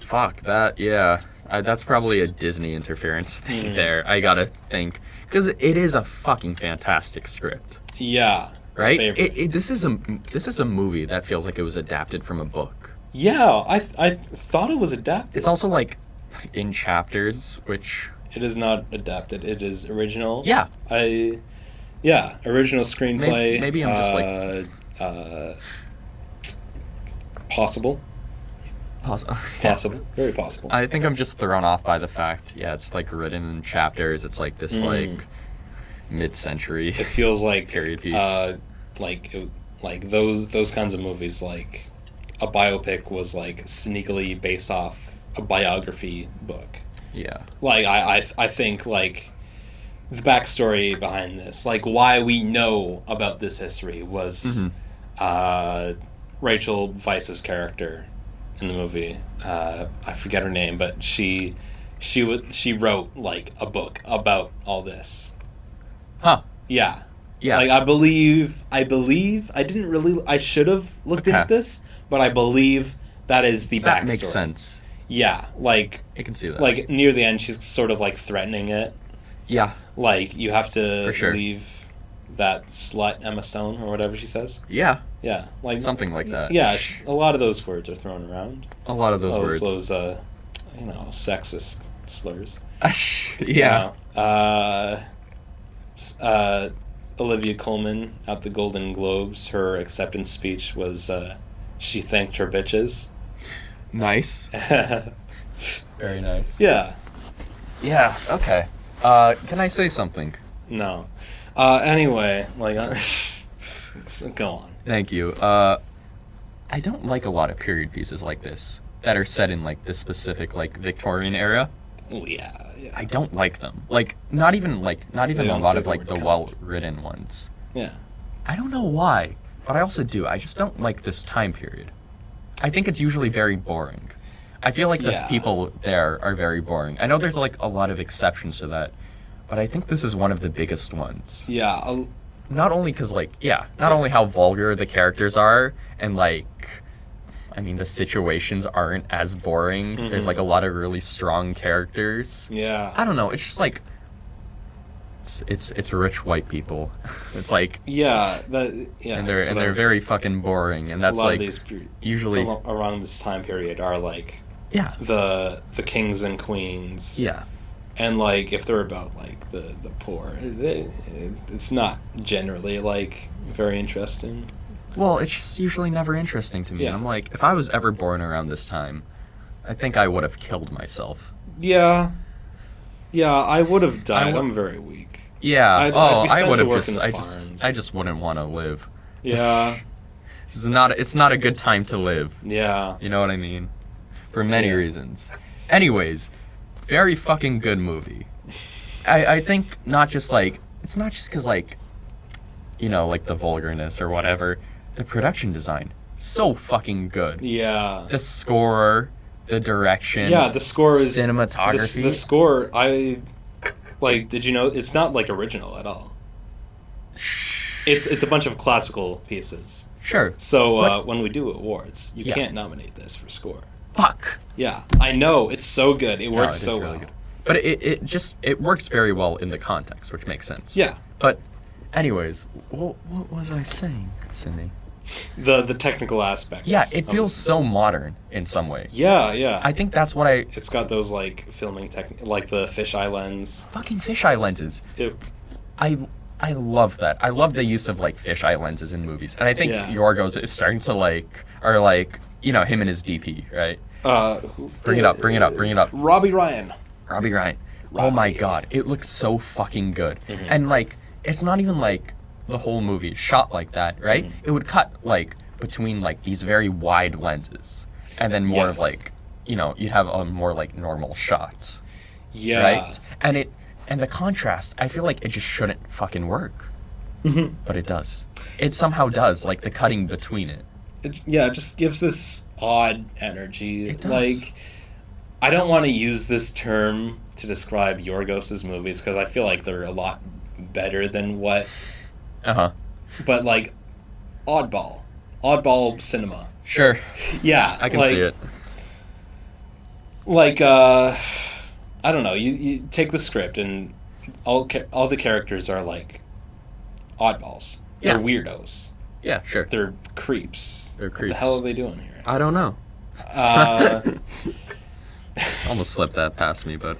fuck that. Yeah, that's probably a Disney interference thing there. I gotta think, because it is a fucking fantastic script. Yeah. Right. This is a movie that feels like it was adapted from a book. Yeah, I thought it was adapted. It's also like in chapters, which it is not adapted. It is original. Yeah. Original screenplay. Maybe I'm just possible. Possible. Very possible. I think I'm just thrown off by the fact, it's like written in chapters. It's like this like mid-century. It feels like period piece. Like those kinds of movies, like a biopic was like sneakily based off a biography book. Yeah. Like I think like the backstory behind this, like why we know about this history was Rachel Weisz's character in the movie. I forget her name, but she wrote like a book about all this. Huh. Yeah. Yeah. Like I believe I should have looked into this, but I believe that is the backstory. That makes sense. Yeah, like I can see that. Like near the end she's sort of like threatening it. Yeah. Like you have to leave that slut Emma Stone or whatever she says. Yeah. Yeah, like something like that. Yeah, a lot of those words are thrown around. A lot of those words. Those sexist slurs. Yeah. Olivia Colman at the Golden Globes, her acceptance speech was she thanked her bitches. Nice. Very nice. Yeah. Yeah, okay. Can I say something? No. Anyway, like go on. Thank you. I don't like a lot of period pieces like this that are set in like the specific like Victorian era. Oh yeah. I don't like them. Like not even a lot of like the well-written ones. Yeah. I don't know why, but I also do. I just don't like this time period. I think it's usually very boring. I feel like the people there are very boring. I know there's like a lot of exceptions to that, but I think this is one of the biggest ones. Yeah. Not only because not only how vulgar the characters are, and like, I mean, the situations aren't as boring. Mm-hmm. There's like a lot of really strong characters. Yeah. I don't know. It's just like it's rich white people. It's like and they're very fucking boring, and that's a lot like of these usually around this time period are like the kings and queens. Yeah. And like if they're about like the poor, it's not generally like very interesting. Well, it's just usually never interesting to me. Yeah. I'm like, if I was ever born around this time, I think I would have killed myself. Yeah, I would have died. I'm very weak. Yeah. I would have just. I just wouldn't want to live. Yeah. It's not a good time to live. Yeah. You know what I mean? For many reasons. Anyways, very fucking good movie. I think not just like it's not just because like, you know, like the vulgarness or whatever. The production design, so fucking good. Yeah. The score, the direction. Yeah, the score is cinematography. The score, did you know it's not like original at all? It's a bunch of classical pieces. Sure. So when we do awards, you can't nominate this for score. Fuck. Yeah, I know, it's so good. It works so well. Good. But it works very well in the context, which makes sense. Yeah. But anyways, what was I saying, Sidney? The technical aspects. Yeah, it feels so modern in some way. Yeah. I think that's what It's got those like filming like the fisheye lens. Fucking fisheye lenses. I love that. I love the use of like fisheye lenses in movies, and I think Yorgos is starting to him and his DP, right? Bring it up. Robbie Ryan. Oh my god, it looks so fucking good. Mm-hmm. And like, it's not even like the whole movie shot like that, right? Mm-hmm. It would cut like between like these very wide lenses, and then more of like, you know, you'd have a more like normal shots. Yeah. Right? And the contrast, I feel like it just shouldn't fucking work. Mm-hmm. But it does. It somehow does, like the cutting between it. It just gives this odd energy. It does. Like, I don't want to use this term to describe Yorgos's movies because I feel like they're a lot better than what. But like, oddball cinema. Sure. Yeah, I can see it. Like, I don't know. You take the script and all the characters are like oddballs. Yeah. They're weirdos. Yeah, sure. They're creeps. They're creeps. What the hell are they doing here? I don't know. Almost slipped that past me, but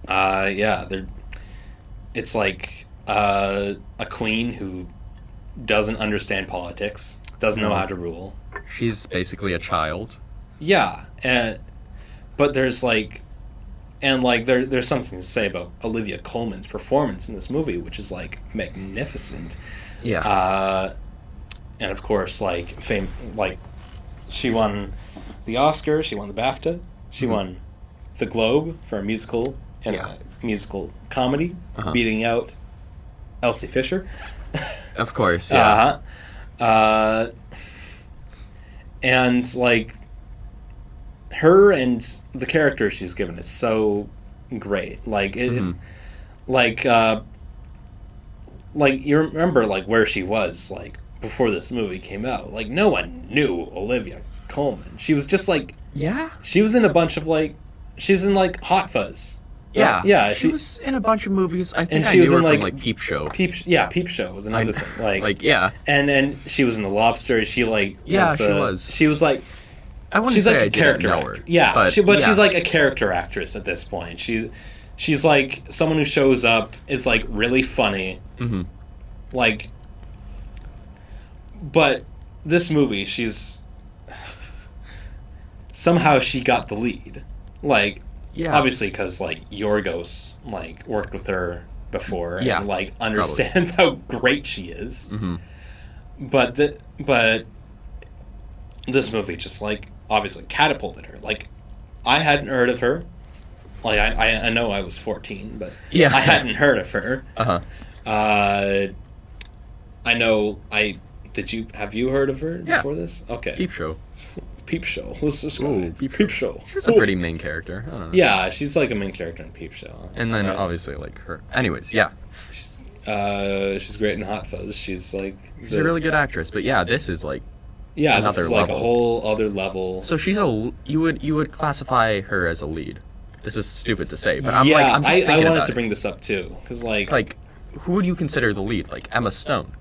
yeah, it's like a queen who doesn't understand politics, doesn't know how to rule. She's basically a child. Yeah, but there's like, and like there's something to say about Olivia Colman's performance in this movie, which is like magnificent. Yeah. And of course, like she won the Oscar, she won the BAFTA, she won the Globe for a musical and a musical comedy, beating out Elsie Fisher. Of course, yeah. And like her and the character she's given is so great. Like it, like you remember like where she was like before this movie came out. Like no one knew Olivia Colman. She was just like she was in a bunch of like she was in like Hot Fuzz. Yeah, yeah. She was in a bunch of movies. I think and I she knew was her in from Peep Show. Peep Show was another thing. Like yeah. And she was in The Lobster. She like she was. She was like. I wouldn't she's say like I a character didn't know actor. her. Yeah, but yeah. she's like a character actress at this point. She's like someone who shows up, is like really funny. Like, but this movie, she's somehow she got the lead. Like, obviously because like Yorgos like worked with her before and like understands how great she is. But this movie just like obviously catapulted her. Like, I hadn't heard of her. Like, I know I was 14, but I hadn't heard of her. I know have you heard of her before this? Okay. Peep Show. Peep Show. Who's this guy? Peep Show. She's a pretty main character. I don't know. Yeah, she's like a main character in Peep Show. And then obviously like her. Anyways, yeah. She's great in Hot Fuzz. She's like she's a really good actress, but yeah, this is like this is like a whole other level. So she's you would classify her as a lead. This is stupid to say, but I'm I wanted to bring this up too because like who would you consider the lead? Like Emma Stone.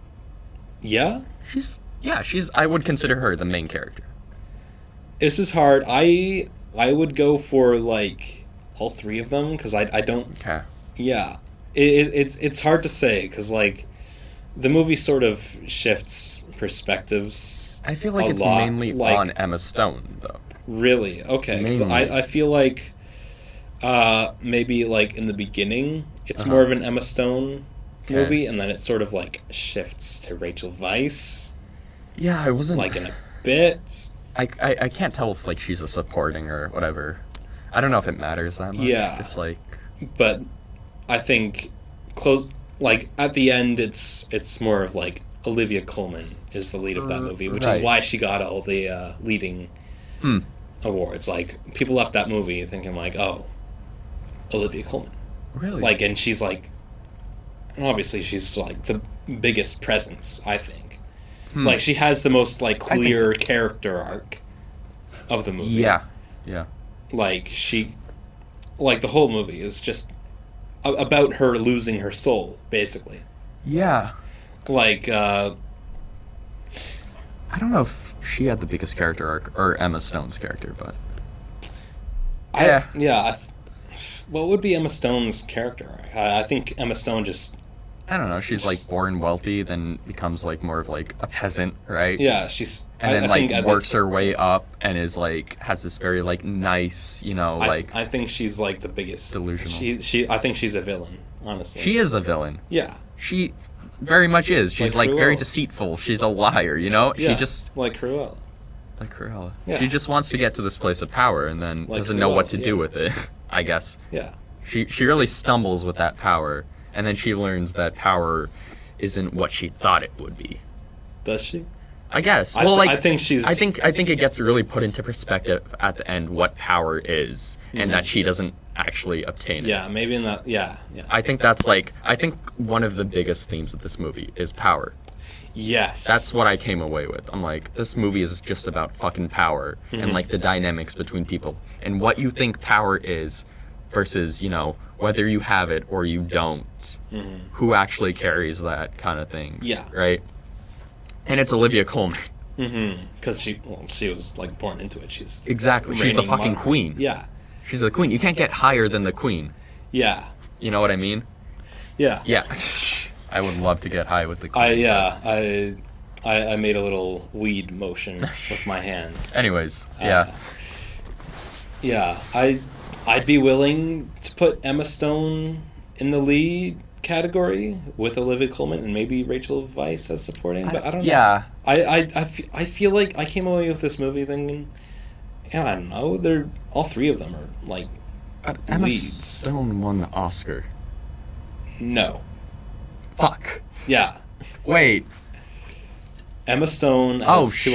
Yeah. She's I would consider her the main character. This is hard. I would go for like all three of them because I don't. Okay. Yeah, it's hard to say because like the movie sort of shifts perspectives. I feel like it's mainly like, on Emma Stone though. Really? Okay. Because I feel like maybe like in the beginning it's more of an Emma Stone movie, and then it sort of like shifts to Rachel Weisz. Yeah, I wasn't like in a bit. I can't tell if like she's a supporting or whatever. I don't know if it matters that much. Yeah, it's like. But I think like at the end, it's more of like Olivia Colman is the lead of that movie, which is why she got all the leading awards. Like people left that movie thinking like, oh, Olivia Colman. Really? Like, and she's like, and obviously she's like the biggest presence, I think. Like she has the most like clear character arc of the movie. Yeah. Like the whole movie is just about her losing her soul, basically. Yeah. Like, I don't know if she had the biggest character arc or Emma Stone's character, but what would be Emma Stone's character arc? I think Emma Stone just. I don't know. She's like born wealthy, then becomes like more of like a peasant, right? Yeah, she's and then works her way up and is like has this very like nice, like. I think she's like the biggest delusional. I think she's a villain, honestly. She is a villain. Yeah. She very much is. She's like very deceitful. She's a liar, Yeah, she just like Cruella. Like Cruella. Yeah. She just wants to get to this place of power and then doesn't know what to do with it. I guess. Yeah. She really stumbles with that power. And then she learns that power isn't what she thought it would be. Does she? I guess. I think she's. I think it gets really put into perspective at the end what power is, and that she doesn't actually obtain it. Yeah, maybe in that. Yeah. I think that's like. I think one of the biggest themes of this movie is power. Yes. That's what I came away with. I'm like, this movie is just about fucking power and like the dynamics between people and what you think power is versus, whether you have it or you don't. Who actually carries that kind of thing? Yeah. Right. And it's Olivia Colman. Because she was like born into it. She's exactly. She's the fucking queen. Yeah. She's the queen. You can't get higher than the queen. Yeah. You know what I mean? Yeah. Yeah. I would love to get high with the queen. I made a little weed motion with my hands. Anyways, yeah. I'd be willing to put Emma Stone in the lead category with Olivia Colman and maybe Rachel Weisz as supporting, but I don't know. Yeah. I feel like I came away with this movie thinking, I don't know, all three of them are like Emma leads. Stone won the Oscar. No. Fuck. Yeah. Wait. Emma Stone has she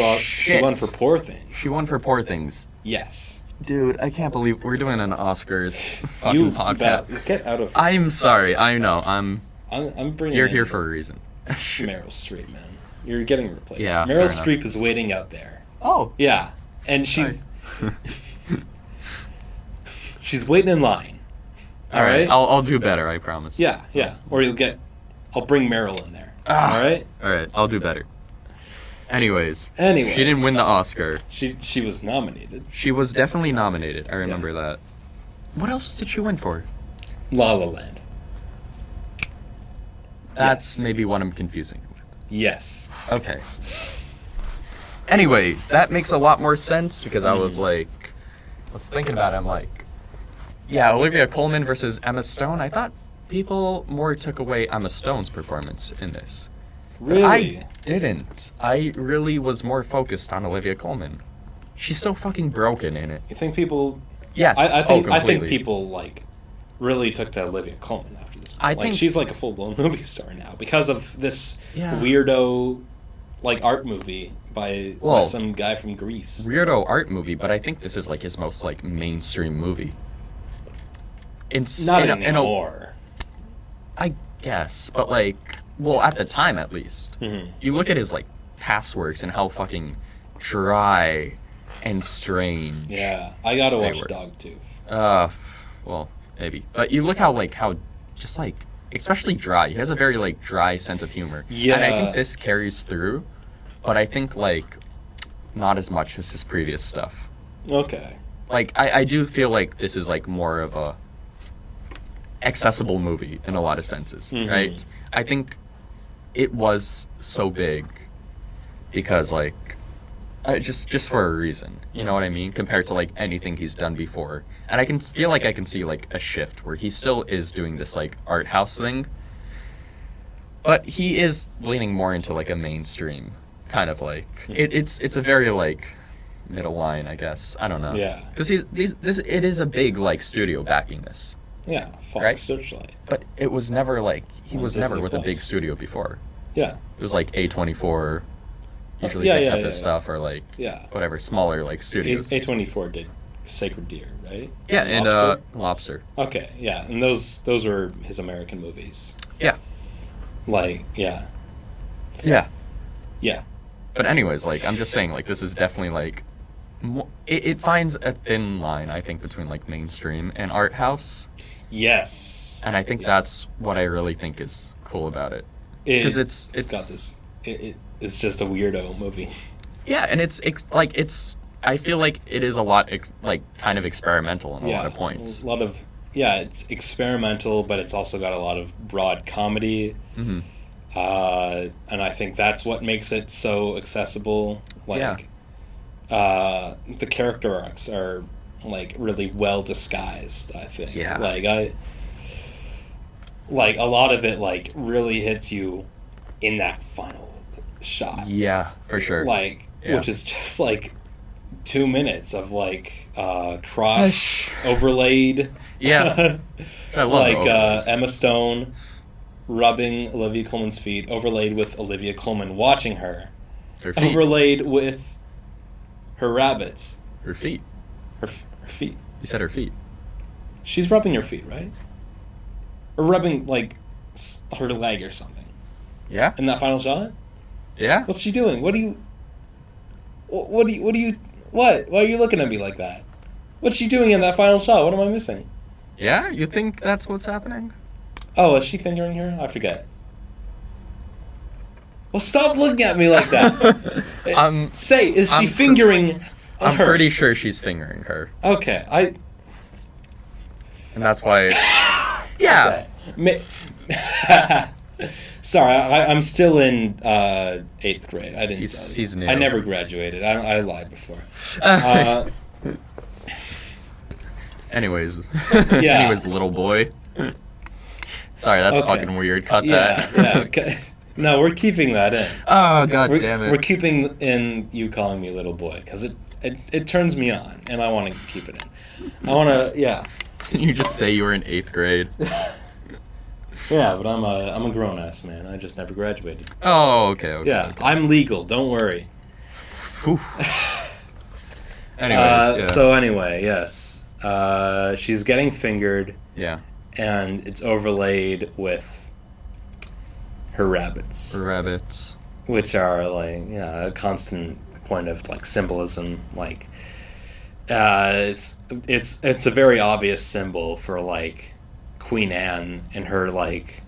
won for Poor Things. She won for Poor Things. Yes. Dude, I can't believe we're doing an Oscars fucking podcast. Get out of here. I'm sorry. I know. I'm bringing. You're here for a reason. Meryl Streep, man. You're getting replaced. Yeah. Meryl Streep is waiting out there. Oh. Yeah, and she's she's waiting in line. All right. I'll do better. I promise. Yeah. Or I'll bring Meryl in there. All right. All right. I'll do better. Anyways, she didn't win the Oscar. She was nominated. She was definitely nominated. I remember that. What else did she win for? La La Land. That's maybe what I'm confusing with. Yes. Okay. Anyways, that makes a lot more sense because I was thinking about it. I'm like, yeah, Olivia Colman versus Emma Stone. I thought people more took away Emma Stone's performance in this. Really? But I didn't. I really was more focused on Olivia Colman. She's so fucking broken in it. You think people? Yes. I think people really took to Olivia Colman after this. I think she's like a full blown movie star now because of this weirdo art movie by some guy from Greece. Weirdo art movie, but I think this is his most mainstream movie. Not anymore. I guess, but at the time at least. You look at his past works and how fucking dry and strange. Yeah, I gotta watch Dogtooth. Well, maybe. But you look how just especially dry. He has a very dry sense of humor. Yeah. And I think this carries through, but I think not as much as his previous stuff. Okay. I do feel this is more of a accessible movie in a lot of senses, right? I think it was so big because just for a reason, you know what I mean, compared to anything he's done before. And I can feel I can see a shift where he still is doing this art house thing, but he is leaning more into a mainstream kind of it's a very middle line, I guess. I don't know. Yeah. Because it is a big studio backing this. Yeah, Fox right? Searchlight. But it was never he was never with a big studio before. Yeah. It was A24 usually picked up his stuff or whatever smaller studios. A24 did Sacred Deer, right? Yeah, and Lobster. Okay, yeah, and those were his American movies. Yeah. Yeah. Yeah. Yeah. But anyways, I'm just saying this is definitely it finds a thin line, I think, between mainstream and art house. Yes. And I think that's what I really think is cool about it. Because it's got this. It's just a weirdo movie. Yeah, and it's I feel it is a lot kind of experimental in a lot of points. A lot of it's experimental, but it's also got a lot of broad comedy. Mm-hmm. And I think that's what makes it so accessible. The character arcs are really well disguised, I think. Yeah. A lot of it really hits you in that final shot. Yeah, for sure. Which is just 2 minutes of cross overlaid. Yeah. I love Emma Stone rubbing Olivia Colman's feet, overlaid with Olivia Colman watching her. Her feet. overlaid with her rabbits. Her feet. Her feet. You said her feet. She's rubbing her feet, right? Or rubbing, like, her leg or something. Yeah? In that final shot? Yeah? What's she doing? What? Why are you looking at me like that? What's she doing in that final shot? What am I missing? Yeah? You think that's what's happening? Oh, is she fingering her? I forget. Well, stop looking at me like that. Say, is she fingering her? I'm pretty sure she's fingering her. Okay, And that's why... Yeah. Sorry, I'm still in 8th grade. I didn't tell you. He's new. I never graduated. I lied before. Anyways. Yeah. Anyways, little boy. Sorry, that's fucking weird. Cut that. Yeah, okay. No, we're keeping that in. Oh, god damn it. We're keeping in you calling me little boy, because it turns me on, and I want to keep it in. I want to, yeah. Can you just say you were in 8th grade? Yeah, but I'm a grown-ass man. I just never graduated. Oh, okay. Yeah, okay. I'm legal. Don't worry. Anyways, yeah. So anyway, yes. She's getting fingered. Yeah. And it's overlaid with her rabbits. Her rabbits. Which are, like, a constant point of, like, symbolism. Like, it's a very obvious symbol for, like, Queen Anne and her, like,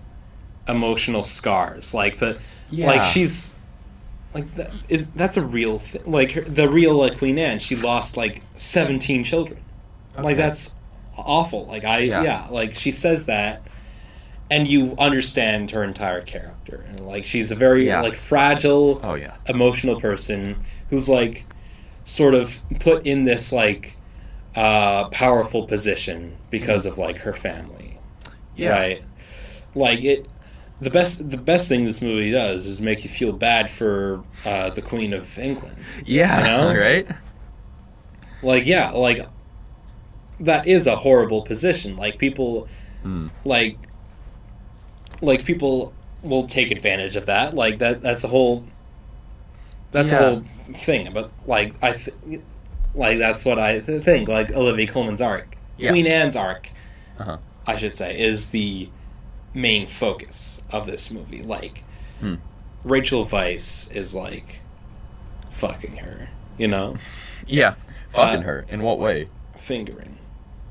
emotional scars. Like, like, she's... Like, that's a real thing. Like, the real, like, Queen Anne, she lost, like, 17 children. Okay. Like, that's awful. Like, like, she says that, and you understand her entire character. And, like, she's a very, like, fragile, emotional person who's, like, sort of put in this, like, powerful position because of, like, her family. Yeah. Right? Like, the best thing this movie does is make you feel bad for the Queen of England. Yeah, you know? Right? Like, yeah, like, that is a horrible position. Like, people, like, people will take advantage of that. Like, that's the whole thing. But, like, like, that's what I think. Like, Olivia Colman's arc. Yeah. Queen Anne's arc, I should say, is the main focus of this movie. Like, Rachel Weisz is, like, fucking her, you know? Yeah, fucking her. In what way? Fingering.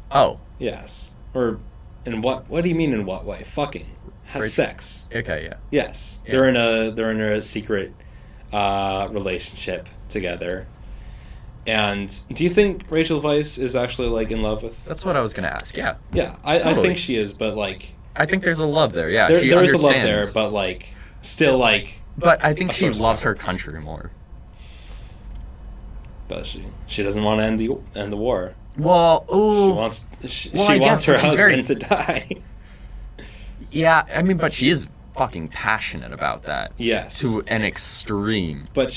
Oh. Yes. Or, in what do you mean in what way? Fucking. Has sex. Okay, yeah. Yes. Yeah. They're in a secret relationship together. And do you think Rachel Weisz is actually, like, in love with... That's what I was going to ask, yeah. Yeah, I think she is, but, like... I think there's a love there, yeah. There is a love there, but, like, still, like... But I think she loves her country more. But she doesn't want to end the war. Well, ooh... She wants her husband to die. Yeah, I mean, but she is fucking passionate about that. Yes. To an extreme. But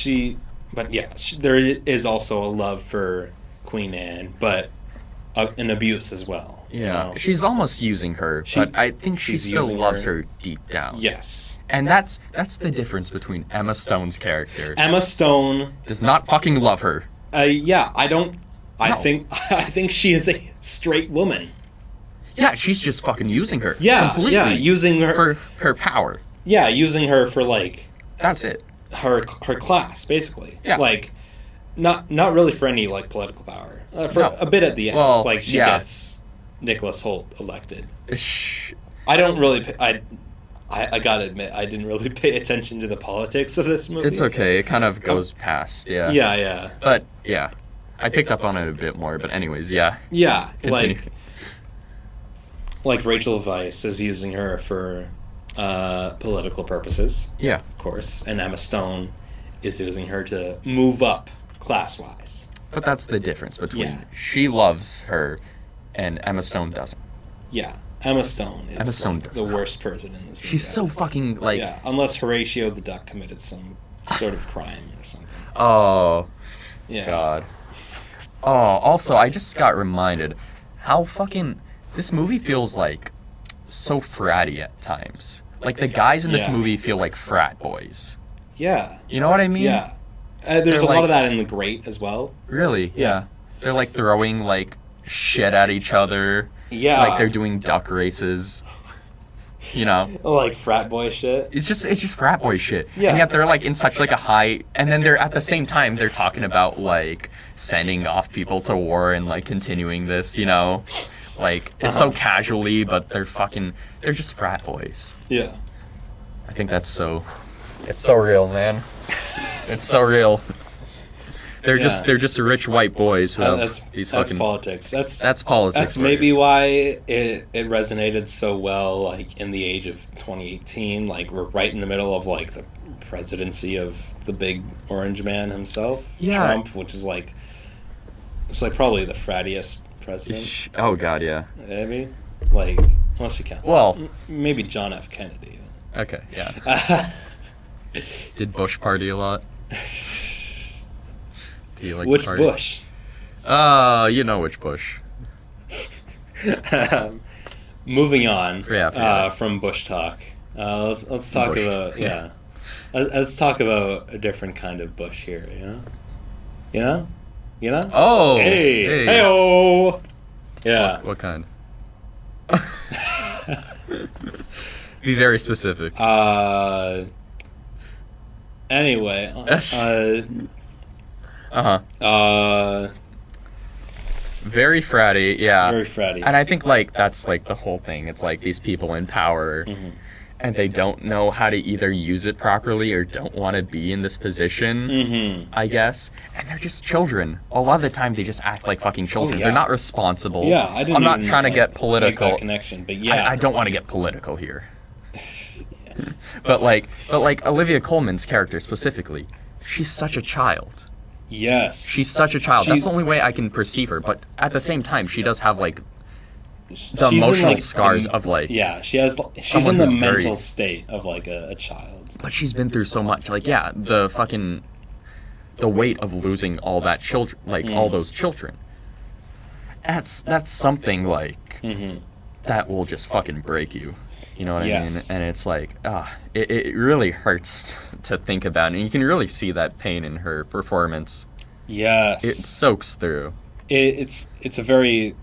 there is also a love for Queen Anne, but an abuse as well. Yeah, you know? She's almost using her, but I think she still loves her deep down. Yes. And that's the difference between Emma Stone's character. Emma Stone does not fucking love her. Yeah, I don't... I think she is a straight woman. Yeah, she's just fucking using her. Yeah, completely using her... For her power. Yeah, using her for, like... That's it. Her class, basically. Yeah. Like, not really for any, like, political power. A bit at the end. Well, like, she gets Nicholas Hoult elected. I don't really... I gotta admit, I didn't really pay attention to the politics of this movie. It's okay. It kind of goes past, yeah. Yeah. But, yeah. I picked up on it a bit more, but anyways, yeah. Yeah, like Rachel Weisz is using her for political purposes. Yeah. Of course. And Emma Stone is using her to move up class-wise. But that's the difference between she loves her and Emma Stone doesn't. Yeah. Emma Stone is the worst person in this movie. She's so fucking, like... Yeah, unless Horatio the Duck committed some sort of crime or something. Oh. Yeah. God. Oh, also, I just got reminded how fucking... This movie feels, like, so fratty at times. Like, the guys in this movie feel like frat boys. Yeah. You know what I mean? Yeah. There's a lot of that in The Great as well. Really? Yeah. They're like throwing like shit at each other. Yeah. Like they're doing duck races. You know, like frat boy shit. It's just frat boy shit. Yeah. And yet they're like in such like a high, and then they're at the same time they're talking about like sending off people to war and like continuing this, you know, like it's so casually, but they're just frat boys. Yeah. I think it's so real, man. It's so real. They're just rich white boys who have these fucking... That's politics. That's politics. That's maybe why it resonated so well, like, in the age of 2018. Like, we're right in the middle of, like, the presidency of the big orange man himself, Trump, which is, like... It's, like, probably the frattiest president. Oh, God, yeah. Maybe? Like, unless you count. Well... Maybe John F. Kennedy. Okay, yeah. Did Bush party a lot? Do you like which party? Bush? You know which Bush. Moving on Yeah. from Bush talk. Let's talk about let's talk about a different kind of Bush here. You know. Oh. Hey. Hey-o. Yeah. What kind? Be very specific. Anyway. Very fratty, yeah. Very fratty. And I think, like, that's, like, the whole thing. It's, like, these people in power, and they don't know how to either use it properly or don't want to be in this position, I guess. And they're just children. A lot of the time, they just act like fucking children. Oh, yeah. They're not responsible. Yeah, I'm not trying to get political. Make that connection, but yeah. I don't want to get political here. But Olivia Colman's character specifically, she's such a child. Yes. She's such a child. That's the only way I can perceive her. But at the same time, she does have, like, the emotional scars of, like... Yeah, she's in the mental state of, like, a child. But she's been through so much. Like, yeah, the weight of losing all that children, like, all those children. That's something, like, that will just fucking break you. You know what I mean? And it's like, it really hurts to think about. And you can really see that pain in her performance. Yes. It soaks through. It's a very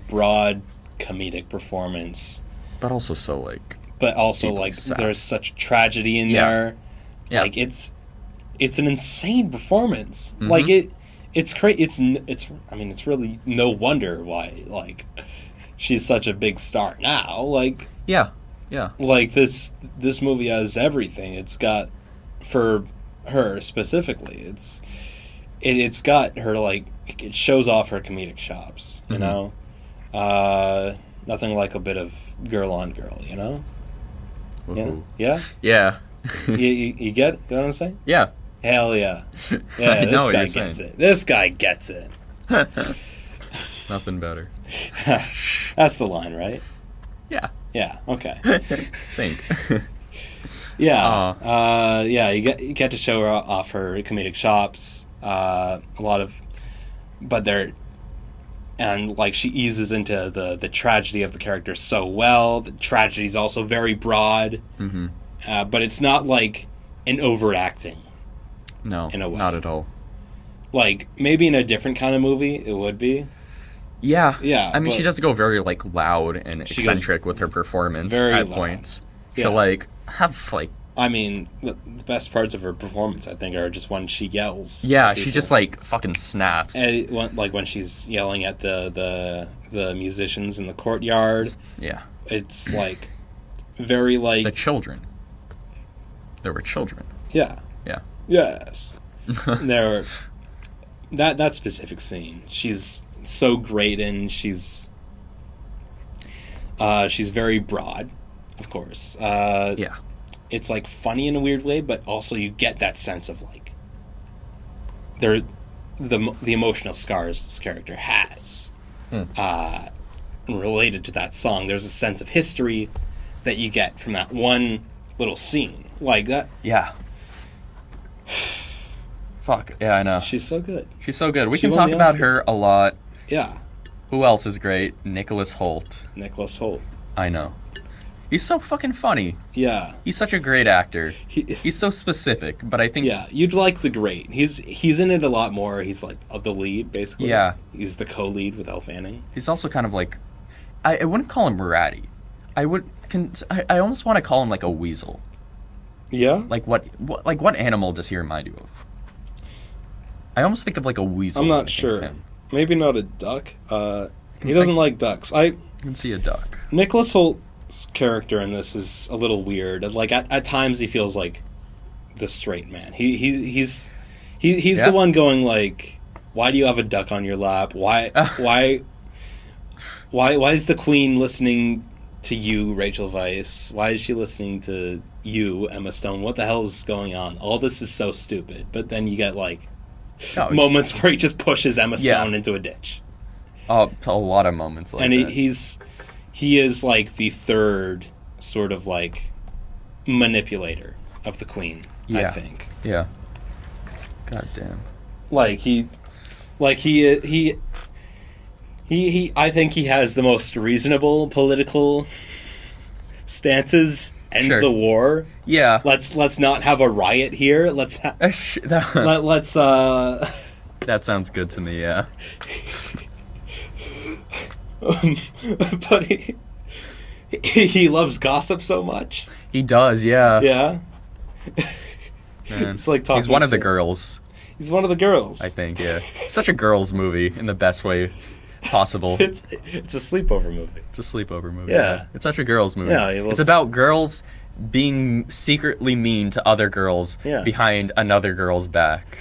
broad comedic performance. But also so, like... But also, like, there's such tragedy in there. Yeah. Like, it's an insane performance. Like, it's crazy. It's really no wonder why, like... She's such a big star now. Like, yeah. Like this movie has everything. It's got, for her specifically, it's got her, like, it shows off her comedic chops. You know, nothing like a bit of girl on girl. You know. Ooh. Yeah. you get what I'm saying? Yeah. Hell yeah. Yeah. This guy gets it. This guy gets it. Nothing better. That's the line, right? Yeah. Yeah. Okay. Think. Yeah. You get to show her off her comedic chops. A lot of, and like she eases into the tragedy of the character so well. The tragedy is also very broad, but it's not like an overacting. No, in a way. Not at all. Like maybe in a different kind of movie, it would be. Yeah. Yeah. I mean, she does go very, like, loud and eccentric with her performance at points. She'll, like, have, like... I mean, the best parts of her performance, I think, are just when she yells. Yeah, she just, like, fucking snaps. And, like, when she's yelling at the musicians in the courtyard. Yeah. It's, like, very, like... The children. There were children. Yeah. Yeah. Yes. There... That specific scene, she's... so great, and she's very broad, of course. Yeah, it's like funny in a weird way, but also you get that sense of like the emotional scars this character has related to that song. There's a sense of history that you get from that one little scene like that. Yeah. Fuck yeah, I know. She's so good. We can talk about her a lot. Yeah. Who else is great? Nicholas Hoult. Nicholas Hoult. I know. He's so fucking funny. Yeah. He's such a great actor. He's so specific, but I think... Yeah, you'd like The Great. He's in it a lot more. He's like the lead, basically. Yeah. He's the co-lead with Elle Fanning. He's also kind of like... I wouldn't call him ratty. I almost want to call him like a weasel. Yeah? Like what animal does he remind you of? I almost think of like a weasel. I'm not sure. Maybe not a duck. He doesn't like ducks. I can see a duck. Nicholas Holt's character in this is a little weird. Like at times he feels like the straight man. He's the one going like, why do you have a duck on your lap? Why is the Queen listening to you, Rachel Weisz? Why is she listening to you, Emma Stone? What the hell is going on? All this is so stupid. But then you get like moments where he just pushes Emma Stone into a ditch. Oh, a lot of moments like and that. He is like the third sort of like manipulator of the Queen, I think. Yeah. God damn. He I think he has the most reasonable political stances. End the war. Yeah. Let's not have a riot here. Let's let's That sounds good to me, yeah. But he loves gossip so much. He does, yeah. Yeah. Man. It's like talking. He's one of the girls. He's one of the girls. I think, yeah. Such a girls' movie in the best way possible. It's a sleepover movie. It's a sleepover movie. Yeah. It's such a girls' movie. Yeah, it's about girls being secretly mean to other girls behind another girl's back.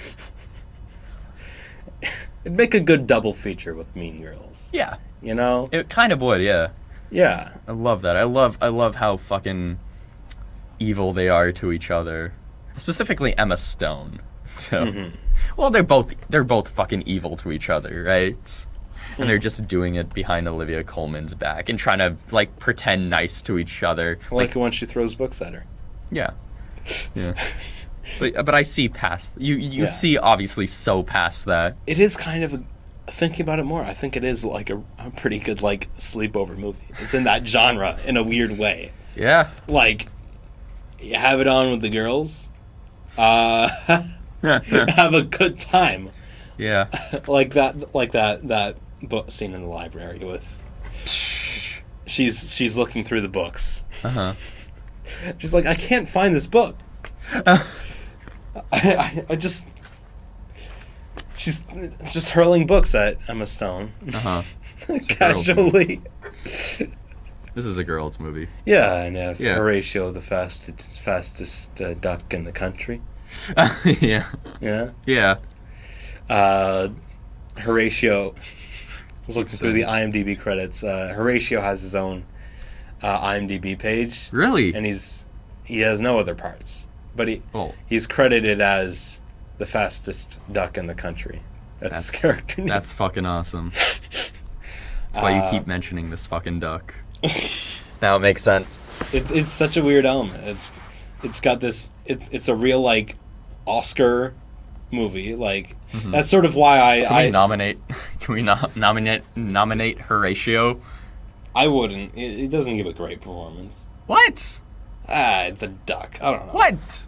It'd make a good double feature with Mean Girls. Yeah. You know? It kind of would, yeah. Yeah. I love that. I love how fucking evil they are to each other. Specifically Emma Stone. So, well, they're both fucking evil to each other, right? And they're just doing it behind Olivia Colman's back and trying to like pretend nice to each other. Like when she throws books at her. Yeah. Yeah. But I see past you see obviously so past that. It is kind of thinking about it more. I think it is like a pretty good like sleepover movie. It's in that genre in a weird way. Yeah. Like you have it on with the girls. Have a good time. Yeah. like that book scene in the library with she's looking through the books. She's like, I can't find this book. I just she's just hurling books at Emma Stone. Casually. This is a girls' movie. Yeah, and Horatio, the fastest duck in the country. Yeah. Yeah. Yeah. Horatio. I was looking through the IMDb credits. Horatio has his own IMDb page. Really? And he has no other parts, but he's credited as the fastest duck in the country. That's his character name. That's fucking awesome. That's why you keep mentioning this fucking duck. Now it makes sense. It's such a weird element. It's got this. It's a real like Oscar movie. Like that's sort of why Can we nominate Horatio? I wouldn't. It doesn't give a great performance. What? It's a duck. I don't know. What?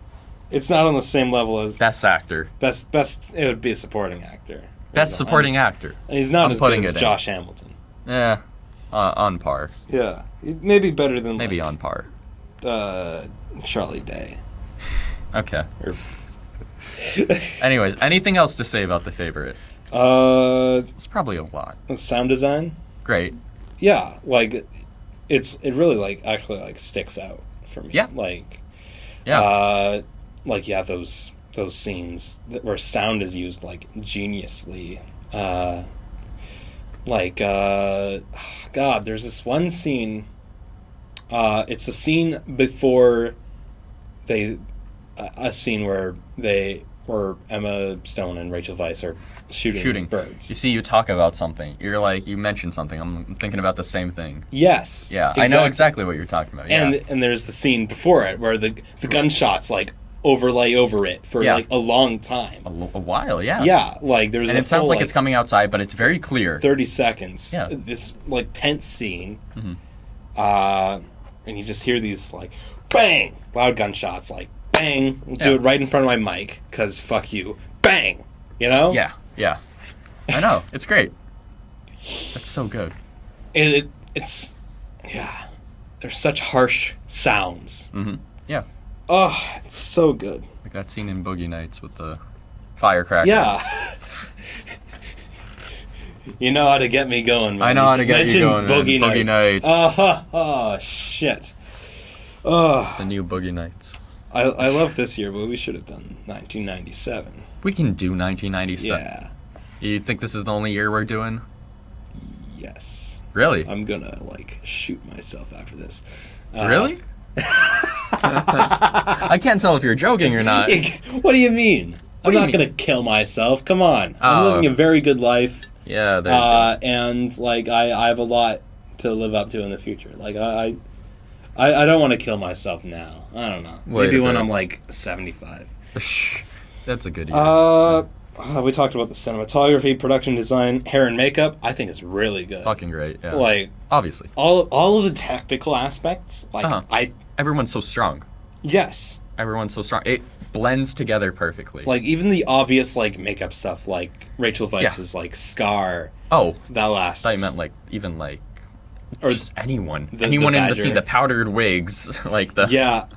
It's not on the same level as best actor. Best. It would be a supporting actor. Best supporting actor. And he's not as good as Josh Hamilton. Yeah, on par. Yeah, maybe better than on par. Charlie Day. Okay. Anyways, anything else to say about The Favorite? It's probably a lot. Sound design. Great. Yeah, like it really like actually like sticks out for me. Yeah. Those scenes where sound is used like geniusly. God, there's this one scene. It's a scene before a scene where Emma Stone and Rachel Weisz are shooting birds. You see, you talk about something. You're like, you mentioned something. I'm thinking about the same thing. Yes. Yeah, exactly. I know exactly what you're talking about. Yeah. And there's the scene before it where the gunshots like overlay over it for like a long time. A while, yeah. Yeah, like there's and it sounds like it's coming outside, but it's very clear. 30 seconds. Yeah. This like tense scene. and you just hear these like bang, loud gunshots, like bang. Do it right in front of my mic, because fuck you, bang. You know? Yeah. I know. It's great. That's so good. It's there's such harsh sounds. Mm-hmm. Yeah. Oh, it's so good. Like that scene in Boogie Nights with the firecrackers. Yeah. You know how to get me going, man. I know how to get you going, Boogie man. Boogie Nights. Oh, shit. Oh. It's the new Boogie Nights. I love this year, but we should have done 1997. We can do 1997. Yeah. You think this is the only year we're doing? Yes. Really? I'm gonna, shoot myself after this. Really? I can't tell if you're joking or not. What do you mean? I'm not mean? gonna kill myself. Come on. I'm living a very good life. Yeah, there you go. And, I have a lot to live up to in the future. I don't want to kill myself now. I don't know. Maybe when I'm, 75. That's a good year. We talked about the cinematography, production design, hair and makeup. I think it's really good. Fucking great, yeah. Obviously. All of the technical aspects, everyone's so strong. Yes. Everyone's so strong. It blends together perfectly. Even the obvious, makeup stuff, Rachel Weisz's, scar. Oh. That lasts. I thought you meant, or just anyone. The anyone in the badger. scene, the powdered wigs, the...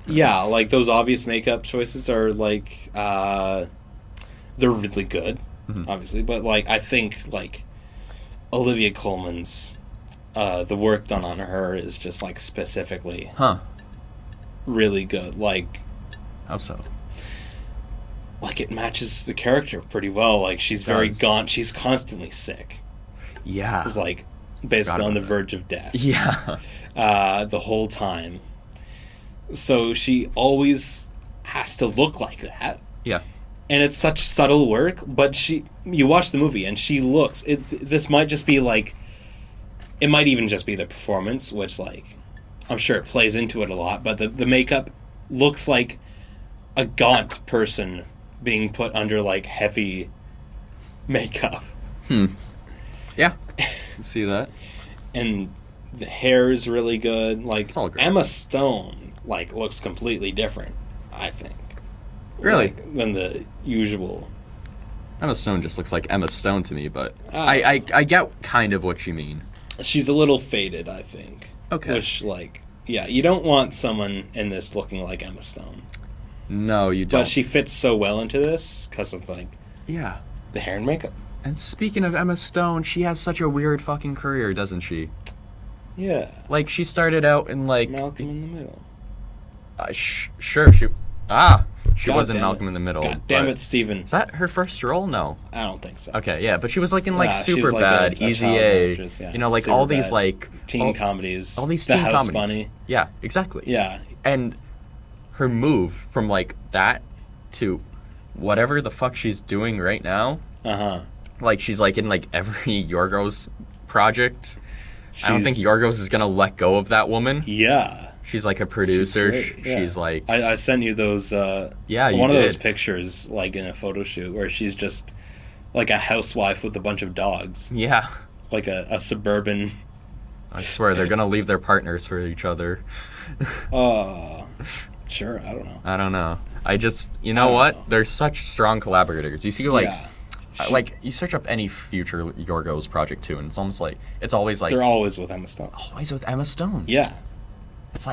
Yeah, those obvious makeup choices are, they're really good, obviously. But, I think, Olivia Colman's, the work done on her is just, specifically... really good. How so? It matches the character pretty well. She's very gaunt. She's constantly sick. Yeah. It's, basically on the verge of death. Yeah. The whole time. So she always has to look like that. Yeah. And it's such subtle work, but you watch the movie and she looks... This might just be, it might even just be the performance, which, I'm sure it plays into it a lot, but the makeup looks like a gaunt person being put under, heavy makeup. Yeah. See that? And the hair is really good. It's all great. Emma Stone, looks completely different, I think. Really? Than the usual. Emma Stone just looks like Emma Stone to me, but I get kind of what you mean. She's a little faded, I think. Okay. Which, you don't want someone in this looking like Emma Stone. No, you don't. But she fits so well into this because of, yeah, the hair and makeup. And speaking of Emma Stone, she has such a weird fucking career, doesn't she? Yeah. She started out in, Malcolm in the Middle. Sure, she was in Malcolm in the Middle. God damn it, Steven. Is that her first role? No. I don't think so. Okay, yeah, but she was in Superbad, Easy A, actress, yeah. all these teen comedies. All these the teen House comedies. Bunny. Yeah, exactly. Yeah. And her move from that to whatever the fuck she's doing right now. Uh-huh. She's in every Yorgos project. I don't think Yorgos is gonna let go of that woman. Yeah. She's a producer. She's I I sent you those. Yeah, you one did. of those pictures, in a photo shoot, where she's just a housewife with a bunch of dogs. Yeah. A suburban. I swear they're gonna leave their partners for each other. Sure. I don't know. I just, you know what? They're such strong collaborators. You see, you search up any future Yorgos project too, and it's almost it's always they're always with Emma Stone. Always with Emma Stone. Yeah. It's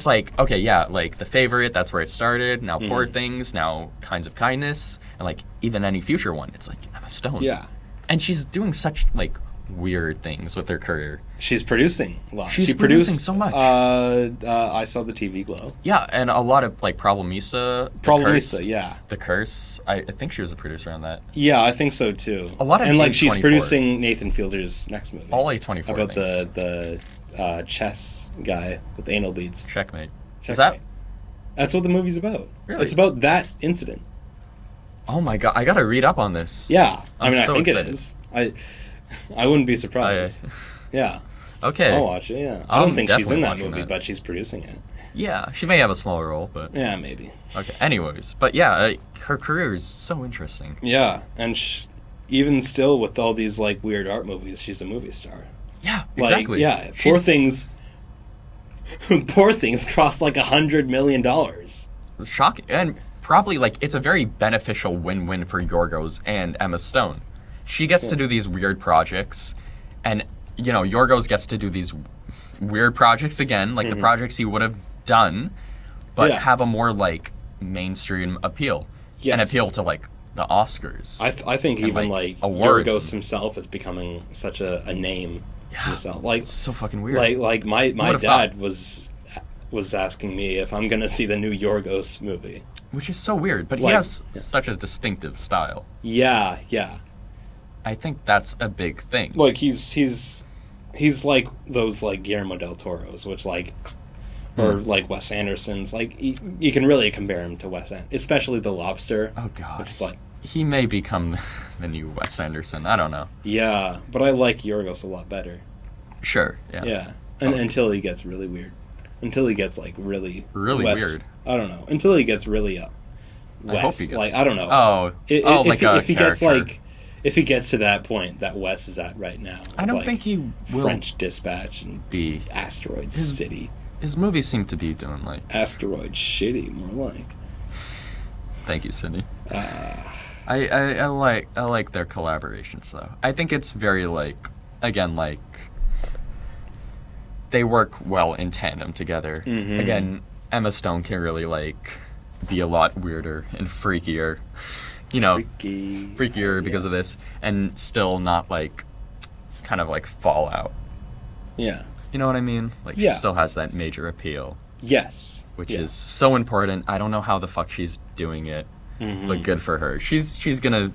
okay, yeah, The Favorite, that's where it started. Now Poor Things, now Kinds of Kindness, and even any future one, it's Emma Stone. Yeah. And she's doing such weird things with her career. She's producing a lot. She produced so much. I Saw the TV Glow. Yeah, and a lot of Problemista. Problemista, yeah. The Curse. I think she was a producer on that. Yeah, I think so too. A lot of and she's A24. Producing Nathan Fielder's next movie. All A24 about things. the chess guy with anal beads. Checkmate. Checkmate. Is that? That's what the movie's about. Really? It's about that incident. Oh my god! I gotta read up on this. Yeah, I'm I so think excited. It is. I wouldn't be surprised. Yeah. Okay. I'll watch it. Yeah. I don't think she's in that movie, that. but she's producing it. Yeah, she may have a small role, but yeah, maybe. Okay. Anyways, but yeah, her career is so interesting. Yeah, and even still with all these weird art movies, she's a movie star. Yeah, exactly. Poor Things. Poor Things crossed like $100 million. Shocking. And probably, like, it's a very beneficial win-win for Yorgos and Emma Stone. She gets to do these weird projects, and, you know, Yorgos gets to do these weird projects again, like the projects he would have done, but have a more, like, mainstream appeal. Yes. And appeal to, like, the Oscars. I think and, even, like Yorgos himself is becoming such a name himself. Like, it's so fucking weird. Like my dad was asking me if I'm going to see the new Yorgos movie. Which is so weird, but he has such a distinctive style. Yeah. I think that's a big thing. Like, he's like those, like, Guillermo del Toro's, which, like, or, like, Wes Anderson's. Like, you can really compare him to Wes Anderson, especially The Lobster. Oh, God. Which is, like... He may become the new Wes Anderson. I don't know. Yeah, but I like Yorgos a lot better. Sure, yeah. Yeah, until he gets really weird. Until he gets, like, really weird. I don't know. Until he gets really Wes. I hope he gets... Like, I don't know. If he gets, like... If he gets to that point that Wes is at right now. I don't think he will... French Dispatch and be... Asteroid City. His movies seem to be doing, like... Asteroid Shitty, more like. Thank you, Sidney. I like their collaborations, though. I think it's very, like... Again, like... They work well in tandem together. Mm-hmm. Again, Emma Stone can really, like... Be a lot weirder and freakier. You know, freakier because of this, and still not, like, kind of, like, Fallout. Yeah. You know what I mean? Like, she still has that major appeal. Yes. Which is so important. I don't know how the fuck she's doing it, but good for her. She's gonna...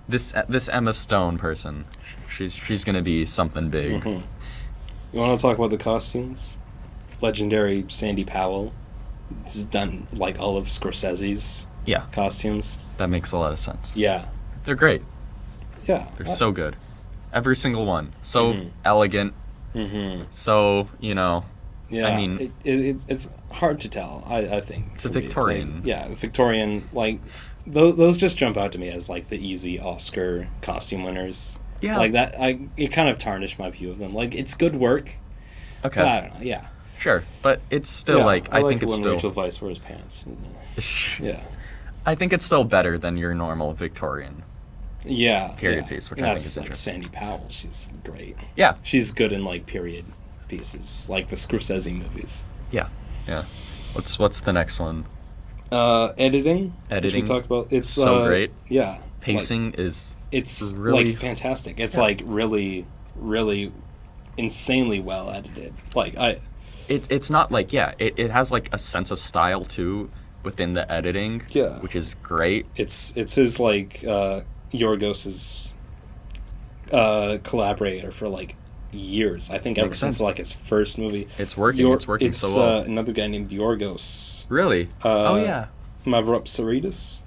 This Emma Stone person, she's gonna be something big. Mm-hmm. You want to talk about the costumes? Legendary Sandy Powell has done, like, all of Scorsese's costumes. That makes a lot of sense. Yeah. They're great. Yeah. They're so good. Every single one. So elegant. Mm-hmm. So, you know... Yeah, I mean... It's hard to tell, I think. It's a Victorian. Like, Victorian, like... Those just jump out to me as, like, the easy Oscar costume winners. Yeah. Like, that... It kind of tarnished my view of them. Like, it's good work. Okay. But I don't know, yeah. Sure, but it's still, like... I think it's still... Rachel Weisz wears pants. Yeah. I think it's still better than your normal Victorian period piece, which I think is like interesting. Sandy Powell. She's great. Yeah. She's good in, like, period pieces, like the Scorsese movies. Yeah. What's the next one? Editing. Which we talked about. It's so great. Yeah. Pacing is it's really... like fantastic. It's like really, really insanely well edited. Like It's not like it has like a sense of style too within the editing. Yeah. Which is great. It's his like Yorgos's collaborator for like years. I think ever since like his first movie. It's working. It's working so well. Another guy named Yorgos. Really? Oh yeah. Mavropsaridis.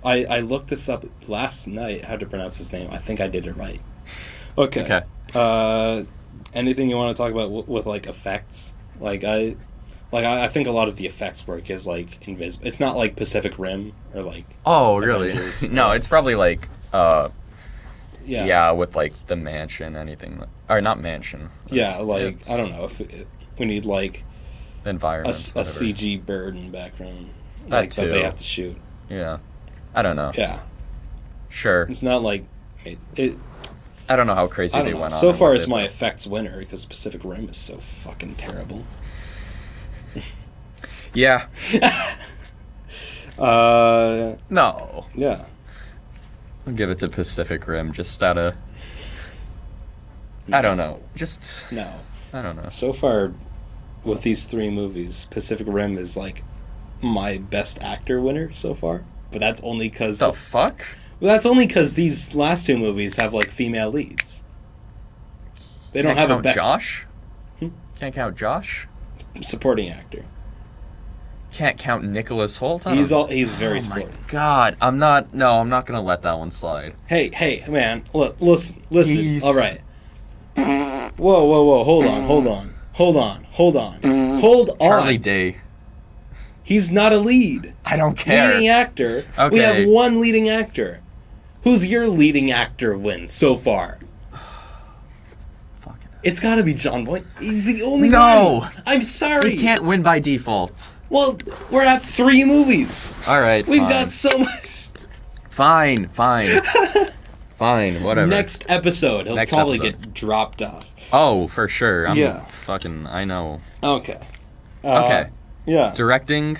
I looked this up last night how to pronounce his name. I think I did it right. Okay. Anything you want to talk about with like effects? I think a lot of the effects work is like invisible. It's not like Pacific Rim or like. Oh really? No, it's probably like. Yeah, with like the mansion, anything, or not mansion. Yeah, like I don't know if we need like the environment, a CG bird in the background, that they have to shoot. Yeah, I don't know. Yeah, sure. It's not like it. I don't know how crazy they went on. So far, it's my effects winner because Pacific Rim is so fucking terrible. Yeah. No. Yeah. I'll give it to Pacific Rim just out of... I don't know. Just... No. I don't know. So far, with these three movies, Pacific Rim is, like, my best actor winner so far. But that's only because... The fuck? Well, that's only because these last two movies have, like, female leads. They don't have a best... Josh? Can't count Josh? Supporting actor. Can't count Nicholas Hoult. He's very supportive. Oh my god, I'm not gonna let that one slide. Hey, man, look, listen. All right. Whoa, hold on. Charlie Day. He's not a lead. I don't care. Leading actor. Okay. We have one leading actor. Who's your leading actor win so far? Fucking It's got to be John Boyega. He's the only No! one. I'm sorry. He can't win by default. Well, we're at 3 movies. All right, We've fine. got so much. Fine. Fine, whatever. Next episode, he'll probably get dropped off. Oh, for sure. Yeah. I know. Okay. Okay. Yeah. Directing,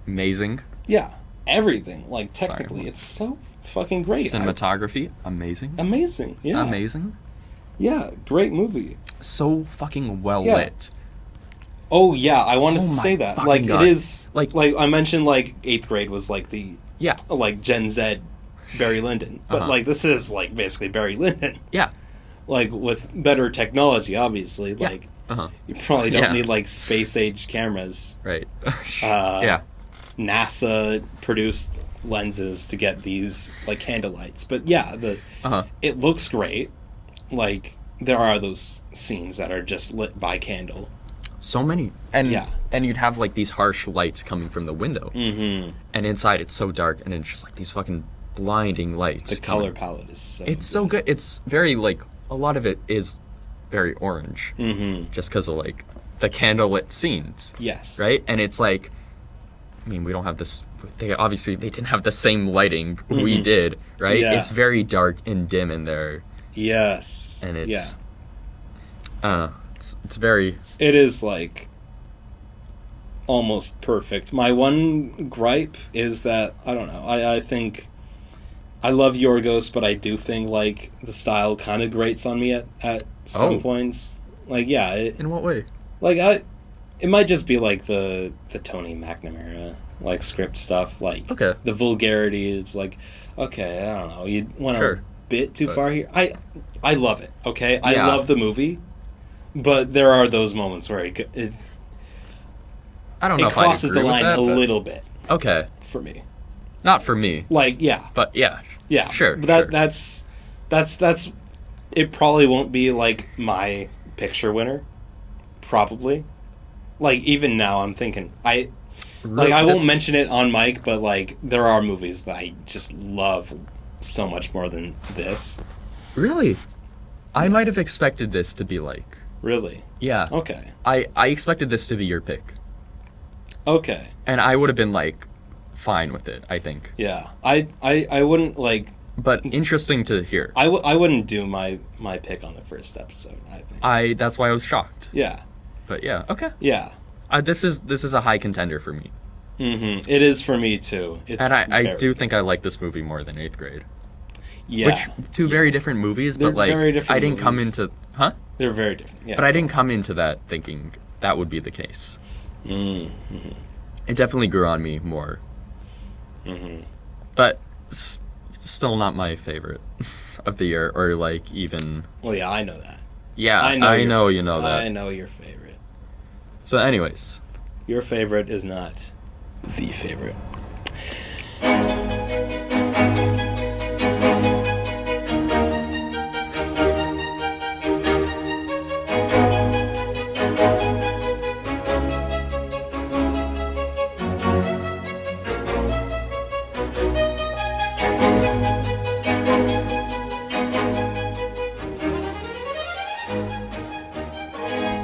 amazing. Yeah. Everything. Like, technically, it's so fucking great. Cinematography, amazing. Amazing. Yeah. Amazing. Yeah. Great movie. So fucking well lit. Oh, yeah. I wanted to say that. Like, God. it is... Like I mentioned, like, 8th grade was, like, the... Yeah. Like, Gen Z Barry Lyndon. But, like, this is, like, basically Barry Lyndon. Yeah. Like, with better technology, obviously. Yeah. Like, you probably don't need, like, space-age cameras. Right. Yeah. NASA-produced lenses to get these, like, candlelights. But, yeah, it looks great. Like, there are those scenes that are just lit by candle. So many. And you'd have, like, these harsh lights coming from the window. Mm-hmm. And inside it's so dark, and it's just, like, these fucking blinding lights. The color palette is so It's so good. It's very, like, a lot of it is very orange. Mm-hmm. Just because of, like, the candlelit scenes. Yes. Right? And it's, like, I mean, we don't have this... They didn't have the same lighting we did, right? Yeah. It's very dark and dim in there. Yes. And it's... It's very... It is, like, almost perfect. My one gripe is that, I don't know, I think... I love Yorgos, but I do think, like, the style kind of grates on me at some points. Like, yeah. In what way? Like, it might just be, like, the Tony McNamara, like, script stuff. Like, the vulgarity is, like, okay, I don't know. You went a bit too far here. I love it, okay? I love the movie, but there are those moments where it I don't know if crosses I agree the line with that, a little bit. Okay. For me. Not for me. Like, yeah. But, yeah. Yeah. Sure. That's it probably won't be, like, my picture winner. Probably. Like, even now I'm thinking, I won't mention it on mic, but, like, there are movies that I just love so much more than this. Really? I might have expected this to be, like... Really? Yeah. Okay. I expected this to be your pick. Okay. And I would have been, like, fine with it, I think. Yeah. I wouldn't, like... But interesting to hear. I wouldn't do my pick on the first episode, I think. That's why I was shocked. Yeah. But yeah, okay. Yeah. This is a high contender for me. Mm-hmm. It is for me, too. And I do think I like this movie more than 8th grade. Yeah. Which, two very different movies, They're but, like, very different I didn't movies. come into... Huh? They're very different, yeah. But I didn't come into that thinking that would be the case. Mm-hmm. It definitely grew on me more. Mm-hmm. But still not my favorite of the year, or, like, even... Well, yeah, I know that. Yeah, I know you know that. I know your favorite. So anyways. Your favorite is not the favorite.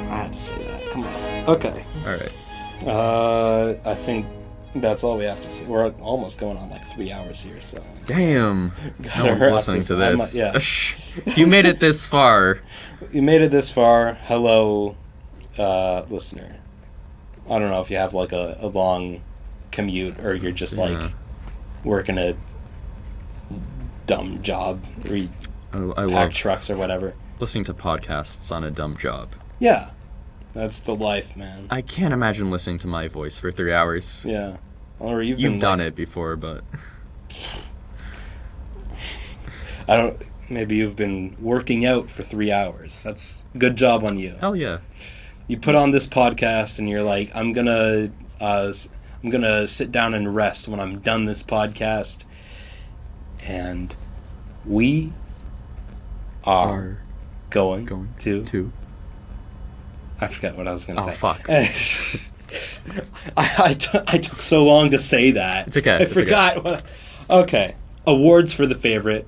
I had to say that. Come on. Okay. All right. I think that's all we have to say. We're almost going on like 3 hours here, so. Damn. No one's wrap listening this- to I'm this. yeah. You made it this far. You made it this far. Hello, listener. I don't know if you have like a long commute or you're just like working a dumb job or you I pack love trucks or whatever. listening to podcasts on a dumb job. Yeah. That's the life, man. I can't imagine listening to my voice for 3 hours. Yeah. Or you've You've been, done like, it before, but... Maybe you've been working out for 3 hours. That's good job on you. Hell yeah. You put on this podcast and you're like, I'm gonna sit down and rest when I'm done this podcast. And we are going to... I forgot what I was going to say. Oh, fuck. I took so long to say that. It's okay. I forgot. Okay. Awards for the favorite.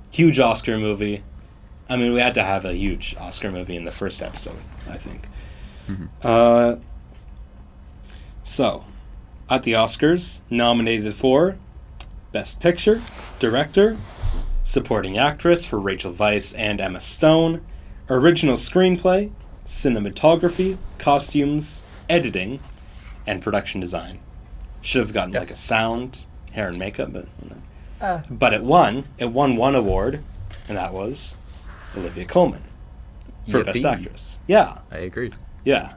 Huge Oscar movie. I mean, we had to have a huge Oscar movie in the first episode, I think. So, at the Oscars, nominated for Best Picture, Director, Supporting Actress for Rachel Weisz and Emma Stone, Original Screenplay, Cinematography, Costumes, Editing, and Production Design. Should have gotten like a sound, hair and makeup, but it won. It won one award, and that was Olivia Colman for Best Actress. Yeah, I agree. Yeah.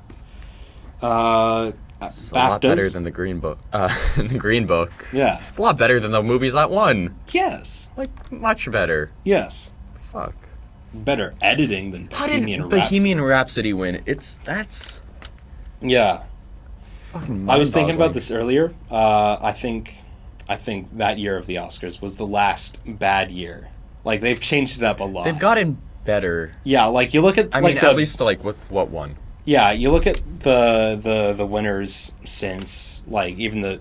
It's a lot better than the Green Book. The Green Book. Yeah. It's a lot better than the movies that won. Yes. Like, much better. Yes. Fuck. Better editing than Bohemian Rhapsody. Bohemian Rhapsody win? That's... Yeah. Fucking I was thinking about this earlier. I think that year of the Oscars was the last bad year. Like, they've changed it up a lot. They've gotten better. Yeah, like, you look at... I mean, at least, like, with what won. Yeah, you look at the winners since, like, even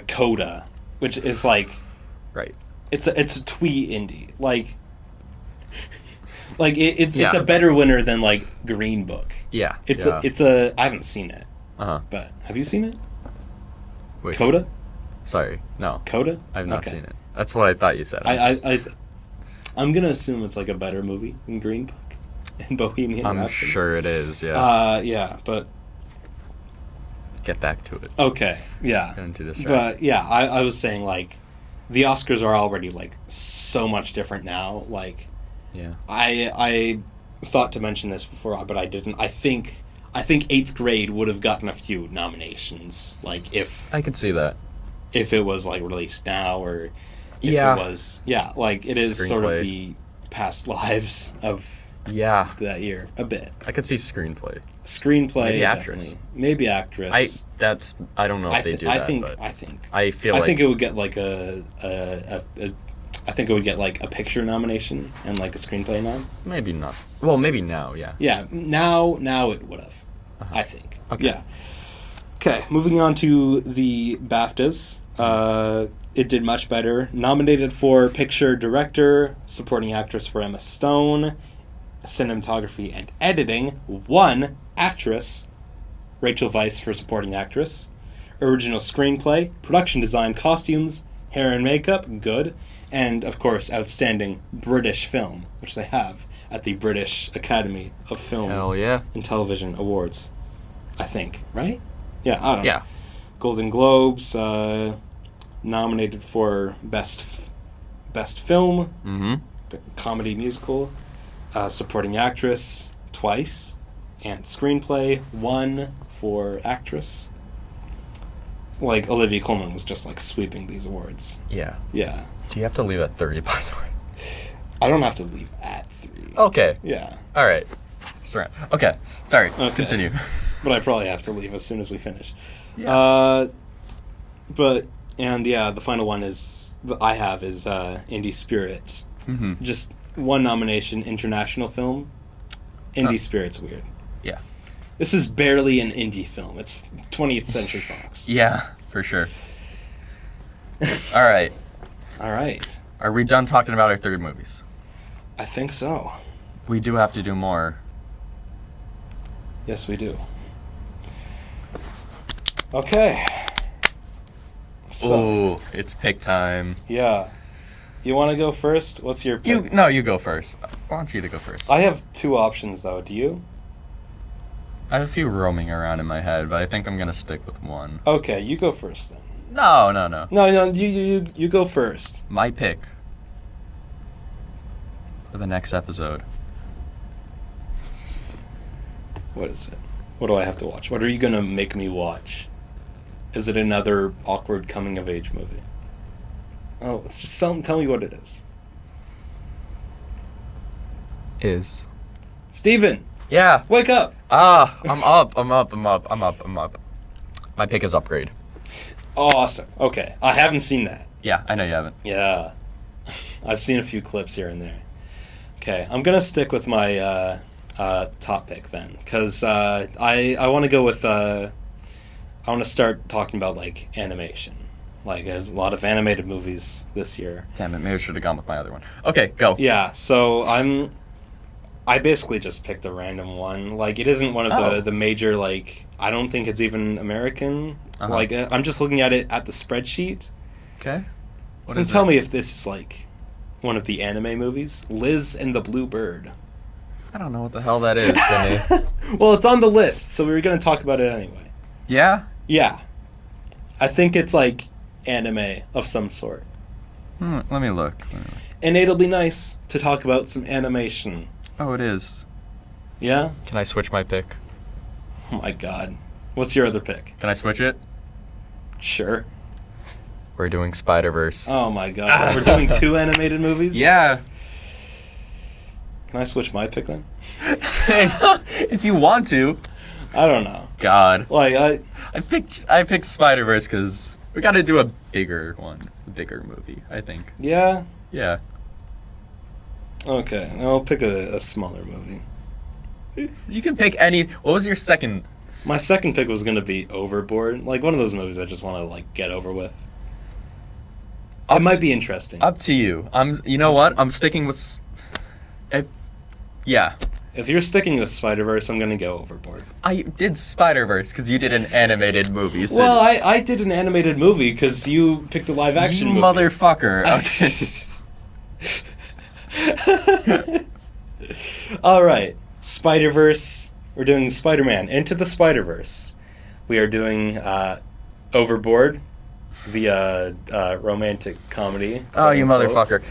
Coda, which is, like... Right. It's a twee indie. Like it's a better winner than, like, Green Book. Yeah. I haven't seen it. Uh-huh. But have you seen it? Wait. Coda? Sorry. No. Coda? I've not seen it. That's what I thought you said. I'm gonna assume it's like a better movie than Green Book and Bohemian Rhapsody. I'm sure it is, yeah. Yeah, but... Get back to it. Okay, yeah. Get into this. But, yeah, I was saying, like, the Oscars are already, like, so much different now. Like, yeah. I thought to mention this before, but I didn't. I think 8th Grade would have gotten a few nominations, like, if... I could see that. If it was, like, released now, or if it was... Yeah, like, it is sort of the past lives of... Yeah. That year. A bit. I could see screenplay. Maybe actress. Definitely. Maybe actress. I don't know if they do that. I think it would get like I think it would get like a picture nomination and like a screenplay nom. Maybe not. Well, maybe now, yeah. Yeah, now it would have. Uh-huh. I think. Okay. Yeah. Okay, moving on to the BAFTAs. It did much better. Nominated for Picture, Director, Supporting Actress for Emma Stone, Cinematography and Editing, one Actress, Rachel Weisz for Supporting Actress, Original Screenplay, Production Design, Costumes, Hair and Makeup, good, and, of course, Outstanding British Film, which they have at the British Academy of Film and Television Awards, I think, right? Yeah, I don't know. Golden Globes, nominated for Best Film, Comedy Musical, Supporting Actress twice, and Screenplay one for Actress. Like, Olivia Colman was just, like, sweeping these awards. Yeah. Yeah. Do you have to leave at 3, by the way? I don't have to leave at 3. Okay. Yeah. All right. Sorry. Okay. Sorry. Okay. Continue. But I probably have to leave as soon as we finish. Yeah. The final one is Indie Spirit. Mm-hmm. Just one nomination, international film. Indie Spirit's weird. Yeah. This is barely an indie film. It's 20th Century Fox. Yeah, for sure. All right. Are we done talking about our 3 movies? I think so. We do have to do more. Yes, we do. Okay. So, it's pick time. Yeah. You want to go first? What's your pick? You go first. I want you to go first. I have 2 options, though. Do you? I have a few roaming around in my head, but I think I'm going to stick with one. Okay, you go first, then. No. No, you go first. My pick for the next episode. What is it? What do I have to watch? What are you going to make me watch? Is it another awkward coming-of-age movie? Oh, it's just tell me what it is. Steven! Yeah. Wake up! I'm up. My pick is Upgrade. Awesome. Okay. I haven't seen that. Yeah, I know you haven't. Yeah. I've seen a few clips here and there. Okay, I'm going to stick with my top pick then, because I want to go with... I want to start talking about, like, animation. Like, there's a lot of animated movies this year. Damn it, maybe I should have gone with my other one. Okay, go. Yeah, so I basically just picked a random one. Like, it isn't one of the major, like, I don't think it's even American. Uh-huh. Like, I'm just looking at it at the spreadsheet. Okay. What is it? Tell me if this is, like, one of the anime movies. Liz and the Blue Bird. I don't know what the hell that is, Sidney. Well, it's on the list, so we were going to talk about it anyway. Yeah? Yeah. I think it's, like, anime of some sort. Let me look. And it'll be nice to talk about some animation. Oh, it is. Yeah? Can I switch my pick? Oh my god. What's your other pick? Can I switch it? Sure. We're doing Spider-Verse. Oh my god. We're doing 2 animated movies? Yeah. Can I switch my pick then? If you want to. I don't know. God. Like, I picked Spider-Verse because we got to do a bigger one. A bigger movie, I think. Yeah? Yeah. Okay. I'll pick a smaller movie. You can pick any... What was your second? My second pick was going to be Overboard. Like, one of those movies I just want to, like, get over with. It might be interesting. Up to you. You know what? I'm sticking with... Yeah. If you're sticking with Spider-Verse, I'm going to go Overboard. I did Spider-Verse because you did an animated movie. So well, I did an animated movie because you picked a live-action movie. Motherfucker. Okay. All right. Spider-Verse. We're doing Spider-Man Into the Spider-Verse. We are doing Overboard, the romantic comedy. Oh, you motherfucker.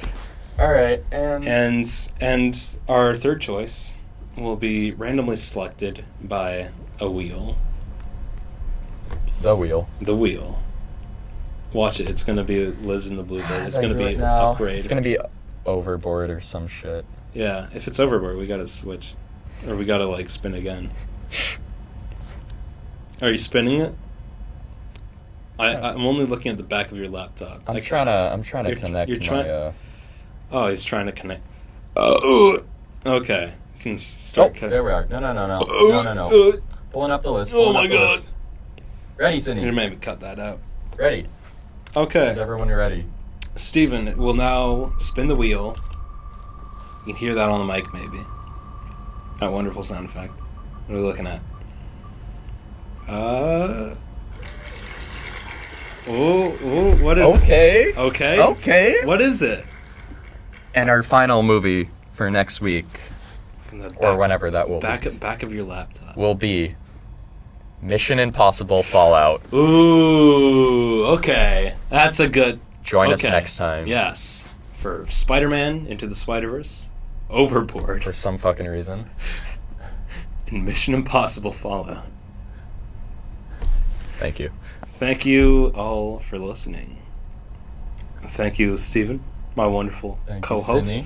All right, and our third choice will be randomly selected by a wheel. The wheel. The wheel. Watch it. It's going to be Liz and the Blue Bird. It's going to be Upgrade. It's going to be Overboard or some shit. Yeah, if it's Overboard, we got to switch. Or we got to, like, spin again. Are you spinning it? I'm only looking at the back of your laptop. I'm trying to connect my... Oh, he's trying to connect. Okay. You can start cutting. There we are. No. Pulling up the list. Oh my god. Ready, Sidney. You made me cut that out. Ready. Okay. Is everyone ready? Steven will now spin the wheel. You can hear that on the mic, maybe. That wonderful sound effect. What are we looking at? What is it? Okay. What is it? And our final movie for next week, or whenever that will be. Back of your laptop. Will be Mission Impossible Fallout. Ooh, okay. That's a good... Join us next time. Yes. For Spider-Man Into the Spider-Verse, Overboard. For some fucking reason. And Mission Impossible Fallout. Thank you. Thank you all for listening. Thank you, Steven, my wonderful co-host. You,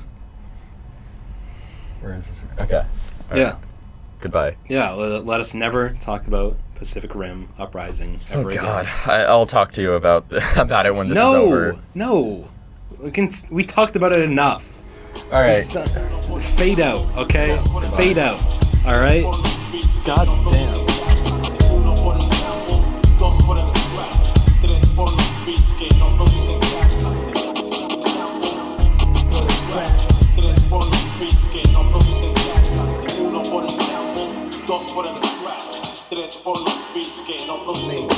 where is this? Okay. All yeah. Right. Goodbye. Yeah, let us never talk about Pacific Rim Uprising ever again. God, I'll talk to you about it when this is over. No. We talked about it enough. All right. Fade out, okay? Goodbye. Fade out. All right? God damn. Dos por el scratch, 3 por los beats que no producen.